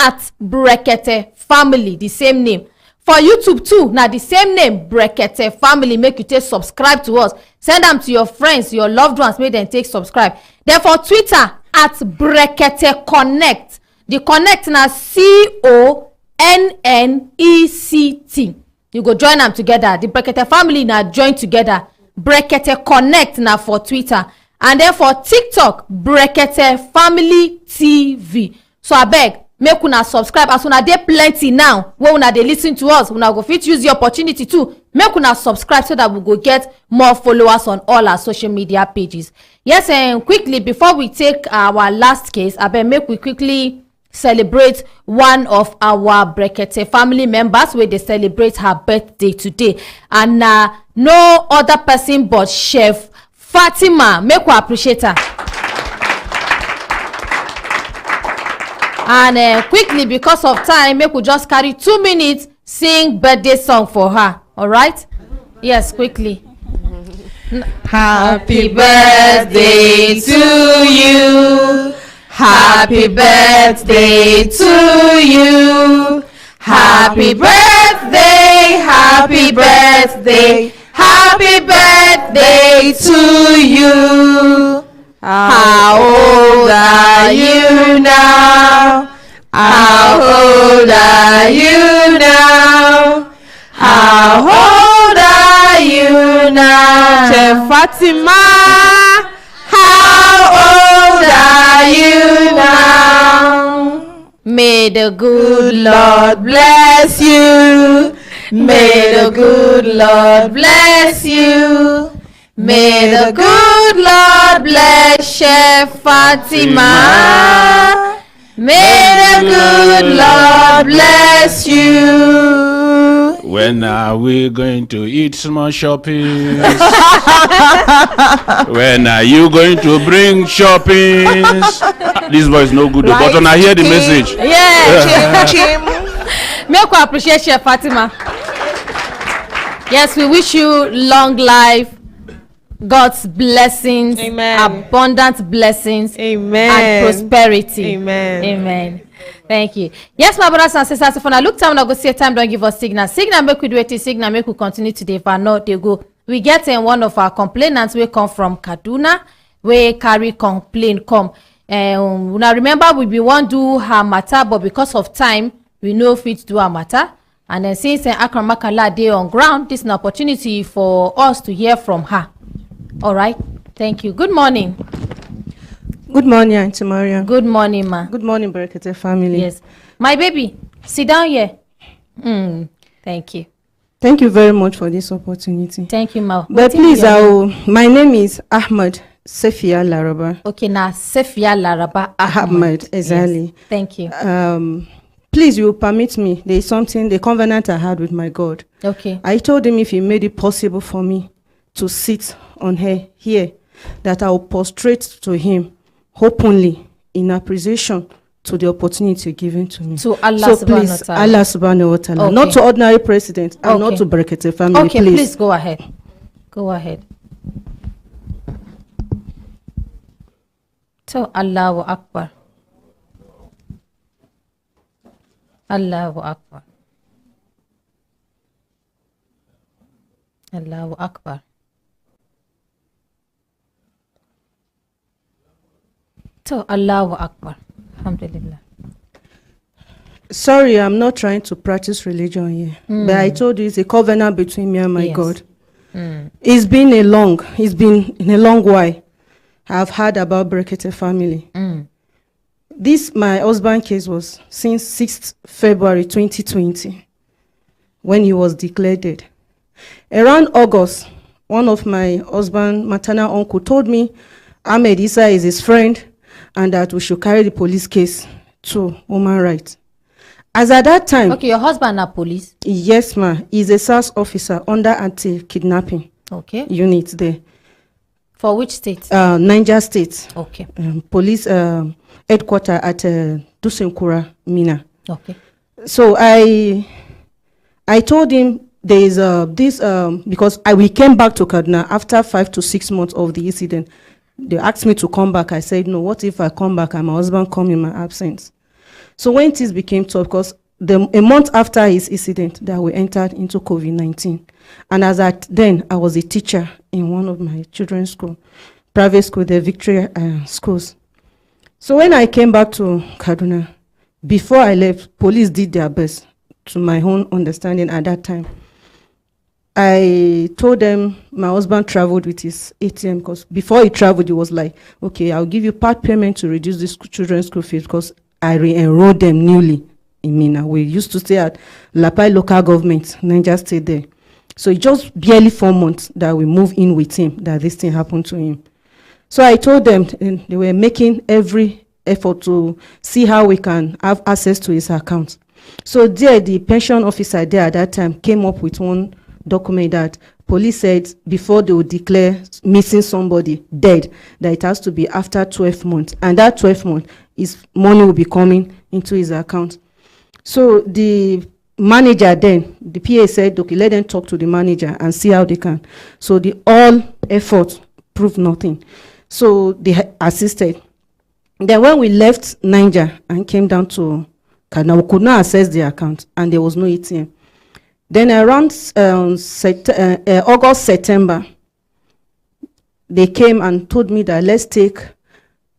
S2: @Brekete Family, the same name. For YouTube too, na the same name, Brekete Family. Make you take subscribe to us. Send them to your friends, your loved ones, make them take subscribe. Then for Twitter, @Brekete Connect. The Connect na CONNECT. You go join them together. The Brekete Family na join together. Brekete Connect na for Twitter. And then for TikTok, Brekete Family TV. So abeg, make una subscribe. As una dey plenty now, when una dey listen to us, una go fit use the opportunity too. Make una subscribe so that we go get more followers on all our social media pages. Yes, and quickly before we take our last case, abeg make we quickly celebrate one of our Brekete family members where they celebrate her birthday today, and no other person but Chef Fatima. Make we appreciate her. And quickly, because of time, make we just carry 2 minutes, sing birthday song for her. All right? Yes, quickly.
S5: Happy birthday to you. Happy birthday to you. Happy birthday, happy birthday, happy birthday to you. How old are you now? How old are you now? How old are you now? Chef Fatima, how old are you now?
S2: May the good
S5: Lord bless you. May the good Lord bless you. May the good Lord bless Chef Fatima. May the good Lord bless you.
S12: When are we going to eat small shopping? When are you going to bring shoppings? This voice no good, right, but I hear the message.
S2: Yeah. Make we appreciate Chef Fatima. Yes, we wish you long life, God's blessings, amen, abundant blessings, amen, and prosperity.
S5: Amen.
S2: Amen. Thank you. Yes, my brothers and sisters, if I look time, I go see time, don't give us signal. Signal make we do it, signal make we continue today. If I not, they go. We get in one of our complainants, we come from Kaduna, we carry complaint come. Now remember, we be want do her matter, but because of time, we know fit do her matter. And then since Akram Makala day on ground, this is an opportunity for us to hear from her. All right. Thank you. Good morning.
S19: Good morning, Auntie Maria.
S2: Good morning, ma.
S19: Good morning, Brekete family.
S2: Yes. My baby, sit down here. Thank you.
S19: Thank you very much for this opportunity.
S2: Thank you, ma.
S19: But please, my name is Ahmed Sefia Laraba.
S2: Okay, now Sefia Laraba
S19: Ahmed, exactly.
S2: Yes. Thank you.
S19: Please, you permit me. There is something, the covenant I had with my God.
S2: Okay.
S19: I told him if he made it possible for me to sit on her here, that I will prostrate to him openly in appreciation to the opportunity given to me.
S2: To Allah
S19: so
S2: subhanahu
S19: please,
S2: wa ta'ala.
S19: Allah subhanahu wa ta'ala.
S2: Okay.
S19: Not to ordinary president and not to Brekete family,
S2: okay, please go ahead. Go ahead. So Allahu Akbar. Allahu Akbar. Allahu Akbar. So Allahu Akbar. Alhamdulillah.
S19: Sorry, I'm not trying to practice religion here. But I told you it's a covenant between me and my God. It's been a long while I've heard about Brekete family. This, my husband case was since 6th February 2020. when he was declared dead. Around August, one of my husband's maternal uncle told me Ahmed Issa is his friend and that we should carry the police case to human rights. As at that time...
S2: Okay, your husband are police?
S19: Yes, ma. He's a SARS officer under anti-kidnapping unit there.
S2: For which state?
S19: Niger State.
S2: Okay.
S19: Police headquarters at Dusenkura, Mina.
S2: Okay.
S19: So I told him there is this because we came back to Kaduna after 5 to 6 months of the incident. They asked me to come back. I said no. What if I come back and my husband come in my absence? So when things became tough, because a month after his incident, that we entered into COVID-19, and as at then I was a teacher in one of my children's school, private school, the Victoria schools. So when I came back to Kaduna, before I left, police did their best, to my own understanding at that time. I told them my husband traveled with his ATM, because before he traveled, he was like, okay, I'll give you part payment to reduce this children's school fees, because I re-enrolled them newly in Mina. We used to stay at Lapai local government, Niger State there. So it just barely 4 months that we moved in with him, that this thing happened to him. So I told them, and they were making every effort to see how we can have access to his account. So there, the pension officer there at that time came up with one document that police said before they would declare missing somebody dead, that it has to be after 12 months. And that 12 months, his money will be coming into his account. So the manager then, the PA said, okay, let them talk to the manager and see how they can. So the all effort proved nothing. So they assisted. Then when we left Niger and came down to Kaduna, we could not access the account and there was no ATM. Then around August, September, they came and told me that let's take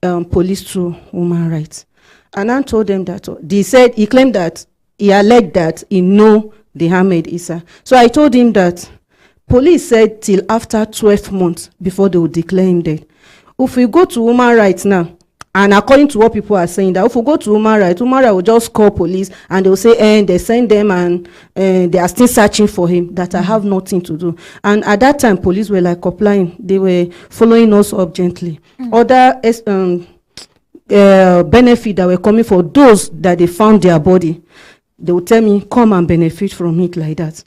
S19: police to human rights. And I told them that he claimed that he alleged that he know the Ahmed Issa. So I told him that police said till after 12 months before they would declare him dead. If we go to human rights now, and according to what people are saying, that if we go to human rights will just call police and they'll say, they send them and they are still searching for him, that I have nothing to do. And at that time, police were like complying. They were following us up gently. Other benefit that were coming for those that they found their body, they would tell me, come and benefit from it like that.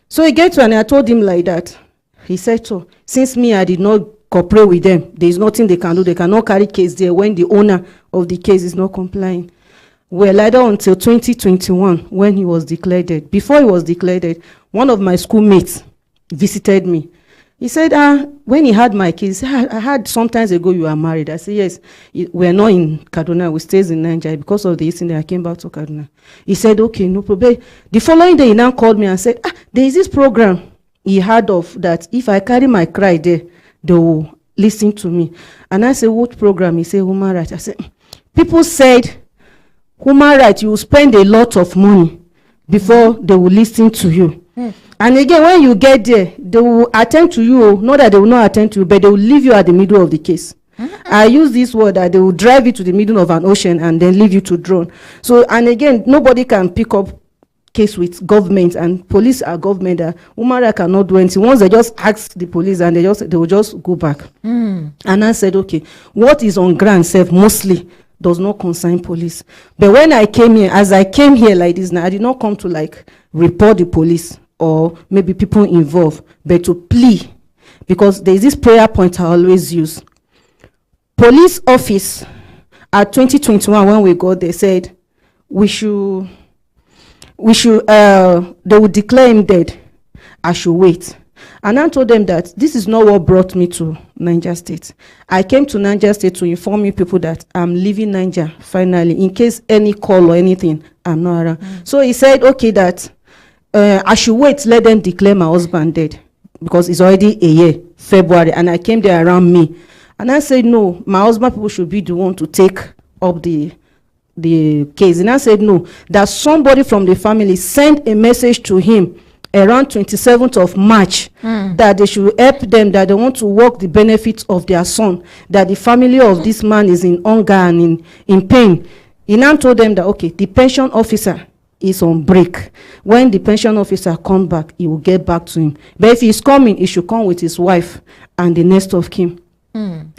S19: So he gets to, and I told him like that. He said, so since me, I did not cooperate with them, there is nothing they can do. They cannot carry case there when the owner of the case is not complying. Well, later until 2021, when he was declared dead. Before he was declared dead, one of my schoolmates visited me. He said, when he had my case, I heard sometimes ago you are married. I said, yes, we're not in Kaduna, we stays in Nigeria. Because of the incident, I came back to Kaduna. He said, okay, no problem. The following day, he now called me and said, there is this program he heard of that if I carry my cry there, they will listen to me. And I said, what program? He said, human rights. I said, people said, human rights, you will spend a lot of money before they will listen to you. And again, when you get there, they will attend to you. Not that they will not attend to you, but they will leave you at the middle of the case. I use this word that they will drive you to the middle of an ocean and then leave you to drown. So, and again, nobody can pick up case with government, and police are government. Human rights cannot do anything. Once they just ask the police and they will just go back. And I said, okay, what is on ground self mostly does not concern police. But when I came here, as I came here like this now, I did not come to like report the police or maybe people involved, but to plea, because there is this prayer point I always use. Police office at 2021 when we got, they said they would declare him dead. I should wait. And I told them that this is not what brought me to Niger State. I came to Niger State to inform you people that I'm leaving Niger finally, in case any call or anything, I'm not around. So he said, okay, that I should wait, let them declare my husband dead, because it's already a year, February, and I came there around May. And I said, no, my husband people should be the one to take up the case. And I said no, that somebody from the family sent a message to him around 27th of March that they should help them, that they want to work the benefits of their son, that the family of this man is in hunger and in pain. He now told them that, okay, the pension officer is on break. When the pension officer come back, he will get back to him. But if he's coming, he should come with his wife and the next of kin.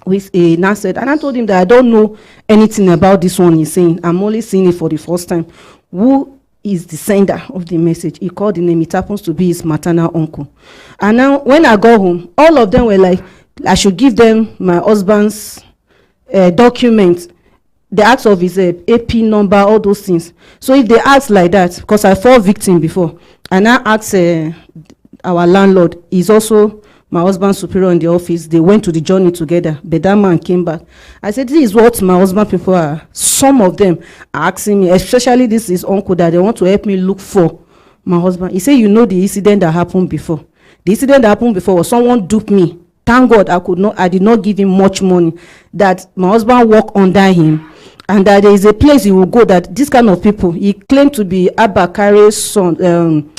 S19: With a now said, and I told him that I don't know anything about this one he's saying. I'm only seeing it for the first time. Who is the sender of the message? He called the name. It happens to be his maternal uncle. And now when I got home, all of them were like, I should give them my husband's document, the acts of his AP number, all those things. So if they ask like that, because I fell victim before, and I asked our landlord, he's also my husband's superior in the office. They went to the journey together, but that man came back. I said, this is what my husband people are. Some of them are asking me, especially this is uncle, that they want to help me look for my husband. He said, you know the incident that happened before. The incident that happened before was someone duped me. Thank God I did not give him much money. That my husband worked under him. And that there is a place he will go that this kind of people, he claimed to be Abakare's son,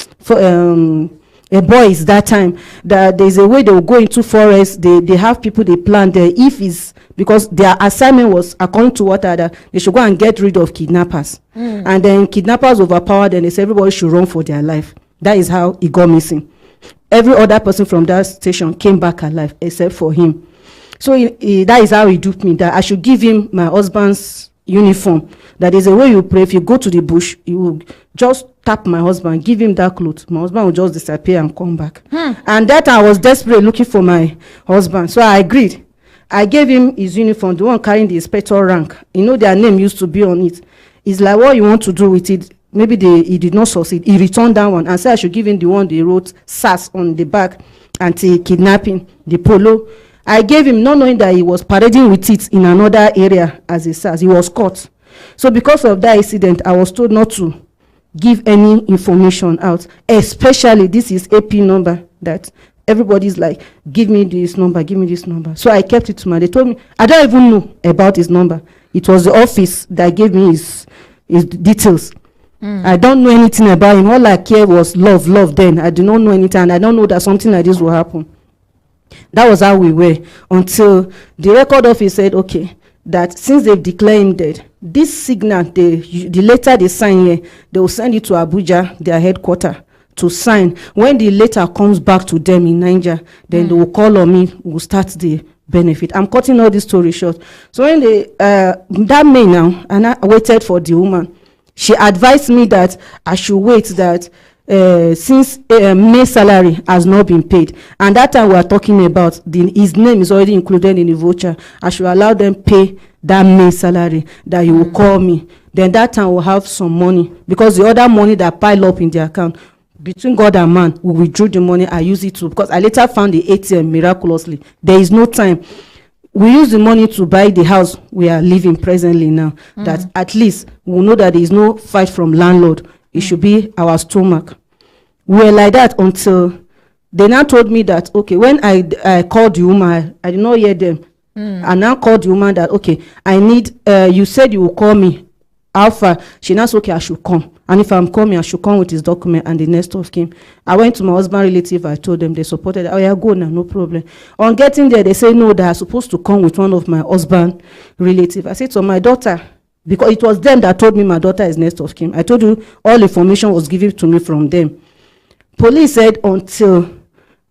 S19: a boy is that time, that there's a way they will go into forest, they have people they plan there, if it's because their assignment was, according to what they should go and get rid of kidnappers. And then kidnappers overpowered and they said everybody should run for their life. That is how he got missing. Every other person from that station came back alive except for him. So that is how he duped me, that I should give him my husband's uniform. That is a way you pray. If you go to the bush, you will just tap my husband, give him that clothes. My husband will just disappear and come back. And that I was desperate looking for my husband. So I agreed. I gave him his uniform, the one carrying the inspector rank. You know, their name used to be on it. It's like, what you want to do with it? Maybe he did not succeed. He returned that one and said I should give him the one they wrote SAS on the back, anti-kidnapping, the polo. I gave him, not knowing that he was parading with it in another area as a SAS. He was caught. So because of that incident, I was told not to give any information out, especially this is AP number that everybody's like, give me this number, give me this number. So I kept it to my, they told me, I don't even know about his number. It was the office that gave me his details. I don't know anything about him. All I care was love then. I do not know anything, and I don't know that something like this will happen. That was how we were until the record office said, okay, that since they've declared him dead, this signal, the letter they sign here, they will send it to Abuja, their headquarters, to sign. When the letter comes back to them in Niger, then they will call on me, we'll start the benefit. I'm cutting all this story short. So when that May now, and I waited for the woman, she advised me that I should wait, that since May salary has not been paid, and that time we are talking about his name is already included in the voucher, I should allow them pay that May salary, that he will call me. Then that time we'll have some money, because the other money that pile up in the account, between God and man, we withdrew the money, I use it to, because I later found the ATM miraculously. There is no time. We use the money to buy the house we are living presently now, that at least we know that there is no fight from landlord. It should be our stomach. We were like that until they now told me that, okay, when I called the woman, I did not hear them. I now called the woman that, okay, I need, you said you will call me. Alpha, she now said, okay, I should come. And if I'm coming, I should come with his document and the next of kin. I went to my husband relative, I told them, they supported, oh yeah, go now, no problem. On getting there, they say no, that I'm supposed to come with one of my husband relative. I said, so my daughter, because it was them that told me my daughter is next of kin. I told you all information was given to me from them. Police said until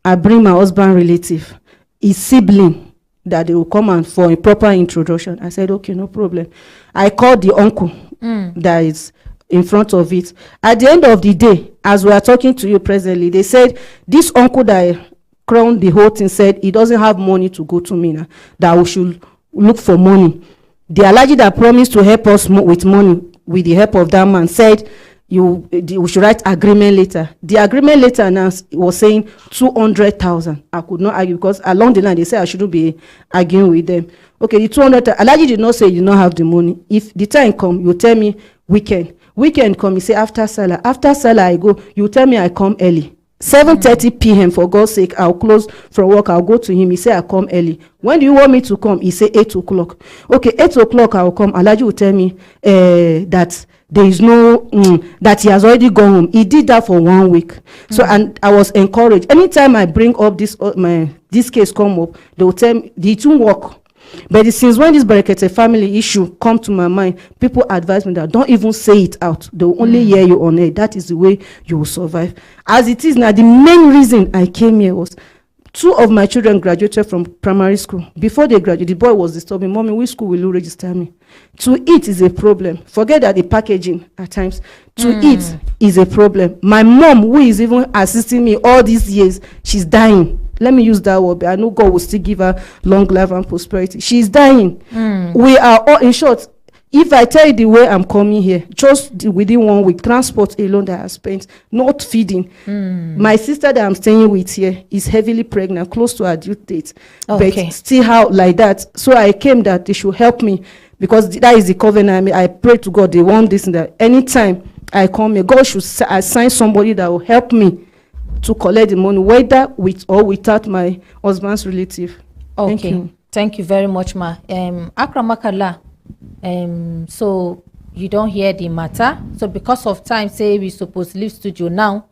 S19: I bring my husband relative, his sibling, that they will come and for a proper introduction. I said, okay, no problem. I called the uncle that is in front of it. At the end of the day, as we are talking to you presently, they said this uncle that crowned the whole thing said he doesn't have money to go to Mina, that we should look for money. The Alhaji that promised to help us with money, with the help of that man, said we should write agreement letter. The agreement letter now was saying 200,000. I could not argue, because along the line they said I shouldn't be arguing with them. Okay, the 200,000. Alhaji did not say you don't have the money. If the time come, you tell me weekend come. You say after Salah. After Salah I go. You tell me I come early. 7:30 p.m. for God's sake. I'll close from work. I'll go to him. He say I come early. When do you want me to come? He say 8 o'clock. Okay, 8 o'clock I'll come. Alhaji will tell me that there is no that he has already gone home. He did that for 1 week. So, and I was encouraged. Anytime I bring up this case come up, they will tell me it won't work. But since when this Brekete family issue come to my mind, people advise me that don't even say it out. They will only hear you on air. That is the way you will survive. As it is now, the main reason I came here was 2 of my children graduated from primary school. Before they graduated, the boy was disturbing, "Mommy, which school will you register me?" To eat is a problem. Forget that the packaging at times. To eat is a problem. My mom, who is even assisting me all these years, she's dying. Let me use that word, but I know God will still give her long life and prosperity. She's dying. We are all, in short, if I tell you the way I'm coming here, just within 1 week, transport alone that I spent, not feeding. My sister that I'm staying with here is heavily pregnant, close to her due date, but still out like that. So I came that they should help me, because that is the covenant. I pray to God, they want this and that. Anytime I come here, God should assign somebody that will help me to collect the money, whether with or without my husband's relative. Thank you.
S2: Thank you very much, ma. Akramakala. So you don't hear the matter. So because of time, say we supposed to leave studio now.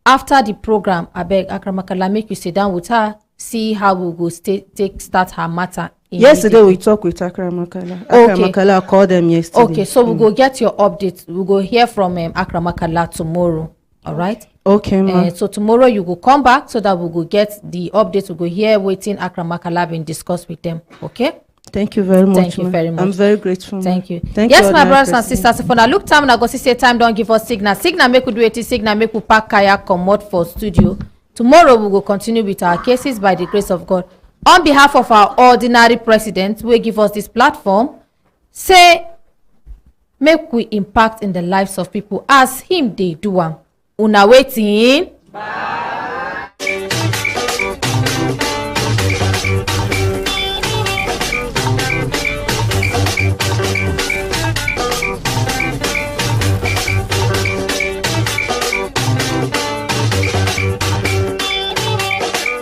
S2: After the program, I beg Akramakala make you sit down with her, see how we go start her matter.
S19: Yesterday we talked with Akramakala. Akramakala called them yesterday.
S2: Okay, so we'll go get your update. We'll go hear from Akramakala tomorrow. All right.
S19: Okay, ma'am.
S2: So tomorrow you will come back so that we will get the updates. We'll go here waiting Akramakala and discuss with them. Okay.
S19: Thank you very much.
S2: Thank you very much.
S19: I'm very grateful.
S2: Thank you.
S19: Thank
S2: yes,
S19: you,
S2: my brothers and sisters. If I look time, I go see time. Don't give us signal. Signal make we do it. Signal make we pack kaya come out for studio. Tomorrow we will continue with our cases by the grace of God. On behalf of our ordinary president, who give us this platform, say make we impact in the lives of people as him they do. Una waiting. Bye.